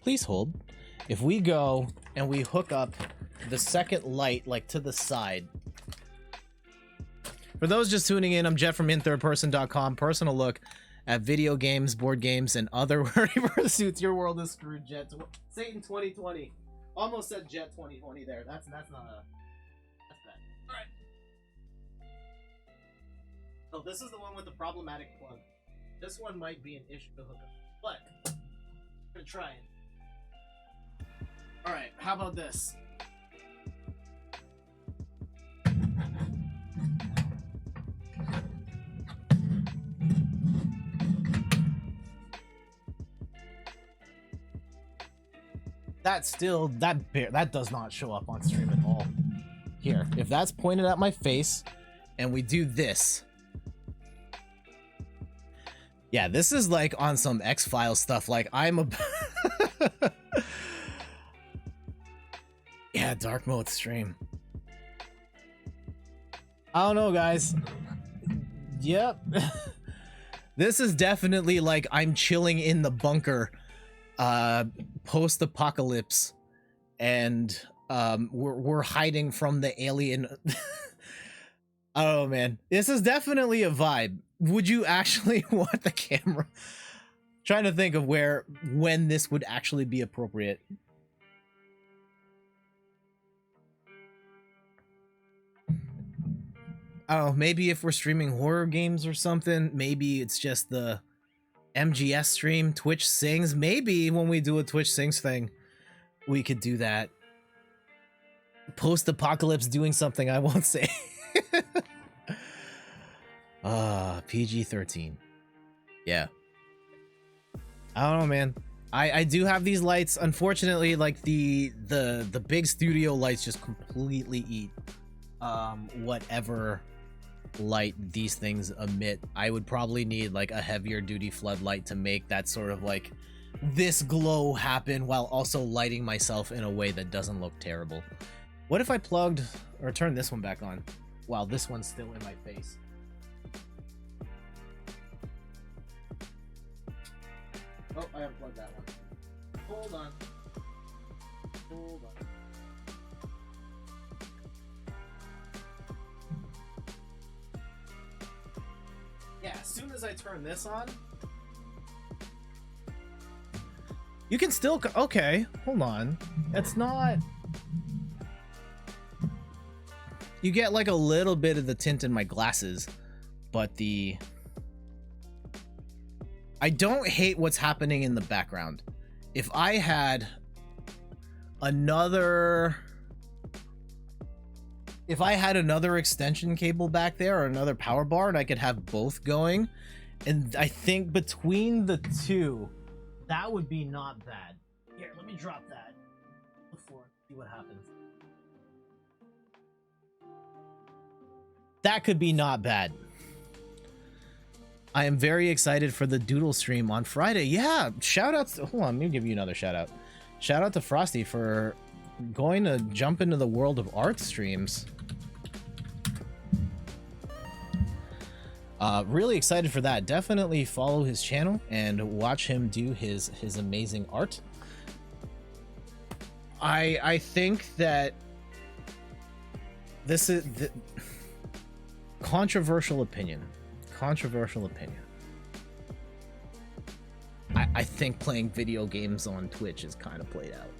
Please hold. If we go and we hook up the second light like to the side. For those just tuning in, I'm Jet from inthirdperson.com. Personal look at video games, board games, and other worthy pursuits. Your world is screwed, Jet. Satan 2020. Almost said Jet 2020 there. That's not a... That's bad. Oh, this is the one with the problematic plug. This one might be an issue to hook up, but I'm gonna try it. Alright, how about this? That does not show up on stream at all. Here, if that's pointed at my face and we do this. Yeah, this is like on some X-Files stuff. Like I'm a yeah, dark mode stream. I don't know, guys. Yep. This is definitely like I'm chilling in the bunker post-apocalypse, and we're hiding from the alien. I don't know, man. This is definitely a vibe. Would you actually want the camera? Trying to think of when this would actually be appropriate. I don't know, maybe if we're streaming horror games or something, maybe it's just the MGS stream, Twitch Sings. Maybe when we do a Twitch Sings thing, we could do that. Post-apocalypse doing something I won't say. PG-13. Yeah. I don't know, man. I do have these lights. Unfortunately, like the big studio lights just completely eat whatever light these things emit. I would probably need like a heavier duty floodlight to make that sort of like this glow happen while also lighting myself in a way that doesn't look terrible. What if I plugged or turned this one back on while this one's still in my face? Oh, I unplugged that one. Hold on. Hold on. Yeah, as soon as I turn this on, you can still. Okay, hold on. It's not. You get like a little bit of the tint in my glasses, but I don't hate what's happening in the background. If I had another extension cable back there or another power bar and I could have both going, and I think between the two, that would be not bad. Here, let me drop that before, see what happens. That could be not bad. I am very excited for the Doodle stream on Friday. Yeah, shout out to, hold on, let me give you another shout out. Shout out to Frosty for going to jump into the World of Art streams. Really excited for that. Definitely follow his channel and watch him do his amazing art. I think that this is the controversial opinion. I think playing video games on Twitch is kind of played out.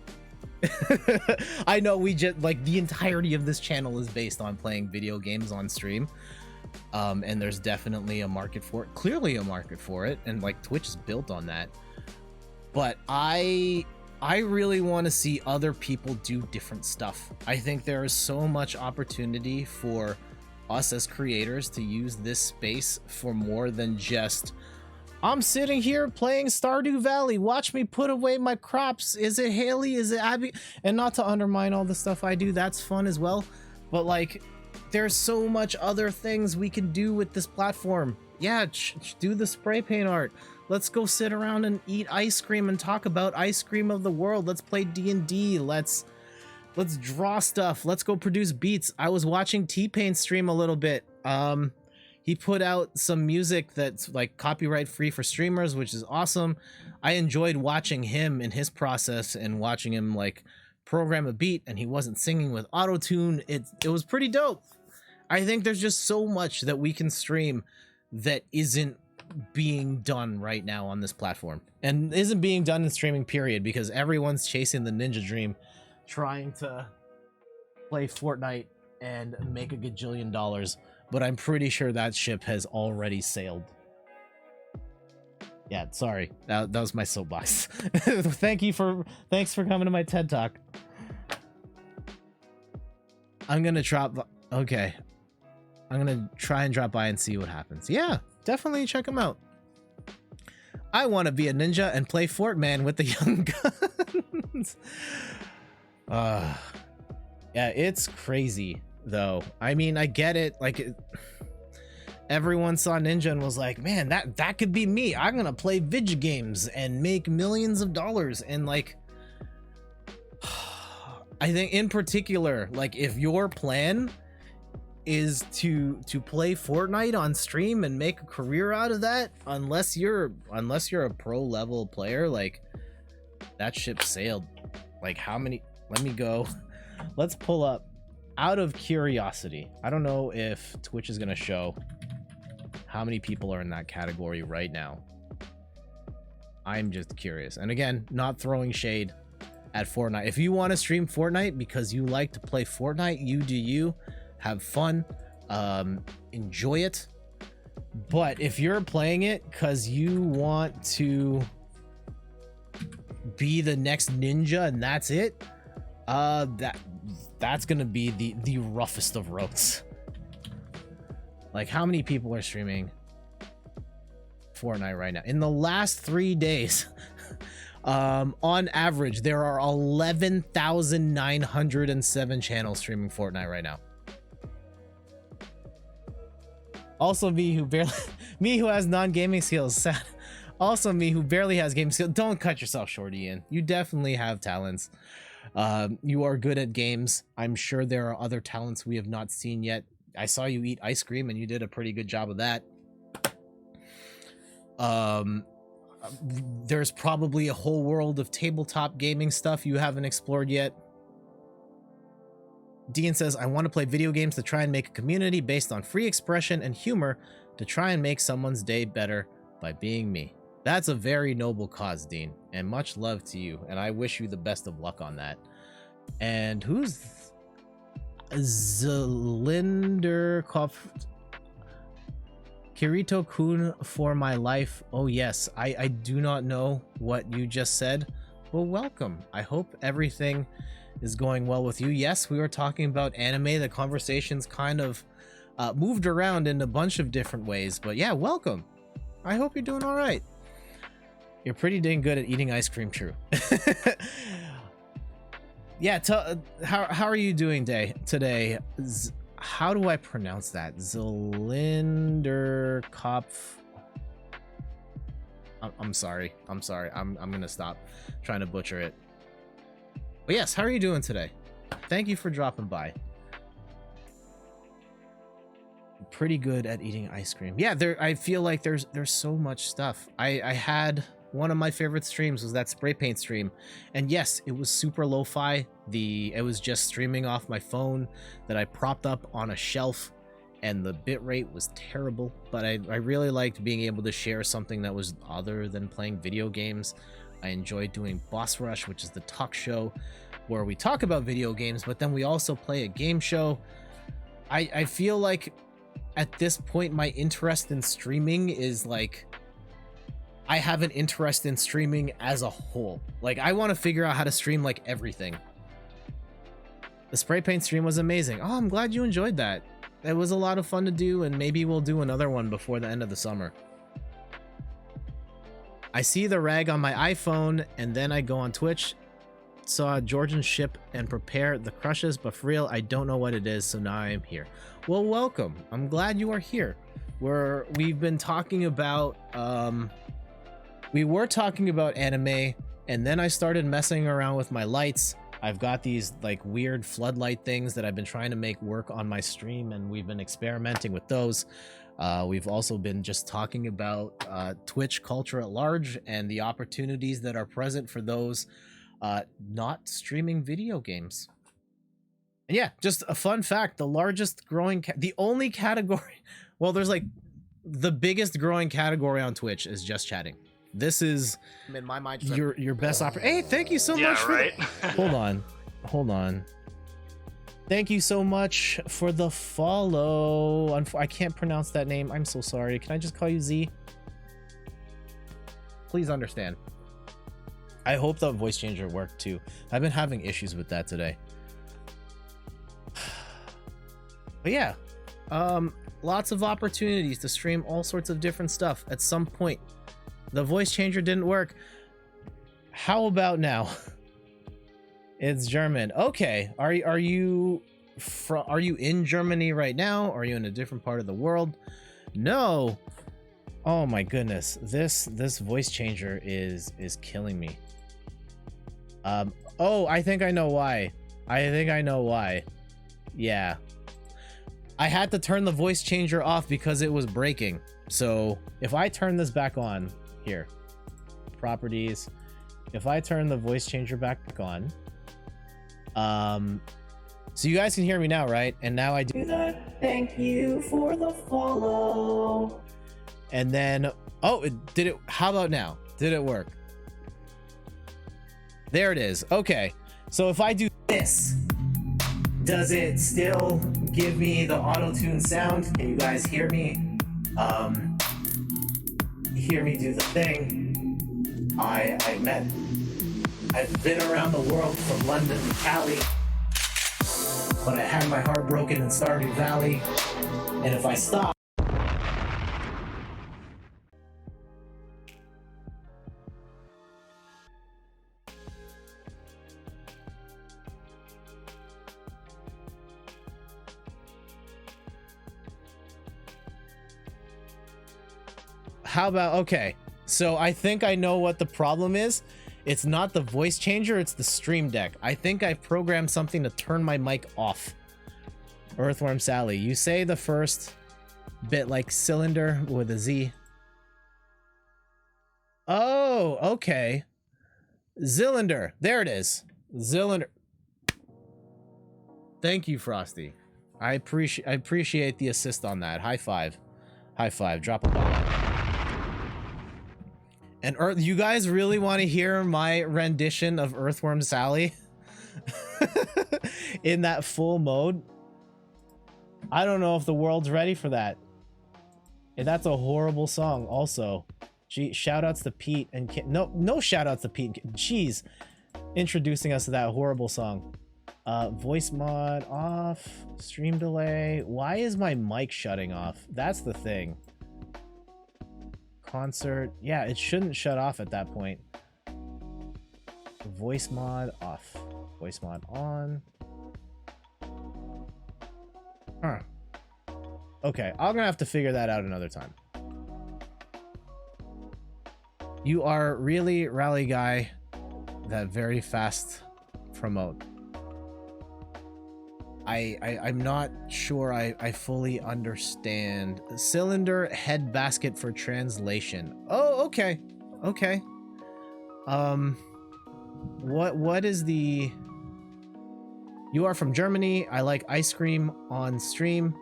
I know we just like the entirety of this channel is based on playing video games on stream. And there's definitely a market for it, clearly a market for it, and like Twitch is built on that. But I really want to see other people do different stuff. I think there is so much opportunity for us as creators to use this space for more than just, I'm sitting here playing Stardew Valley, watch me put away my crops. Is it Haley? Is it Abby? And not to undermine all the stuff I do, that's fun as well. But like, there's so much other things we can do with this platform. Yeah, do the spray paint art. Let's go sit around and eat ice cream and talk about ice cream of the world. Let's play D&D. Let's draw stuff. Let's go produce beats. I was watching T-Pain stream a little bit. He put out some music that's like copyright free for streamers, which is awesome. I enjoyed watching him in his process and watching him like program a beat, and he wasn't singing with auto-tune. It was pretty dope. I think there's just so much that we can stream that isn't being done right now on this platform, and isn't being done in streaming period, because everyone's chasing the ninja dream, trying to play Fortnite and make a gajillion dollars but I'm pretty sure that ship has already sailed. Yeah, sorry. That was my soapbox. Thanks for coming to my TED Talk. I'm gonna drop. Okay, I'm gonna try and drop by and see what happens. Yeah, definitely check them out. I want to be a ninja and play Fortman with the young guns. Yeah, it's crazy though. I mean, I get it. Like, everyone saw Ninja and was like, man, that could be me. I'm gonna play video games and make millions of dollars. And like, I think in particular, like, if your plan is to play Fortnite on stream and make a career out of that, unless you're a pro level player, like, that ship sailed. Like, how many? Let me go. Let's pull up, out of curiosity. I don't know if Twitch is gonna show how many people are in that category right now. I'm just curious. And again, not throwing shade at Fortnite. If you want to stream Fortnite because you like to play Fortnite, you do you. Have fun. Enjoy it. But if you're playing it because you want to be the next ninja and that's it, that's gonna be the roughest of roads. Like, how many people are streaming Fortnite right now? In the last 3 days, on average, there are 11,907 channels streaming Fortnite right now. Also, me who has non-gaming skills. Sad. Also, me who barely has gaming skills. Don't cut yourself short, Ian. You definitely have talents. You are good at games. I'm sure there are other talents we have not seen yet. I saw you eat ice cream and you did a pretty good job of that. There's probably a whole world of tabletop gaming stuff you haven't explored yet. Dean says, I want to play video games to try and make a community based on free expression and humor to try and make someone's day better by being me. That's a very noble cause, Dean, and much love to you, and I wish you the best of luck on that. And who's Zelinderkopf? Kirito-kun for my life. Oh yes, I do not know what you just said. Well, welcome. I hope everything is going well with you. Yes, we were talking about anime. The conversation's kind of moved around in a bunch of different ways, but yeah, welcome. I hope you're doing all right. You're pretty dang good at eating ice cream, true. Yeah, how are you doing today? How do I pronounce that? Zelinderkopf. I'm sorry. I'm gonna stop trying to butcher it. But yes, how are you doing today? Thank you for dropping by. Pretty good at eating ice cream. Yeah, I feel like there's so much stuff. I had one of my favorite streams was that spray paint stream, and yes, it was super lo-fi. It was just streaming off my phone that I propped up on a shelf, and the bitrate was terrible, but I really liked being able to share something that was other than playing video games. I enjoyed doing Boss Rush, which is the talk show where we talk about video games, but then we also play a game show. I feel like at this point my interest in streaming is like, I have an interest in streaming as a whole. Like, I want to figure out how to stream like everything. The spray paint stream was amazing. Oh, I'm glad you enjoyed that. It was a lot of fun to do, and maybe we'll do another one before the end of the summer. I see the rag on my iPhone, and then I go on Twitch, saw Georgian ship, and prepare the crushes, but for real, I don't know what it is, so now I am here. Well, welcome. I'm glad you are here. We've been talking about, we were talking about anime, and then I started messing around with my lights. I've got these like weird floodlight things that I've been trying to make work on my stream, and we've been experimenting with those. We've also been just talking about Twitch culture at large and the opportunities that are present for those not streaming video games. And yeah, just a fun fact, the largest growing, the only category, well, there's like the biggest growing category on Twitch is just chatting. This is in my mind your best opportunity. Hey, thank you so much for right. hold on. Thank you so much for the follow. I can't pronounce that name. I'm so sorry. Can I just call you Z? Please understand. I hope the voice changer worked too. I've been having issues with that today. But yeah, lots of opportunities to stream all sorts of different stuff. At some point, the voice changer didn't work. How about now? It's German. Okay. Are you in Germany right now? Are you in a different part of the world? No. Oh my goodness. This voice changer is killing me. Oh, I think I know why. Yeah. I had to turn the voice changer off because it was breaking. So if I turn this back on here, properties, if I turn the voice changer back on, so you guys can hear me now, right? And now I do that. Thank you for the follow. And then, oh, how about now? Did it work? There it is. Okay. So if I do this, does it still give me the auto-tune sound? Can you guys hear me? Hear me do the thing. I've been around the world from London to Cali, but I had my heart broken in Stardew Valley. And if I stop, how about, okay, so I think I know what the problem is. It's not the voice changer, it's the stream deck. I think I programmed something to turn my mic off. Earthworm Sally, you say the first bit like cylinder with a Z. Oh, okay. Zylinder, there it is. Zylinder. Thank you, Frosty. I appreciate the assist on that. High five. High five. Drop a bomb. And you guys really want to hear my rendition of Earthworm Sally in that full mode? I don't know if the world's ready for that. And that's a horrible song also. Gee, shout outs to Pete and Kim. No shout outs to Pete. Jeez, introducing us to that horrible song. Voice mod off, stream delay. Why is my mic shutting off? That's the thing. Concert, yeah, it shouldn't shut off at that point. Voice mod off, voice mod on. Huh. Okay, I'm gonna have to figure that out another time. You are really rally guy that very fast promote. I'm not sure I fully understand. Cylinder head basket for translation. Oh, okay. Okay. What is the... You are from Germany. I like ice cream on stream.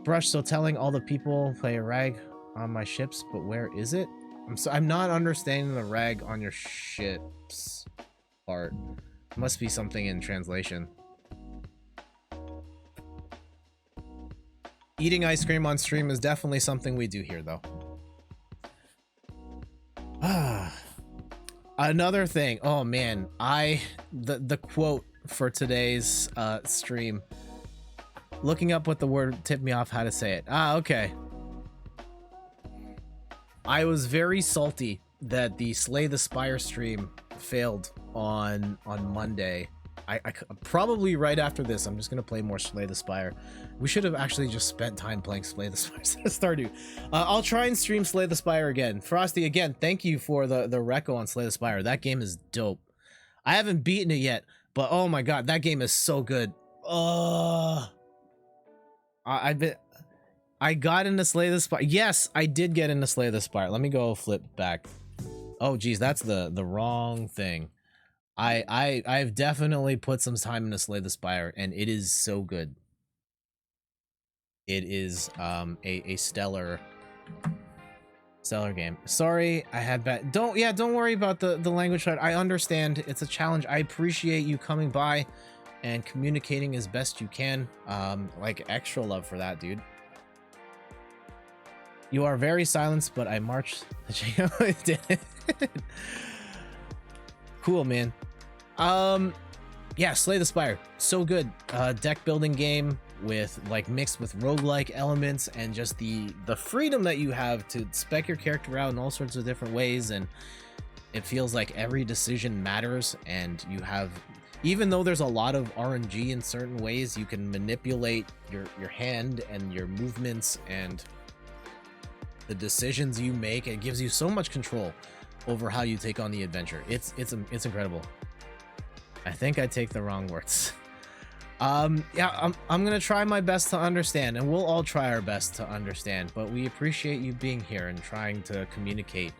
Brush so telling all the people play a rag on my ships, but where is it? I'm not understanding the rag on your ships part. Must be something in translation. Eating ice cream on stream is definitely something we do here, though. Another thing. Oh man, the quote for today's stream. Looking up what the word tipped me off how to say it. Okay. I was very salty that the Slay the Spire stream failed on Monday. I probably right after this, I'm just gonna play more Slay the Spire. We should have actually just spent time playing Slay the Spire. Stardew. I'll try and stream Slay the Spire again. Frosty, again, thank you for the reco on Slay the Spire. That game is dope. I haven't beaten it yet, but oh my god, that game is so good. I got into Slay the Spire. Yes, I did get into Slay the Spire. Let me go flip back. Oh geez, that's the wrong thing. I've definitely put some time into Slay the Spire, and it is so good. It is a stellar game. Sorry, I had bad. Don't worry about the language. I understand it's a challenge. I appreciate you coming by and communicating as best you can. Like, extra love for that, dude. You are very silenced, but I marched the did it. Cool, man. Yeah, Slay the Spire, so good. Deck building game with like mixed with roguelike elements, and just the freedom that you have to spec your character out in all sorts of different ways, and it feels like every decision matters, and you have, even though there's a lot of RNG in certain ways, you can manipulate your hand and your movements and the decisions you make. It gives you so much control over how you take on the adventure. It's incredible. I think I take the wrong words. Yeah, I'm gonna try my best to understand, and we'll all try our best to understand, but we appreciate you being here and trying to communicate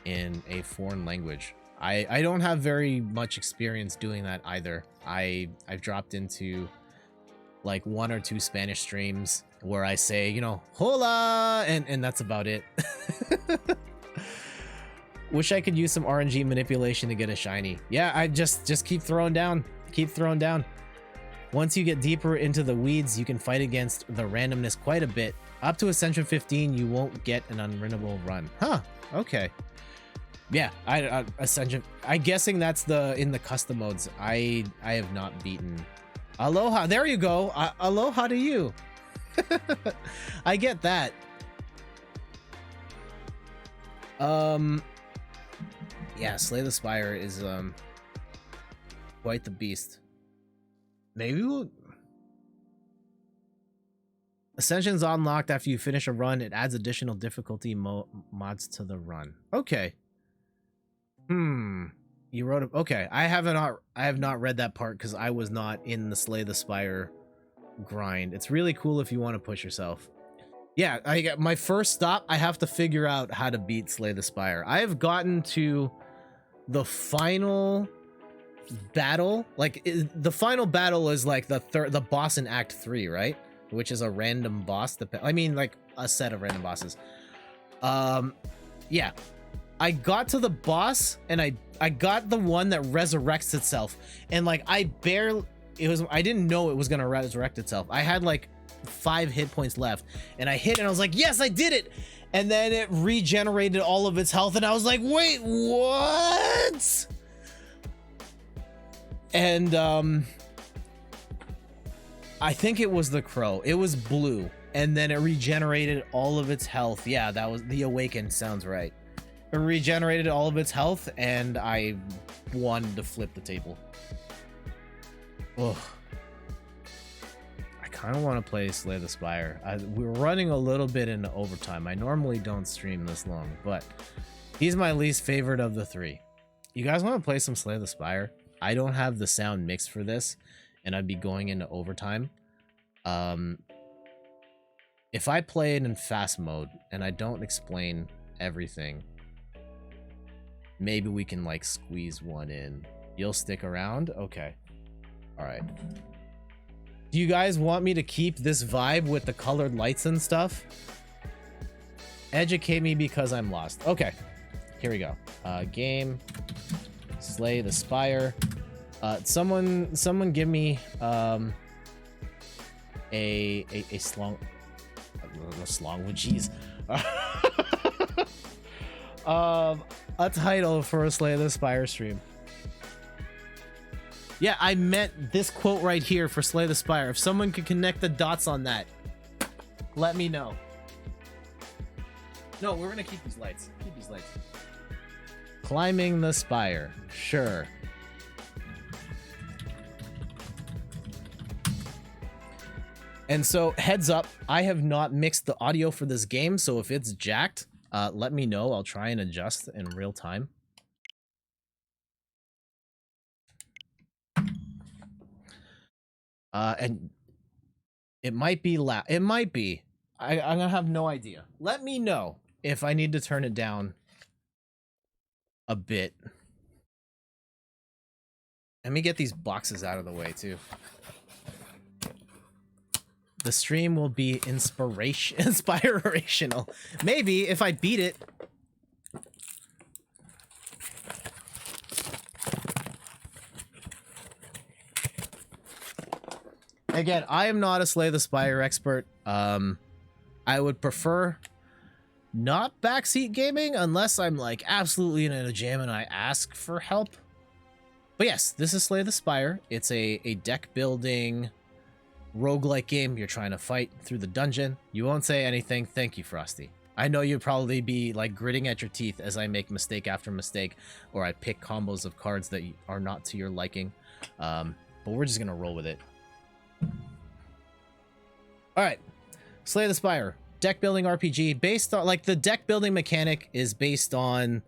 in a foreign language. I don't have very much experience doing that either. I've dropped into like 1 or 2 Spanish streams where I say, you know, hola, and that's about it. Wish I could use some RNG manipulation to get a shiny. Yeah, I just keep throwing down. Keep throwing down. Once you get deeper into the weeds, you can fight against the randomness quite a bit. Up to Ascension 15, you won't get an unwinnable run. Huh, okay. Yeah, Ascension, I'm guessing that's in the custom modes. I have not beaten. Aloha, there you go. Aloha to you. I get that. Yeah, Slay the Spire is quite the beast. Maybe we'll... Ascension's unlocked after you finish a run. It adds additional difficulty mods to the run. Okay. You wrote a... Okay, I have not read that part because I was not in the Slay the Spire grind. It's really cool if you want to push yourself. Yeah, I got my first stop. I have to figure out how to beat Slay the Spire. I have gotten to the final battle. Like, the final battle is like the boss in Act 3, right? Which is a random boss. I mean, like a set of random bosses. Yeah, I got to the boss, and I got the one that resurrects itself, and like I didn't know it was gonna resurrect itself. I had like 5 hit points left, and I hit, and I was like, yes, I did it. And then it regenerated all of its health, and I was like, wait, what? And I think it was the crow. It was blue, and then it regenerated all of its health. Yeah, that was the Awakened, sounds right. It regenerated all of its health, and I wanted to flip the table. Ugh. I kind of want to play Slay the Spire. We're running a little bit into overtime. I normally don't stream this long, but he's my least favorite of the 3. You guys want to play some Slay the Spire? I don't have the sound mixed for this, and I'd be going into overtime. If I play it in fast mode and I don't explain everything, maybe we can like squeeze one in. You'll stick around? Okay. All right. Do you guys want me to keep this vibe with the colored lights and stuff? Educate me because I'm lost. Okay. Here we go. Game. Slay the Spire. Someone give me a slong. A slong. Jeez. A title for a Slay the Spire stream. Yeah, I meant this quote right here for Slay the Spire. If someone could connect the dots on that, let me know. No, we're gonna keep these lights. Keep these lights. Climbing the Spire. Sure. And so, heads up, I have not mixed the audio for this game, so if it's jacked, let me know. I'll try and adjust in real time. And it might be loud. It might be. I'm gonna have no idea. Let me know if I need to turn it down a bit. Let me get these boxes out of the way too. The stream will be inspirational. Maybe if I beat it. Again, I am not a Slay the Spire expert. I would prefer not backseat gaming unless I'm like absolutely in a jam and I ask for help. But yes, this is Slay the Spire. It's a deck building roguelike game. You're trying to fight through the dungeon. You won't say anything. Thank you, Frosty. I know you'd probably be like gritting at your teeth as I make mistake after mistake, or I pick combos of cards that are not to your liking. But we're just gonna roll with it. All right, Slay the Spire, deck building RPG based on like the deck building mechanic is based on.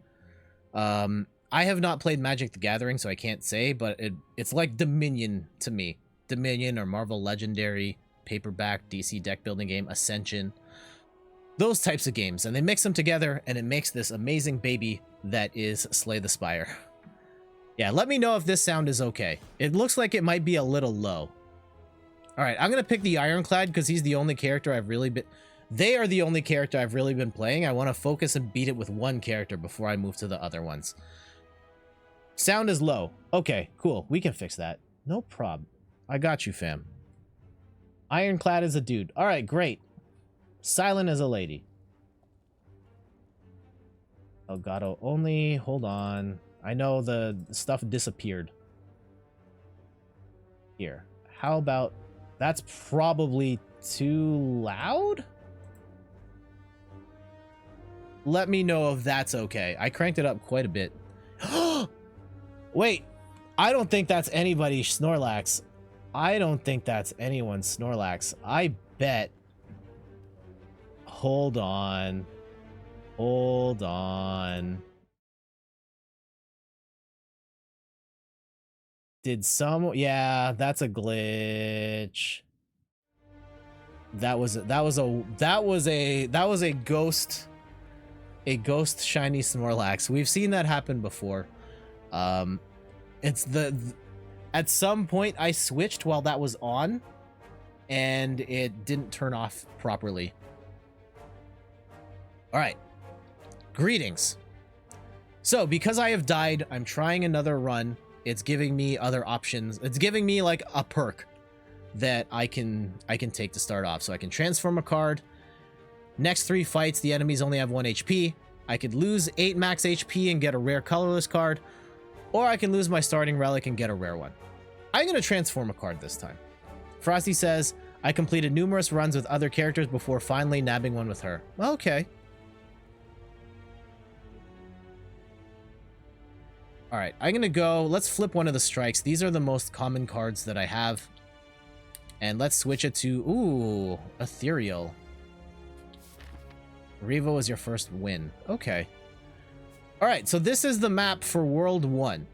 I have not played Magic the Gathering, so I can't say, but it's like Dominion to me. Dominion or Marvel Legendary, paperback, DC deck building game, Ascension. Those types of games. And they mix them together, and it makes this amazing baby that is Slay the Spire. Yeah, let me know if this sound is okay. It looks like it might be a little low. Alright, I'm going to pick the Ironclad because he's the only character I've really been... They are the only character I've really been playing. I want to focus and beat it with one character before I move to the other ones. Sound is low. Okay, cool. We can fix that. No problem. I got you, fam. Ironclad is a dude. All right, great. Silent as a lady. Elgato only. Hold on. I know the stuff disappeared. Here. How about... That's probably too loud? Let me know if that's okay. I cranked it up quite a bit. Wait, I don't think that's anybody's Snorlax. I don't think that's anyone's Snorlax. I bet. Hold on. Hold on. Did some... Yeah, that's a glitch. That was a ghost shiny Snorlax. We've seen that happen before. It's at some point I switched while that was on and it didn't turn off properly. All right. Greetings. So because I have died, I'm trying another run. It's giving me other options. It's giving me like a perk that I can take to start off. So I can transform a card. Next 3 fights, the enemies only have 1 HP. I could lose 8 max HP and get a rare colorless card. Or I can lose my starting relic and get a rare one. I'm going to transform a card this time. Frosty says, I completed numerous runs with other characters before finally nabbing one with her. Okay. All right, I'm going to go. Let's flip one of the strikes. These are the most common cards that I have. And let's switch it to, ooh, Ethereal. Revo is your first win. Okay. All right, so this is the map for World 1.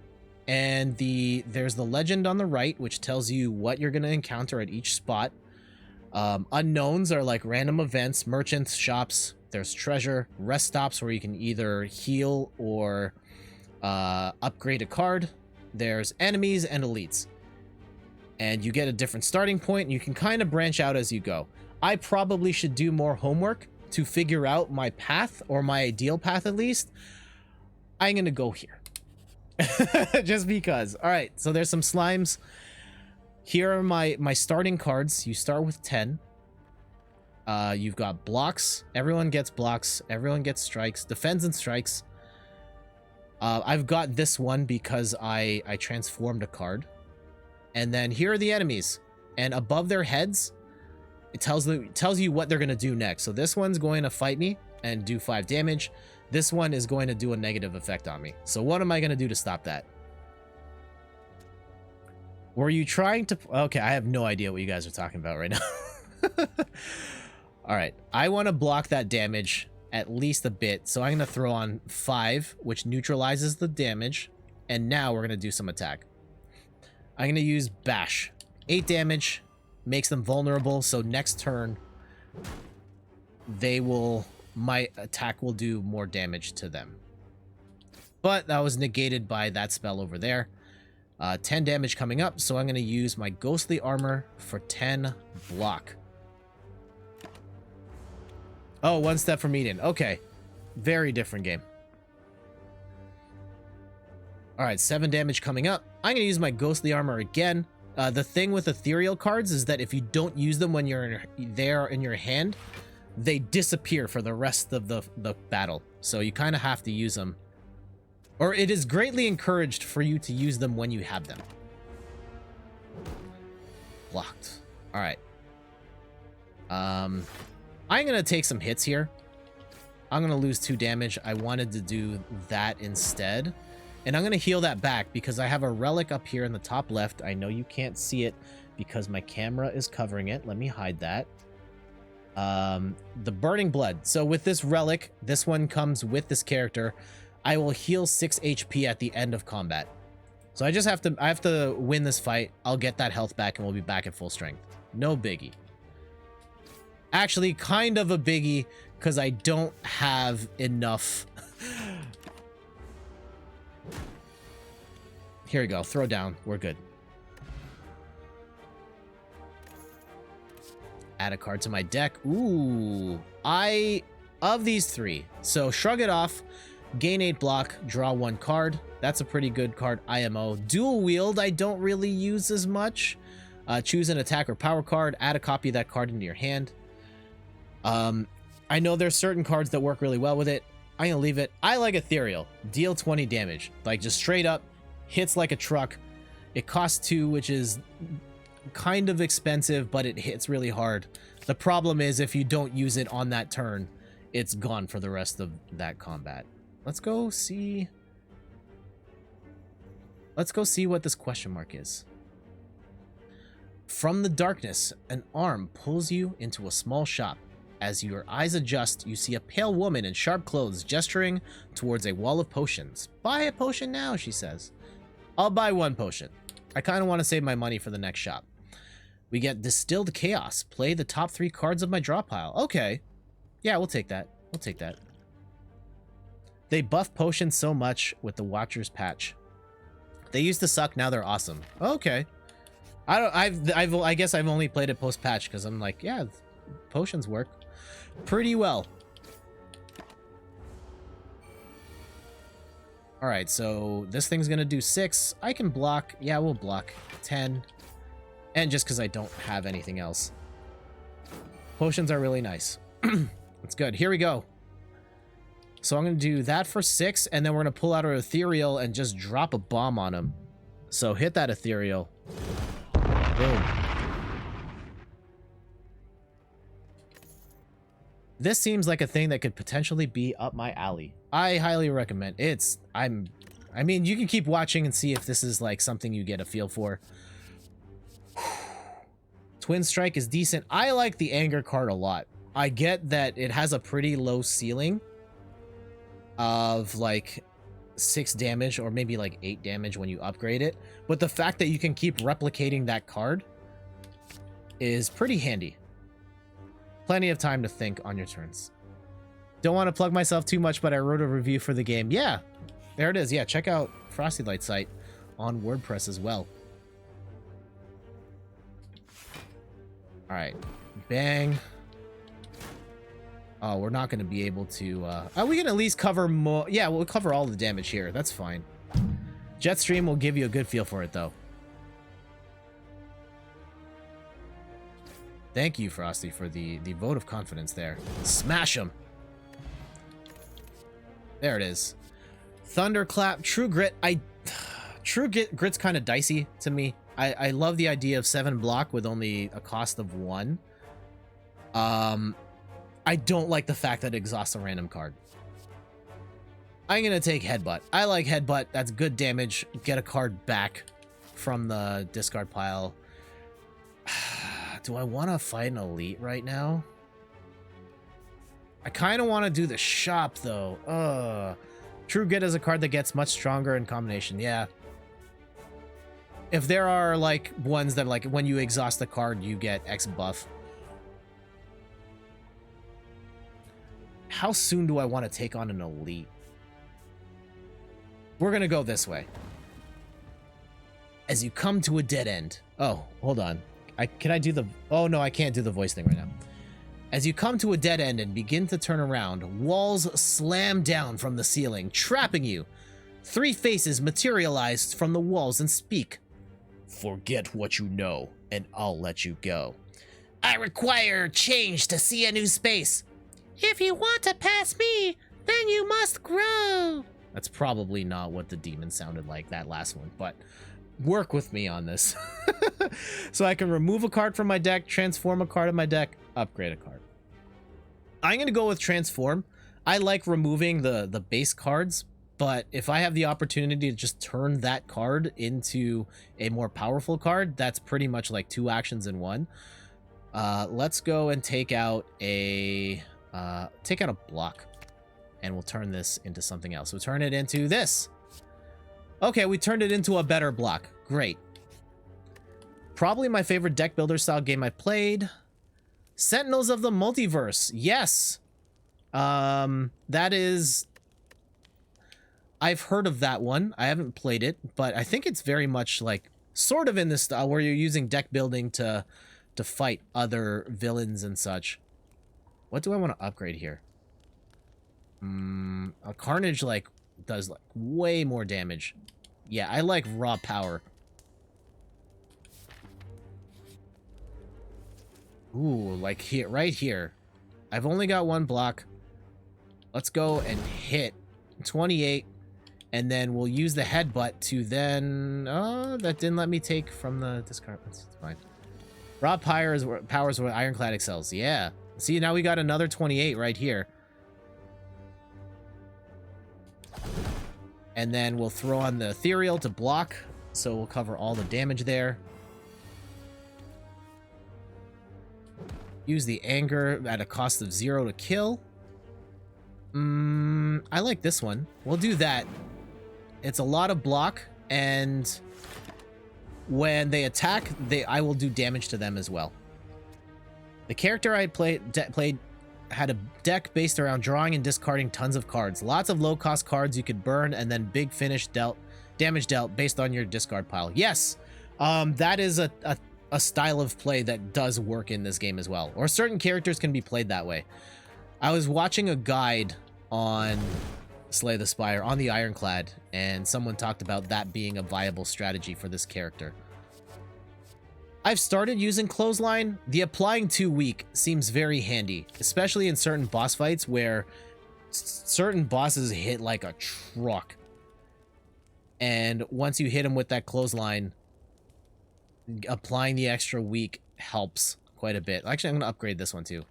And there's the legend on the right, which tells you what you're going to encounter at each spot. Unknowns are like random events, merchants, shops. There's treasure, rest stops where you can either heal or upgrade a card. There's enemies and elites. And you get a different starting point, and you can kind of branch out as you go. I probably should do more homework to figure out my path, or my ideal path at least. I'm going to go here. Just because. All right, so there's some slimes. Here are my starting cards. You start with 10. You've got blocks. Everyone gets blocks. Everyone gets strikes. Defends and strikes. I've got this one because I transformed a card. And then here are the enemies. And above their heads, it tells you what they're going to do next. So this one's going to fight me and do 5 damage. This one is going to do a negative effect on me. So what am I going to do to stop that? Were you trying to... Okay, I have no idea what you guys are talking about right now. All right, I want to block that damage at least a bit. So I'm going to throw on 5, which neutralizes the damage. And now we're going to do some attack. I'm going to use Bash. 8 damage. Makes them vulnerable. So next turn, my attack will do more damage to them. But that was negated by that spell over there. 10 damage coming up. So I'm going to use my Ghostly Armor for 10 block. Oh, 1 step from Eden. Okay. Very different game. All right, 7 damage coming up. I'm going to use my Ghostly Armor again. The thing with ethereal cards is that if you don't use them when you're there in your hand, they disappear for the rest of the battle. So you kind of have to use them. Or it is greatly encouraged for you to use them when you have them. Blocked. All right. I'm going to take some hits here. I'm going to lose 2 damage. I wanted to do that instead. And I'm going to heal that back because I have a relic up here in the top left. I know you can't see it because my camera is covering it. Let me hide that. The Burning Blood. So with this relic, this one comes with this character. I will heal 6 HP at the end of combat. So I have to win this fight. I'll get that health back and we'll be back at full strength. No biggie. Actually, kind of a biggie because I don't have enough. Here we go. Throw down. We're good. Add a card to my deck. Ooh. Of these 3. So Shrug It Off, gain 8 block, draw 1 card. That's a pretty good card. IMO. Dual Wield I don't really use as much. Choose an attack or power card. Add a copy of that card into your hand. I know there's certain cards that work really well with it. I'm gonna leave it. I like Ethereal. Deal 20 damage. Like just straight up. Hits like a truck. It costs 2, which is kind of expensive, but it hits really hard. The problem is if you don't use it on that turn, it's gone for the rest of that combat. Let's go see what this question mark is. From the darkness, an arm pulls you into a small shop. As your eyes adjust, you see a pale woman in sharp clothes gesturing towards a wall of potions. Buy a potion now, she says. I'll buy 1 potion. I kind of want to save my money for the next shop. We get Distilled Chaos. Play the top 3 cards of my draw pile. Okay. Yeah, we'll take that. We'll take that. They buff potions so much with the Watcher's Patch. They used to suck, now they're awesome. Okay. I guess I've only played it post-patch because I'm like, yeah, potions work pretty well. All right, so this thing's gonna do 6. I can block. Yeah, we'll block 10. And just because I don't have anything else. Potions are really nice. That's good. Here we go. So I'm gonna do that for 6, and then we're gonna pull out our Ethereal and just drop a bomb on him. So hit that Ethereal. Boom. This seems like a thing that could potentially be up my alley. I highly recommend it. I mean, you can keep watching and see if this is like something you get a feel for. Twin Strike is decent. I like the Anger card a lot. I get that it has a pretty low ceiling of like 6 damage or maybe like 8 damage when you upgrade it. But the fact that you can keep replicating that card is pretty handy. Plenty of time to think on your turns. Don't want to plug myself too much, but I wrote a review for the game. Yeah, there it is. Yeah, check out Frosty Light site on WordPress as well. All right, bang. Oh, we're not going to be able to... we can at least cover more... Yeah, we'll cover all the damage here. That's fine. Jetstream will give you a good feel for it, though. Thank you, Frosty, for the vote of confidence there. Smash him. There it is. Thunderclap, True Grit. True Grit's kind of dicey to me. I love the idea of 7 block with only a cost of 1. I don't like the fact that it exhausts a random card. I'm gonna take Headbutt. I like Headbutt. That's good damage. Get a card back from the discard pile. Do I want to fight an elite right now? I kind of want to do the shop, though. True Grit is a card that gets much stronger in combination. Yeah. If there are, like, ones that, like, when you exhaust the card, you get X buff. How soon do I want to take on an elite? We're going to go this way. As you come to a dead end. Oh, hold on. Can I do the... Oh, no, I can't do the voice thing right now. As you come to a dead end and begin to turn around, walls slam down from the ceiling, trapping you. 3 faces materialize from the walls and speak. Forget what you know, and I'll let you go. I require change to see a new space. If you want to pass me, then you must grow. That's probably not what the demon sounded like, that last one, but work with me on this. So I can remove a card from my deck, transform a card in my deck, upgrade a card. I'm going to go with transform. I like removing the base cards, but if I have the opportunity to just turn that card into a more powerful card, that's pretty much like 2 actions in one. Let's go and take out a block, and we'll turn this into something else. We'll turn it into this. Okay, we turned it into a better block. Great. Probably my favorite deck builder style game I played. Sentinels of the Multiverse. Yes. That is... I've heard of that one. I haven't played it, but I think it's very much like sort of in this style where you're using deck building to fight other villains and such. What do I want to upgrade here? A Carnage like does like way more damage. Yeah, I like raw power. Ooh, like here, right here. I've only got 1 block. Let's go and hit 28, and then we'll use the headbutt to then... Oh, that didn't let me take from the discard. That's fine. Raw powers where Ironclad excels. Yeah. See, now we got another 28 right here. And then we'll throw on the Ethereal to block, so we'll cover all the damage there. Use the Anger at a cost of 0 to kill. I like this one. We'll do that. It's a lot of block, and when they attack, I will do damage to them as well. The character I played had a deck based around drawing and discarding tons of cards. Lots of low-cost cards you could burn, and then big finish damage dealt based on your discard pile. Yes, that is a style of play that does work in this game as well. Or certain characters can be played that way. I was watching a guide on Slay the Spire on the Ironclad, and someone talked about that being a viable strategy for this character. I've started using Clothesline. The applying 2 weak seems very handy, especially in certain boss fights where certain bosses hit like a truck. And once you hit them with that Clothesline, applying the extra weak helps quite a bit. Actually, I'm going to upgrade this one too.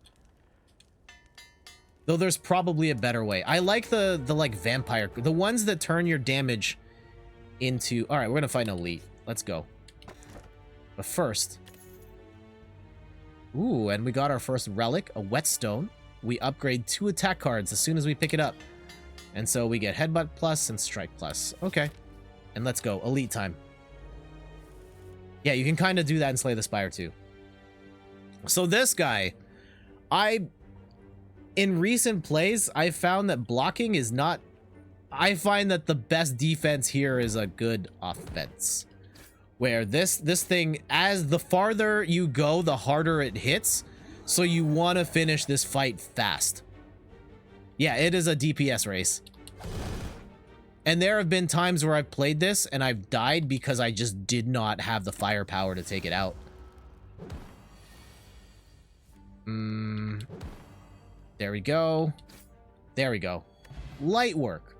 Though there's probably a better way. I like the like vampire, the ones that turn your damage into... All right, we're going to fight an elite. Let's go. But first... Ooh, and we got our first relic, a whetstone. We upgrade 2 attack cards as soon as we pick it up. And so we get headbutt plus and strike plus. Okay. And let's go. Elite time. Yeah, you can kind of do that in Slay the Spire too. So this guy, in recent plays, I found that blocking is not... I find that the best defense here is a good offense. Where this thing, as the farther you go, the harder it hits. So you want to finish this fight fast. Yeah, it is a DPS race. And there have been times where I've played this and I've died because I just did not have the firepower to take it out. There we go. There we go. Light work.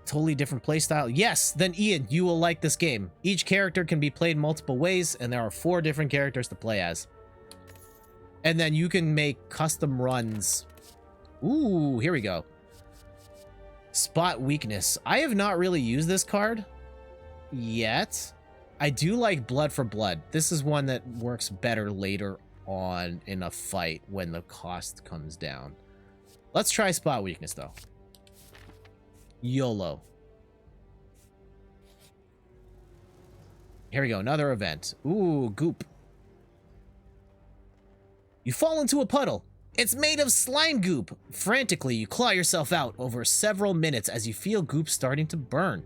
Totally different playstyle. Yes, then Ian, you will like this game. Each character can be played multiple ways, and there are 4 different characters to play as. And then you can make custom runs. Ooh, here we go. Spot weakness. I have not really used this card yet. I do like Blood for Blood. This is one that works better later on in a fight when the cost comes down. Let's try spot weakness though. YOLO. Here we go, another event. Ooh, goop. You fall into a puddle. It's made of slime goop. Frantically, you claw yourself out over several minutes as you feel goop starting to burn.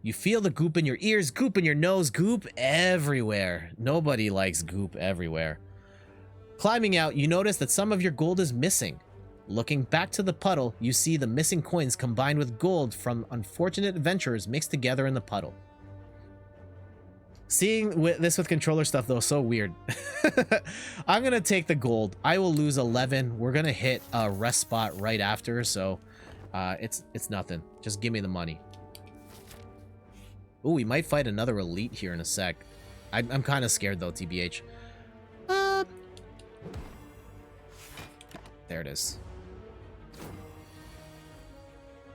You feel the goop in your ears, goop in your nose, goop everywhere. Nobody likes goop everywhere. Climbing out, you notice that some of your gold is missing. Looking back to the puddle, you see the missing coins combined with gold from unfortunate adventurers mixed together in the puddle. Seeing this with controller stuff though, so weird. I'm gonna take the gold. I will lose 11. We're gonna hit a rest spot right after, so it's nothing. Just give me the money. Ooh, we might fight another elite here in a sec. I'm kind of scared though, TBH. There it is.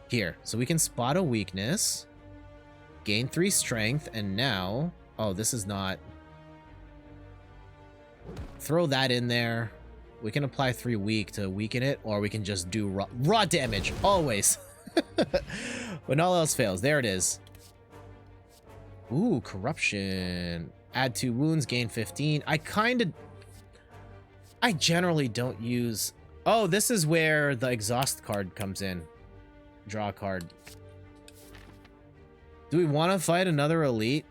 Here, so we can spot a weakness, gain 3 strength, and now, oh, this is not. Throw that in there. We can apply 3 weak to weaken it, or we can just do raw damage, always. When all else fails, there it is. Ooh, corruption. Add 2 wounds, gain 15. I generally don't use. Oh, this is where the exhaust card comes in. Draw a card. Do we want to fight another elite?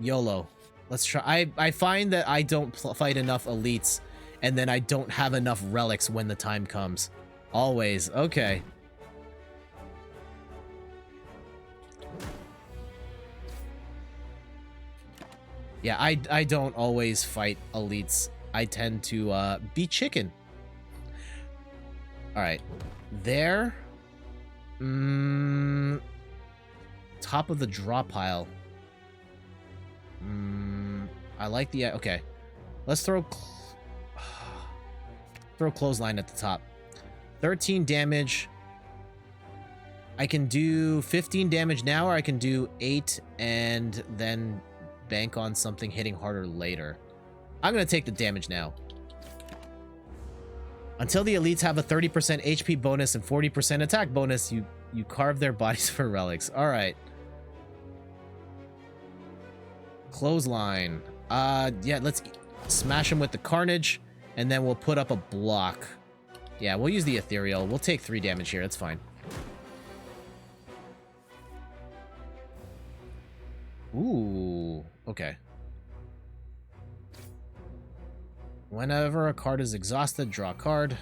YOLO. Let's try. I find that I don't fight enough elites, and then I don't have enough relics when the time comes. Always. Okay. Yeah, I don't always fight elites. I tend to be chicken. All right. There. Top of the draw pile. I like the... Okay. Let's throw clothesline at the top. 13 damage. I can do 15 damage now, or I can do 8 and then bank on something hitting harder later. I'm going to take the damage now. Until the elites have a 30% HP bonus and 40% attack bonus, you carve their bodies for relics. All right. Clothesline. Yeah, let's smash him with the carnage, and then we'll put up a block. Yeah, we'll use the ethereal. We'll take 3 damage here. That's fine. Ooh, okay. Whenever a card is exhausted, draw a card.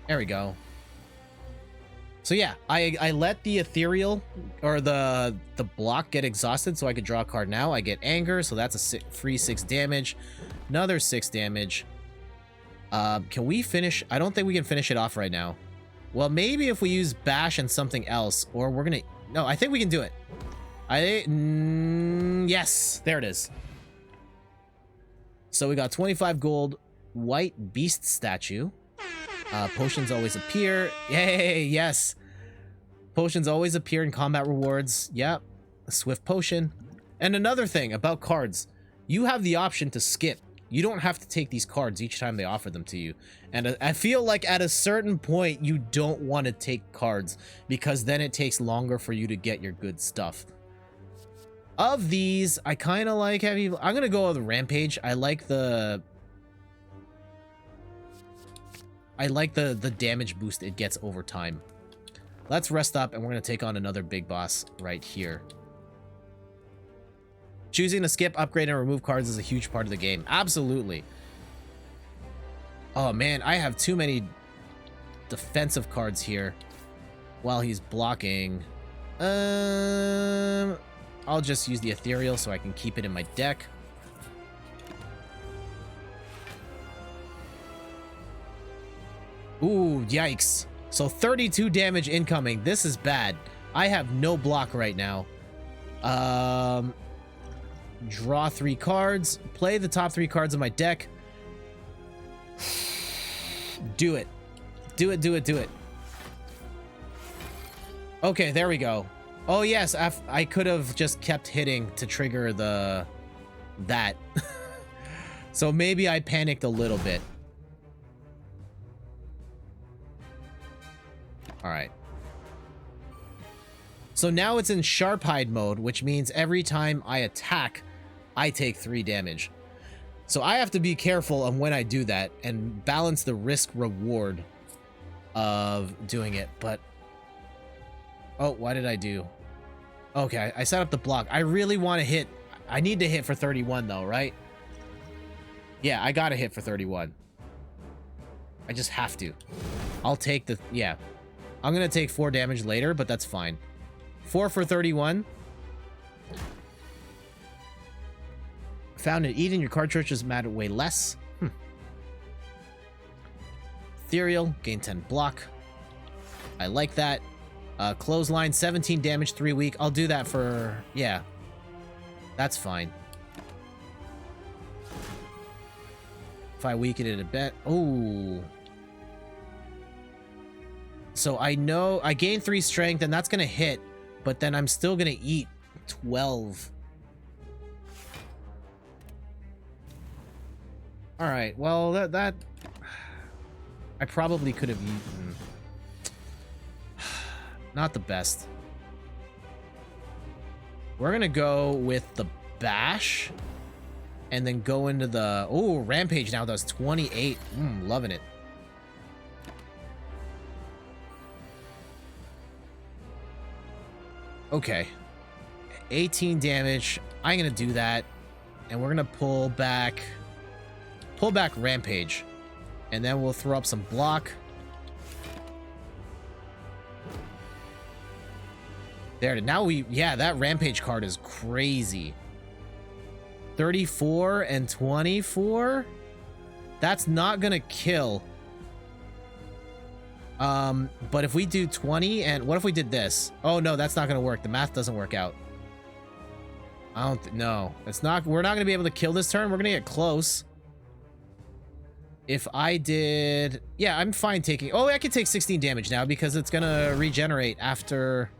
There we go. So yeah, I let the ethereal or the block get exhausted so I could draw a card now. I get anger, so that's a free 6 damage. Another 6 damage. Can we finish? I don't think we can finish it off right now. Well, maybe if we use bash and something else, or we're gonna... No, I think we can do it. Yes, there it is. So we got 25 gold, white beast statue. Potions always appear. Yay, yes. Potions always appear in combat rewards. Yep, a swift potion. And another thing about cards, you have the option to skip. You don't have to take these cards each time they offer them to you. And I feel like at a certain point, you don't want to take cards because then it takes longer for you to get your good stuff. Of these, I kind of like heavy. I'm going to go with Rampage. I like the damage boost it gets over time. Let's rest up, and we're going to take on another big boss right here. Choosing to skip, upgrade, and remove cards is a huge part of the game. Absolutely. Oh, man, I have too many defensive cards here while he's blocking. I'll just use the ethereal so I can keep it in my deck. Ooh, yikes. So 32 damage incoming. This is bad. I have no block right now. Draw 3 cards. Play the top 3 cards of my deck. Do it. Do it, do it, do it. Okay, there we go. Oh, yes, I could have just kept hitting to trigger that. So maybe I panicked a little bit. All right. So now it's in Sharp Hide mode, which means every time I attack, I take 3 damage. So I have to be careful on when I do that and balance the risk reward of doing it. But oh, why did I do? Okay, I set up the block. I really want to hit. I need to hit for 31 though, right? Yeah, I gotta hit for 31. I just have to. I'll take the... Yeah. I'm gonna take 4 damage later, but that's fine. 4 for 31. Found in Eden, your cartridges matter way less. Ethereal, gain 10 block. I like that. Clothesline, 17 damage, 3 weak. I'll do that for... yeah. That's fine. If I weaken it a bit... ooh. So I know... I gain 3 strength, and that's going to hit. But then I'm still going to eat 12. Alright, well, that... I probably could have eaten... not the best. We're gonna go with the bash and then go into the... oh, Rampage now does 28. Loving it. Okay. 18 damage. I'm gonna do that. And we're gonna pull back Rampage. And then we'll throw up some block. There, now we... yeah, that Rampage card is crazy. 34 and 24? That's not gonna kill. But if we do 20 and... what if we did this? Oh, no, that's not gonna work. The math doesn't work out. I don't... no. It's not... we're not gonna be able to kill this turn. We're gonna get close. If I did... yeah, I'm fine taking... oh, I can take 16 damage now because it's gonna regenerate after...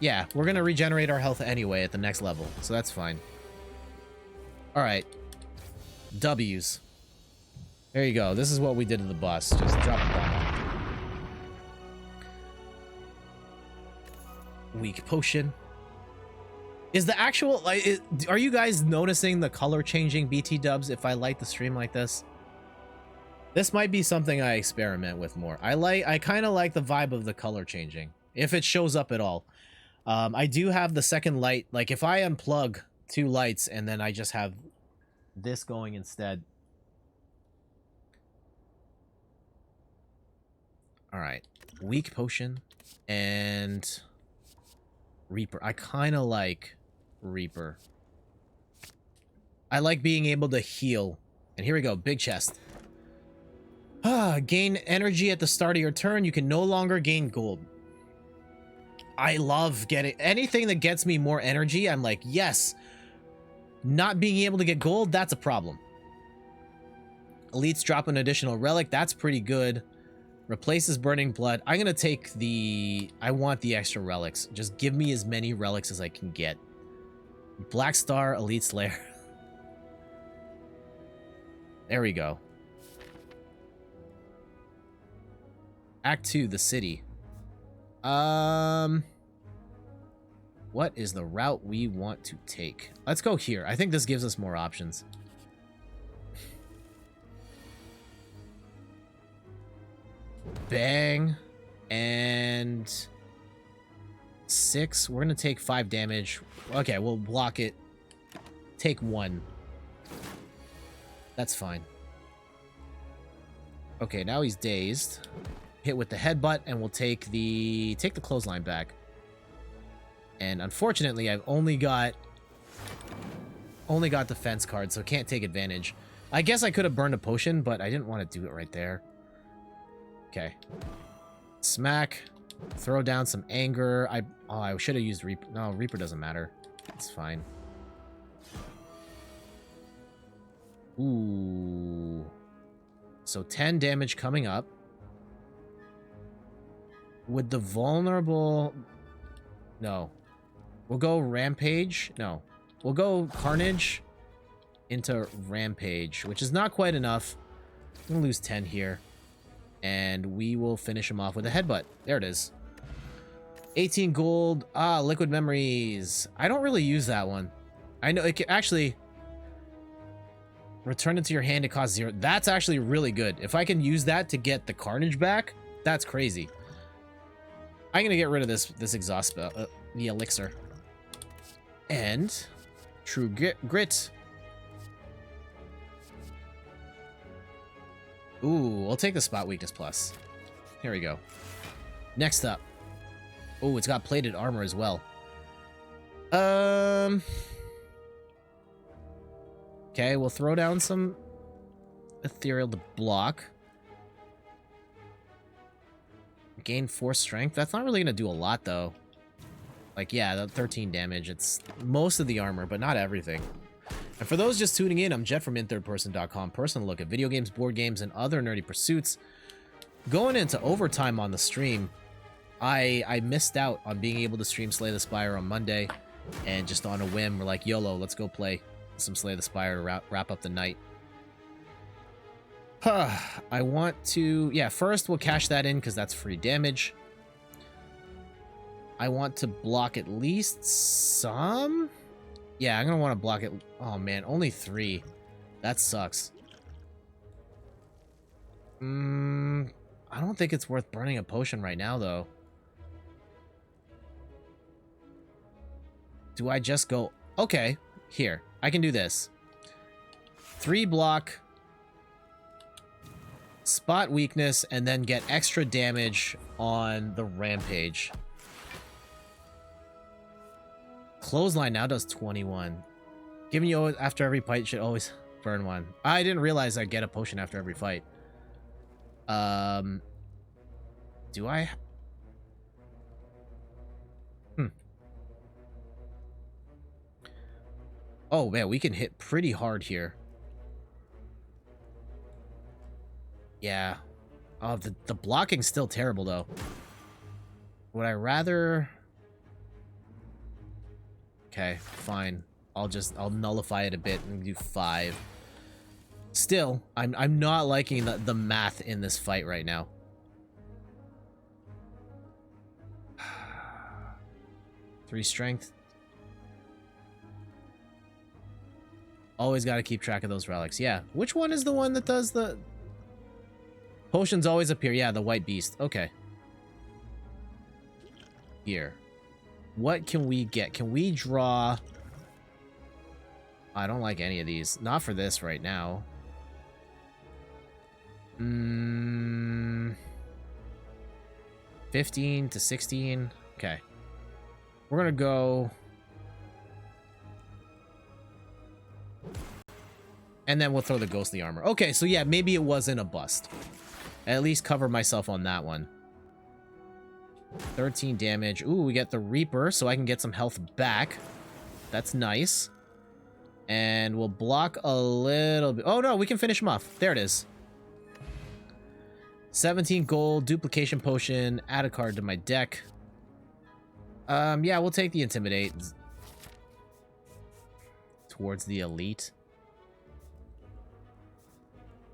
yeah, we're gonna regenerate our health anyway at the next level, so that's fine. Alright. W's. There you go. This is what we did to the boss. Just drop a bomb. Weak potion. Is the actual... like, are you guys noticing the color changing BT dubs if I light the stream like this? This might be something I experiment with more. I kind of like the vibe of the color changing, if it shows up at all. I do have the second light. Like, if I unplug 2 lights and then I just have this going instead. Alright. Weak potion and Reaper. I kind of like Reaper. I like being able to heal. And here we go. Big chest. Gain energy at the start of your turn. You can no longer gain gold. I love getting anything that gets me more energy. I'm like, yes. Not being able to get gold, that's a problem. Elites drop an additional relic. That's pretty good. Replaces burning blood. I'm going to take the... I want the extra relics. Just give me as many relics as I can get. Black Star, Elite Slayer. There we go. Act 2, the city. What is the route we want to take? Let's go here. I think this gives us more options. Bang. And 6. We're gonna take 5 damage. Okay, we'll block it. Take 1. That's fine. Okay, now he's dazed. Hit with the headbutt, and we'll take the clothesline back. And unfortunately, I've only got defense cards, so can't take advantage. I guess I could have burned a potion, but I didn't want to do it right there. Okay. Smack. Throw down some anger. I should have used Reaper. No, Reaper doesn't matter. It's fine. Ooh. So 10 damage coming up. Would the vulnerable... no. We'll go Rampage. No. We'll go Carnage into Rampage, which is not quite enough. I'm going to lose 10 here. And we will finish him off with a headbutt. There it is. 18 gold. Ah, Liquid Memories. I don't really use that one. I know it can actually... return it to your hand to cost 0. That's actually really good. If I can use that to get the Carnage back, that's crazy. I'm going to get rid of this exhaust spell, the elixir. And True Grit. Ooh, we'll take the Spot Weakness Plus. Here we go. Next up. Oh, it's got plated armor as well. Okay, we'll throw down some ethereal to block. Gain 4 strength. That's not really gonna do a lot though. Like, yeah, the 13 damage. It's most of the armor, but not everything. And for those just tuning in, I'm Jet from inthirdperson.com. Personal look at video games, board games, and other nerdy pursuits. Going into overtime on the stream, I missed out on being able to stream Slay the Spire on Monday, and just on a whim, we're like, YOLO, let's go play some Slay the Spire to wrap up the night. I want to... Yeah, first we'll cash that in because that's free damage. I want to block at least some... Yeah, I'm going to want to block it... Oh, man, only 3. That sucks. I don't think it's worth burning a potion right now, though. Do I just go... Okay, here. I can do this. 3 block... Spot weakness, and then get extra damage on the rampage. Clothesline now does 21. Giving you after every fight should always burn 1. I didn't realize I'd get a potion after every fight. Do I? Oh man, we can hit pretty hard here. Yeah. Oh, the blocking's still terrible, though. Would I rather... Okay, fine. I'll nullify it a bit and do 5. Still, I'm not liking the math in this fight right now. Three strength. Always got to keep track of those relics. Yeah. Which one is the one that does the... Potions always appear. Yeah, the white beast. Okay. Here. What can we get? Can we draw... I don't like any of these. Not for this right now. 15 to 16. Okay. We're gonna go... And then we'll throw the ghostly armor. Okay, so yeah, maybe it wasn't a bust. At least cover myself on that one. 13 damage. Ooh, we get the Reaper, so I can get some health back. That's nice. And we'll block a little bit. Oh no, we can finish him off. There it is. 17 gold, duplication potion, add a card to my deck. Yeah, we'll take the Intimidate. Towards the elite.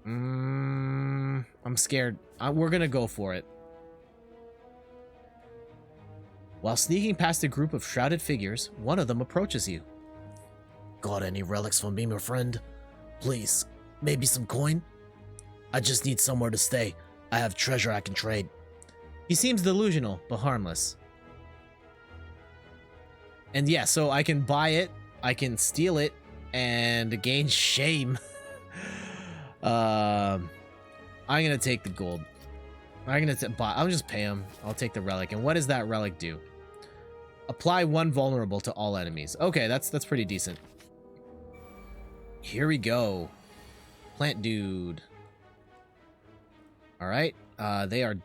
I'm scared. We're gonna go for it. While sneaking past a group of shrouded figures, one of them approaches you. Got any relics for me, my friend? Please, maybe some coin? I just need somewhere to stay. I have treasure I can trade. He seems delusional, but harmless. And yeah, so I can buy it, I can steal it, and gain shame. I'm gonna take the gold. I'll just pay him. I'll take the relic. And what does that relic do? Apply 1 vulnerable to all enemies. Okay, that's pretty decent. Here we go. Plant dude. All right. They are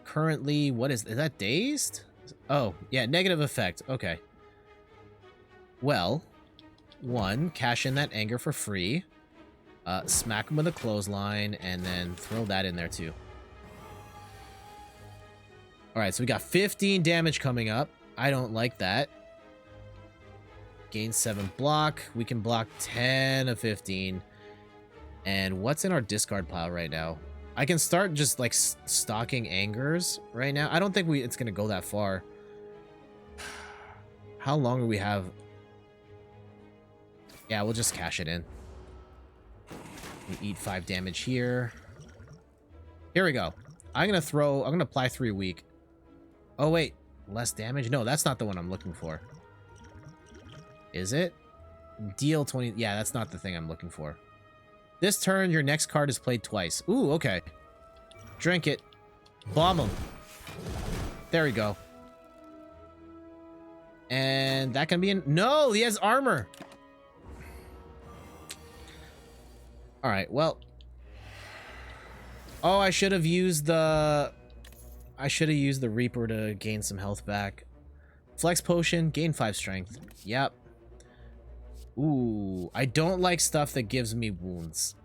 currently, is that dazed? Oh, yeah, negative effect. Okay. Well, 1, cash in that anger for free. Smack him with a clothesline, and then throw that in there too. Alright, so we got 15 damage coming up. I don't like that. Gain 7 block. We can block 10 of 15. And what's in our discard pile right now? I can start just like stocking angers right now. I don't think it's going to go that far. How long do we have? Yeah, we'll just cash it in. We eat 5 damage here. Here we go. I'm going to apply 3 weak. Oh, wait. Less damage? No, that's not the one I'm looking for. Is it? Deal 20. Yeah, that's not the thing I'm looking for. This turn, your next card is played twice. Ooh, okay. Drink it. Bomb him. There we go. And that can be in... No, he has armor. All right, well. Oh, I should have used the Reaper to gain some health back. Flex potion, gain 5 strength. Yep. Ooh, I don't like stuff that gives me wounds.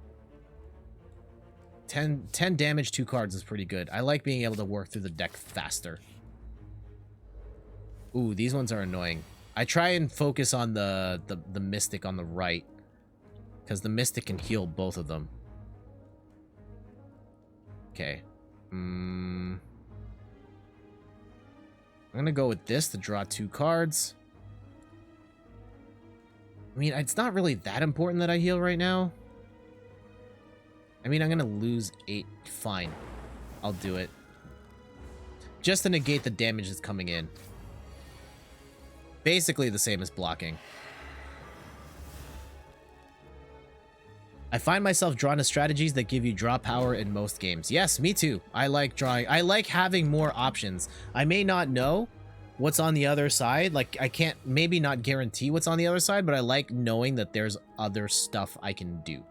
10 damage, 2 cards is pretty good. I like being able to work through the deck faster. Ooh, these ones are annoying. I try and focus on the Mystic on the right, because the Mystic can heal both of them. Okay. I'm gonna go with this to draw 2 cards. I mean, it's not really that important that I heal right now. I mean, I'm gonna lose 8. Fine. I'll do it. Just to negate the damage that's coming in. Basically the same as blocking. I find myself drawn to strategies that give you draw power in most games. Yes, me too. I like drawing. I like having more options. I may not know what's on the other side. Like, I can't maybe not guarantee what's on the other side, but I like knowing that there's other stuff I can do.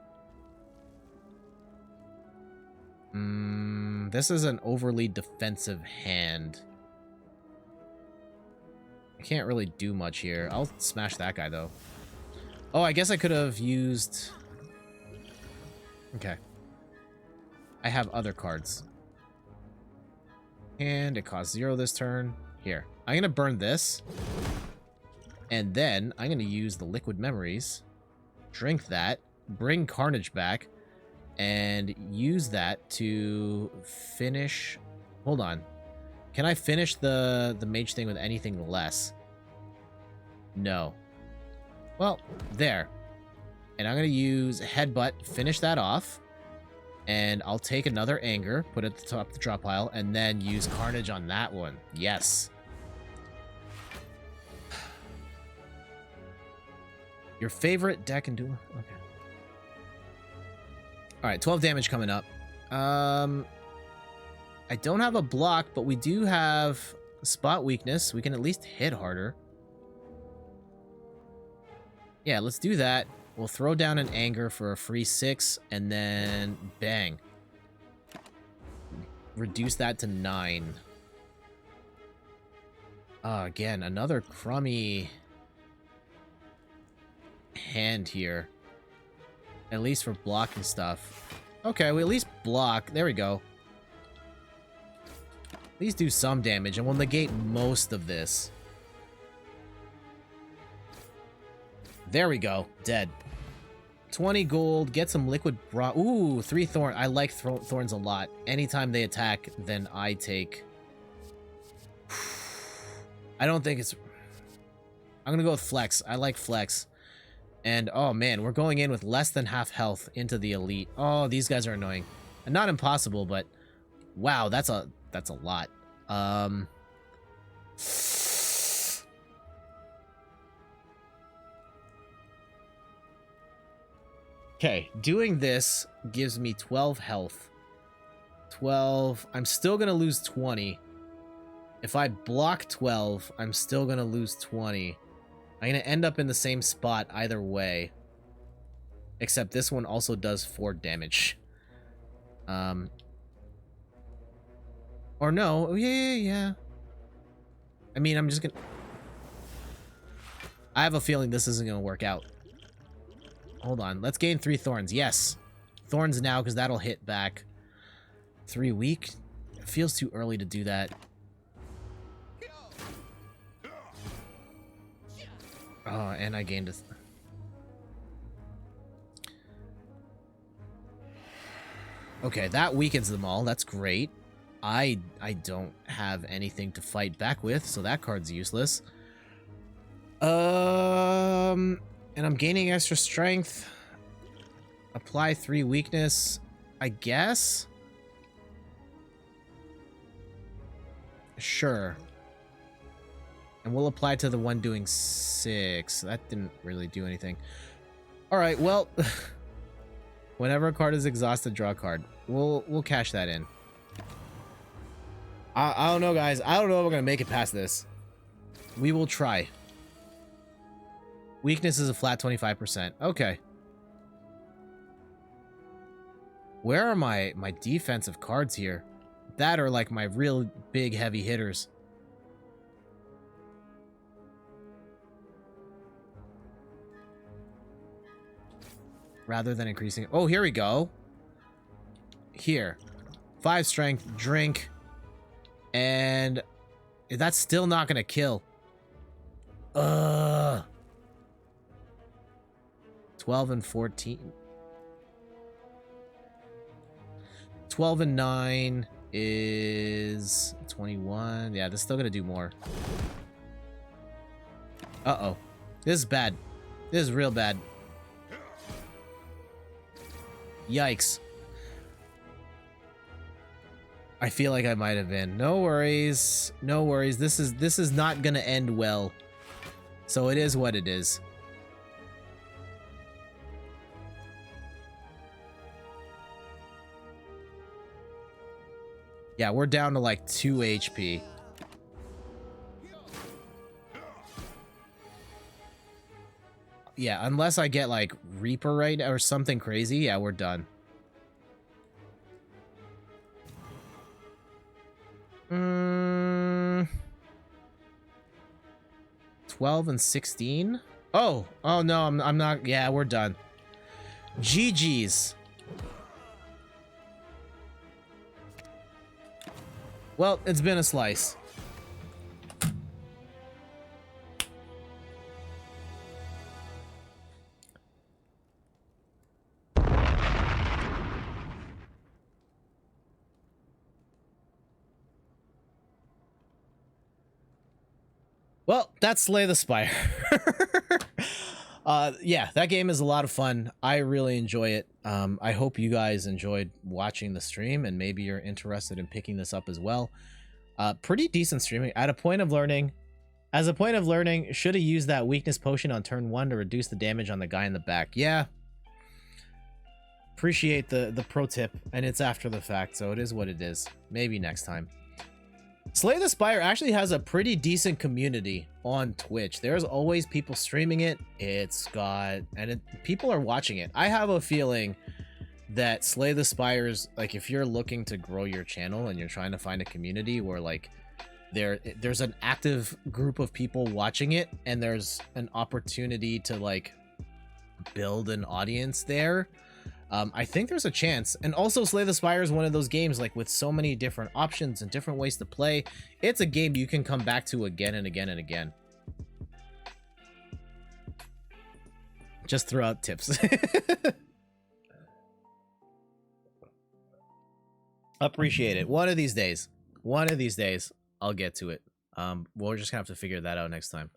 This is an overly defensive hand. I can't really do much here. I'll smash that guy, though. Oh, I guess I could have used... Okay. I have other cards. And it costs 0 this turn. Here. I'm going to burn this. And then I'm going to use the Liquid Memories. Drink that. Bring Carnage back. And use that to finish... Hold on. Can I finish the mage thing with anything less? No. Well, there. And I'm going to use Headbutt, finish that off. And I'll take another Anger, put it at the top of the drop pile, and then use Carnage on that one. Yes. Your favorite deck and duel? Okay. Alright, 12 damage coming up. I don't have a block, but we do have spot weakness. We can at least hit harder. Yeah, let's do that. We'll throw down an Anger for a free 6, and then bang. Reduce that to 9. Again, another crummy hand here. At least for blocking stuff. Okay, we at least block. There we go. At least do some damage, and we'll negate most of this. There we go. Dead. 20 gold. Get some liquid bra. Ooh, 3 thorn. I like thorns a lot. Anytime they attack, then I take... I don't think it's... I'm gonna go with flex. I like flex. And, oh man, we're going in with less than half health into the elite. Oh, these guys are annoying. And not impossible, but... Wow, that's a lot. Okay, doing this gives me 12 health. 12. I'm still going to lose 20. If I block 12, I'm still going to lose 20. I'm going to end up in the same spot either way. Except this one also does 4 damage. Or no. Oh, yeah. I mean, I'm just going to... I have a feeling this isn't going to work out. Hold on. Let's gain 3 thorns. Yes. Thorns now, because that'll hit back. 3 weak? It feels too early to do that. Oh, and I gained a... Okay, that weakens them all. That's great. I don't have anything to fight back with, so that card's useless. And I'm gaining extra strength. Apply 3 weakness, I guess? Sure. And we'll apply to the one doing 6. That didn't really do anything. Alright, well... Whenever a card is exhausted, draw a card. We'll cash that in. I don't know, guys. I don't know if we're gonna make it past this. We will try. Weakness is a flat 25%. Okay. Where are my defensive cards here? That are like my real big heavy hitters. Rather than increasing. Oh, here we go. Here. 5 strength, drink. And that's still not gonna kill. 12 and 14. 12 and 9 is 21. Yeah, this is still gonna do more. Uh-oh. This is bad. This is real bad. Yikes. I feel like I might have been. No worries. No worries. This is not gonna end well. So it is what it is. Yeah, we're down to like 2 HP. Yeah, unless I get like Reaper right or something crazy, yeah, we're done. 12 and 16? Oh no, I'm not. Yeah, we're done. GG's. Well, it's been a slice. Well, that's Slay the Spire. Yeah, that game is a lot of fun. I really enjoy it. I hope you guys enjoyed watching the stream, and maybe you're interested in picking this up as well. Pretty decent streaming. As a point of learning, should have used that weakness potion on turn 1 to reduce the damage on the guy in the back. Yeah. Appreciate the pro tip, and it's after the fact, so it is what it is. Maybe next time. Slay the Spire actually has a pretty decent community on Twitch. There's always people streaming it. People are watching it. I have a feeling that Slay the Spire's, like, if you're looking to grow your channel and you're trying to find a community where like there's an active group of people watching it and there's an opportunity to like build an audience there, I think there's a chance. And also, Slay the Spire is one of those games, like, with so many different options and different ways to play. It's a game you can come back to again and again and again. Just throw out tips. Appreciate it. One of these days, I'll get to it. We're just gonna have to figure that out next time.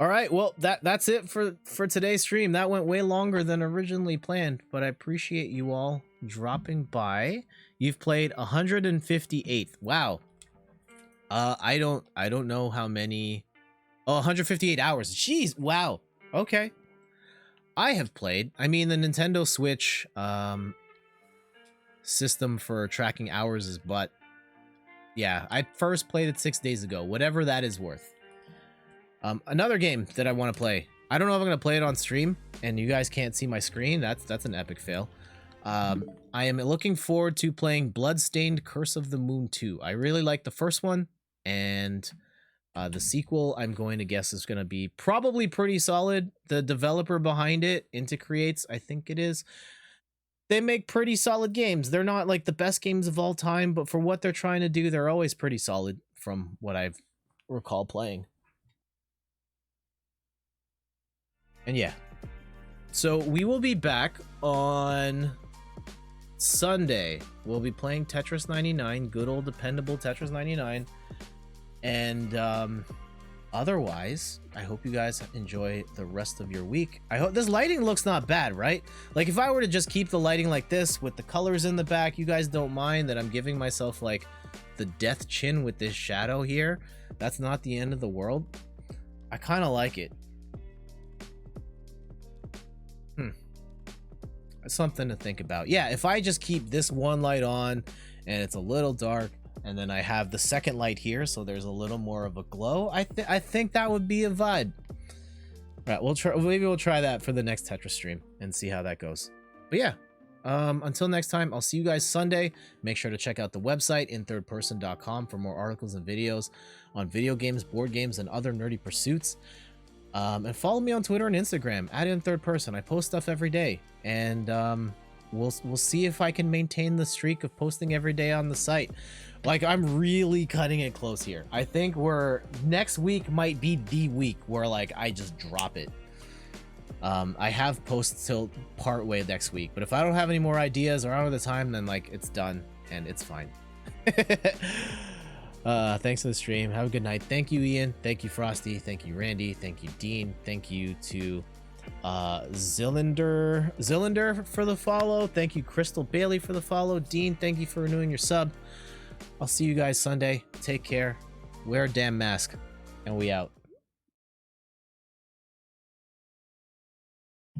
All right, well, that's it for today's stream. That went way longer than originally planned, but I appreciate you all dropping by. You've played 158th. Wow. I don't know how many. Oh, 158 hours. Jeez, wow. Okay. I have played. I mean, the Nintendo Switch system for tracking hours is but. Yeah, I first played it 6 days ago. Whatever that is worth. Another game that I want to play. I don't know if I'm going to play it on stream, and you guys can't see my screen. That's an epic fail. I am looking forward to playing Bloodstained Curse of the Moon 2. I really like the first one, and the sequel, I'm going to guess, is going to be probably pretty solid. The developer behind it, Inti Creates, I think it is. They make pretty solid games. They're not like the best games of all time, but for what they're trying to do, they're always pretty solid from what I recall playing. And yeah, so we will be back on Sunday. We'll be playing Tetris 99, good old dependable Tetris 99. And otherwise, I hope you guys enjoy the rest of your week. I hope this lighting looks not bad, right? Like, if I were to just keep the lighting like this with the colors in the back, you guys don't mind that I'm giving myself like the death chin with this shadow here. That's not the end of the world. I kind of like it. Something to think about. Yeah, if I just keep this one light on and it's a little dark And then I have the second light here, so there's a little more of a glow. I think that would be a vibe. Right, we'll try. Maybe we'll try that for the next Tetris stream and see how that goes. But yeah, until next time, I'll see you guys Sunday. Make sure to check out the website inthirdperson.com for more articles and videos on video games, board games, and other nerdy pursuits. And follow me on Twitter and Instagram @inthirdperson. I post stuff every day, and we'll see if I can maintain the streak of posting every day on the site. Like, I'm really cutting it close here. I think next week might be the week where like I just drop it. I have posts till part way next week, but if I don't have any more ideas or out of the time, then like it's done and it's fine. Thanks for the stream. Have a good night. Thank you, Ian. Thank you, Frosty. Thank you, Randy. Thank you, Dean. Thank you to Zillander for the follow. Thank you, Crystal Bailey, for the follow. Dean, thank you for renewing your sub. I'll see you guys Sunday. Take care. Wear a damn mask. And we out.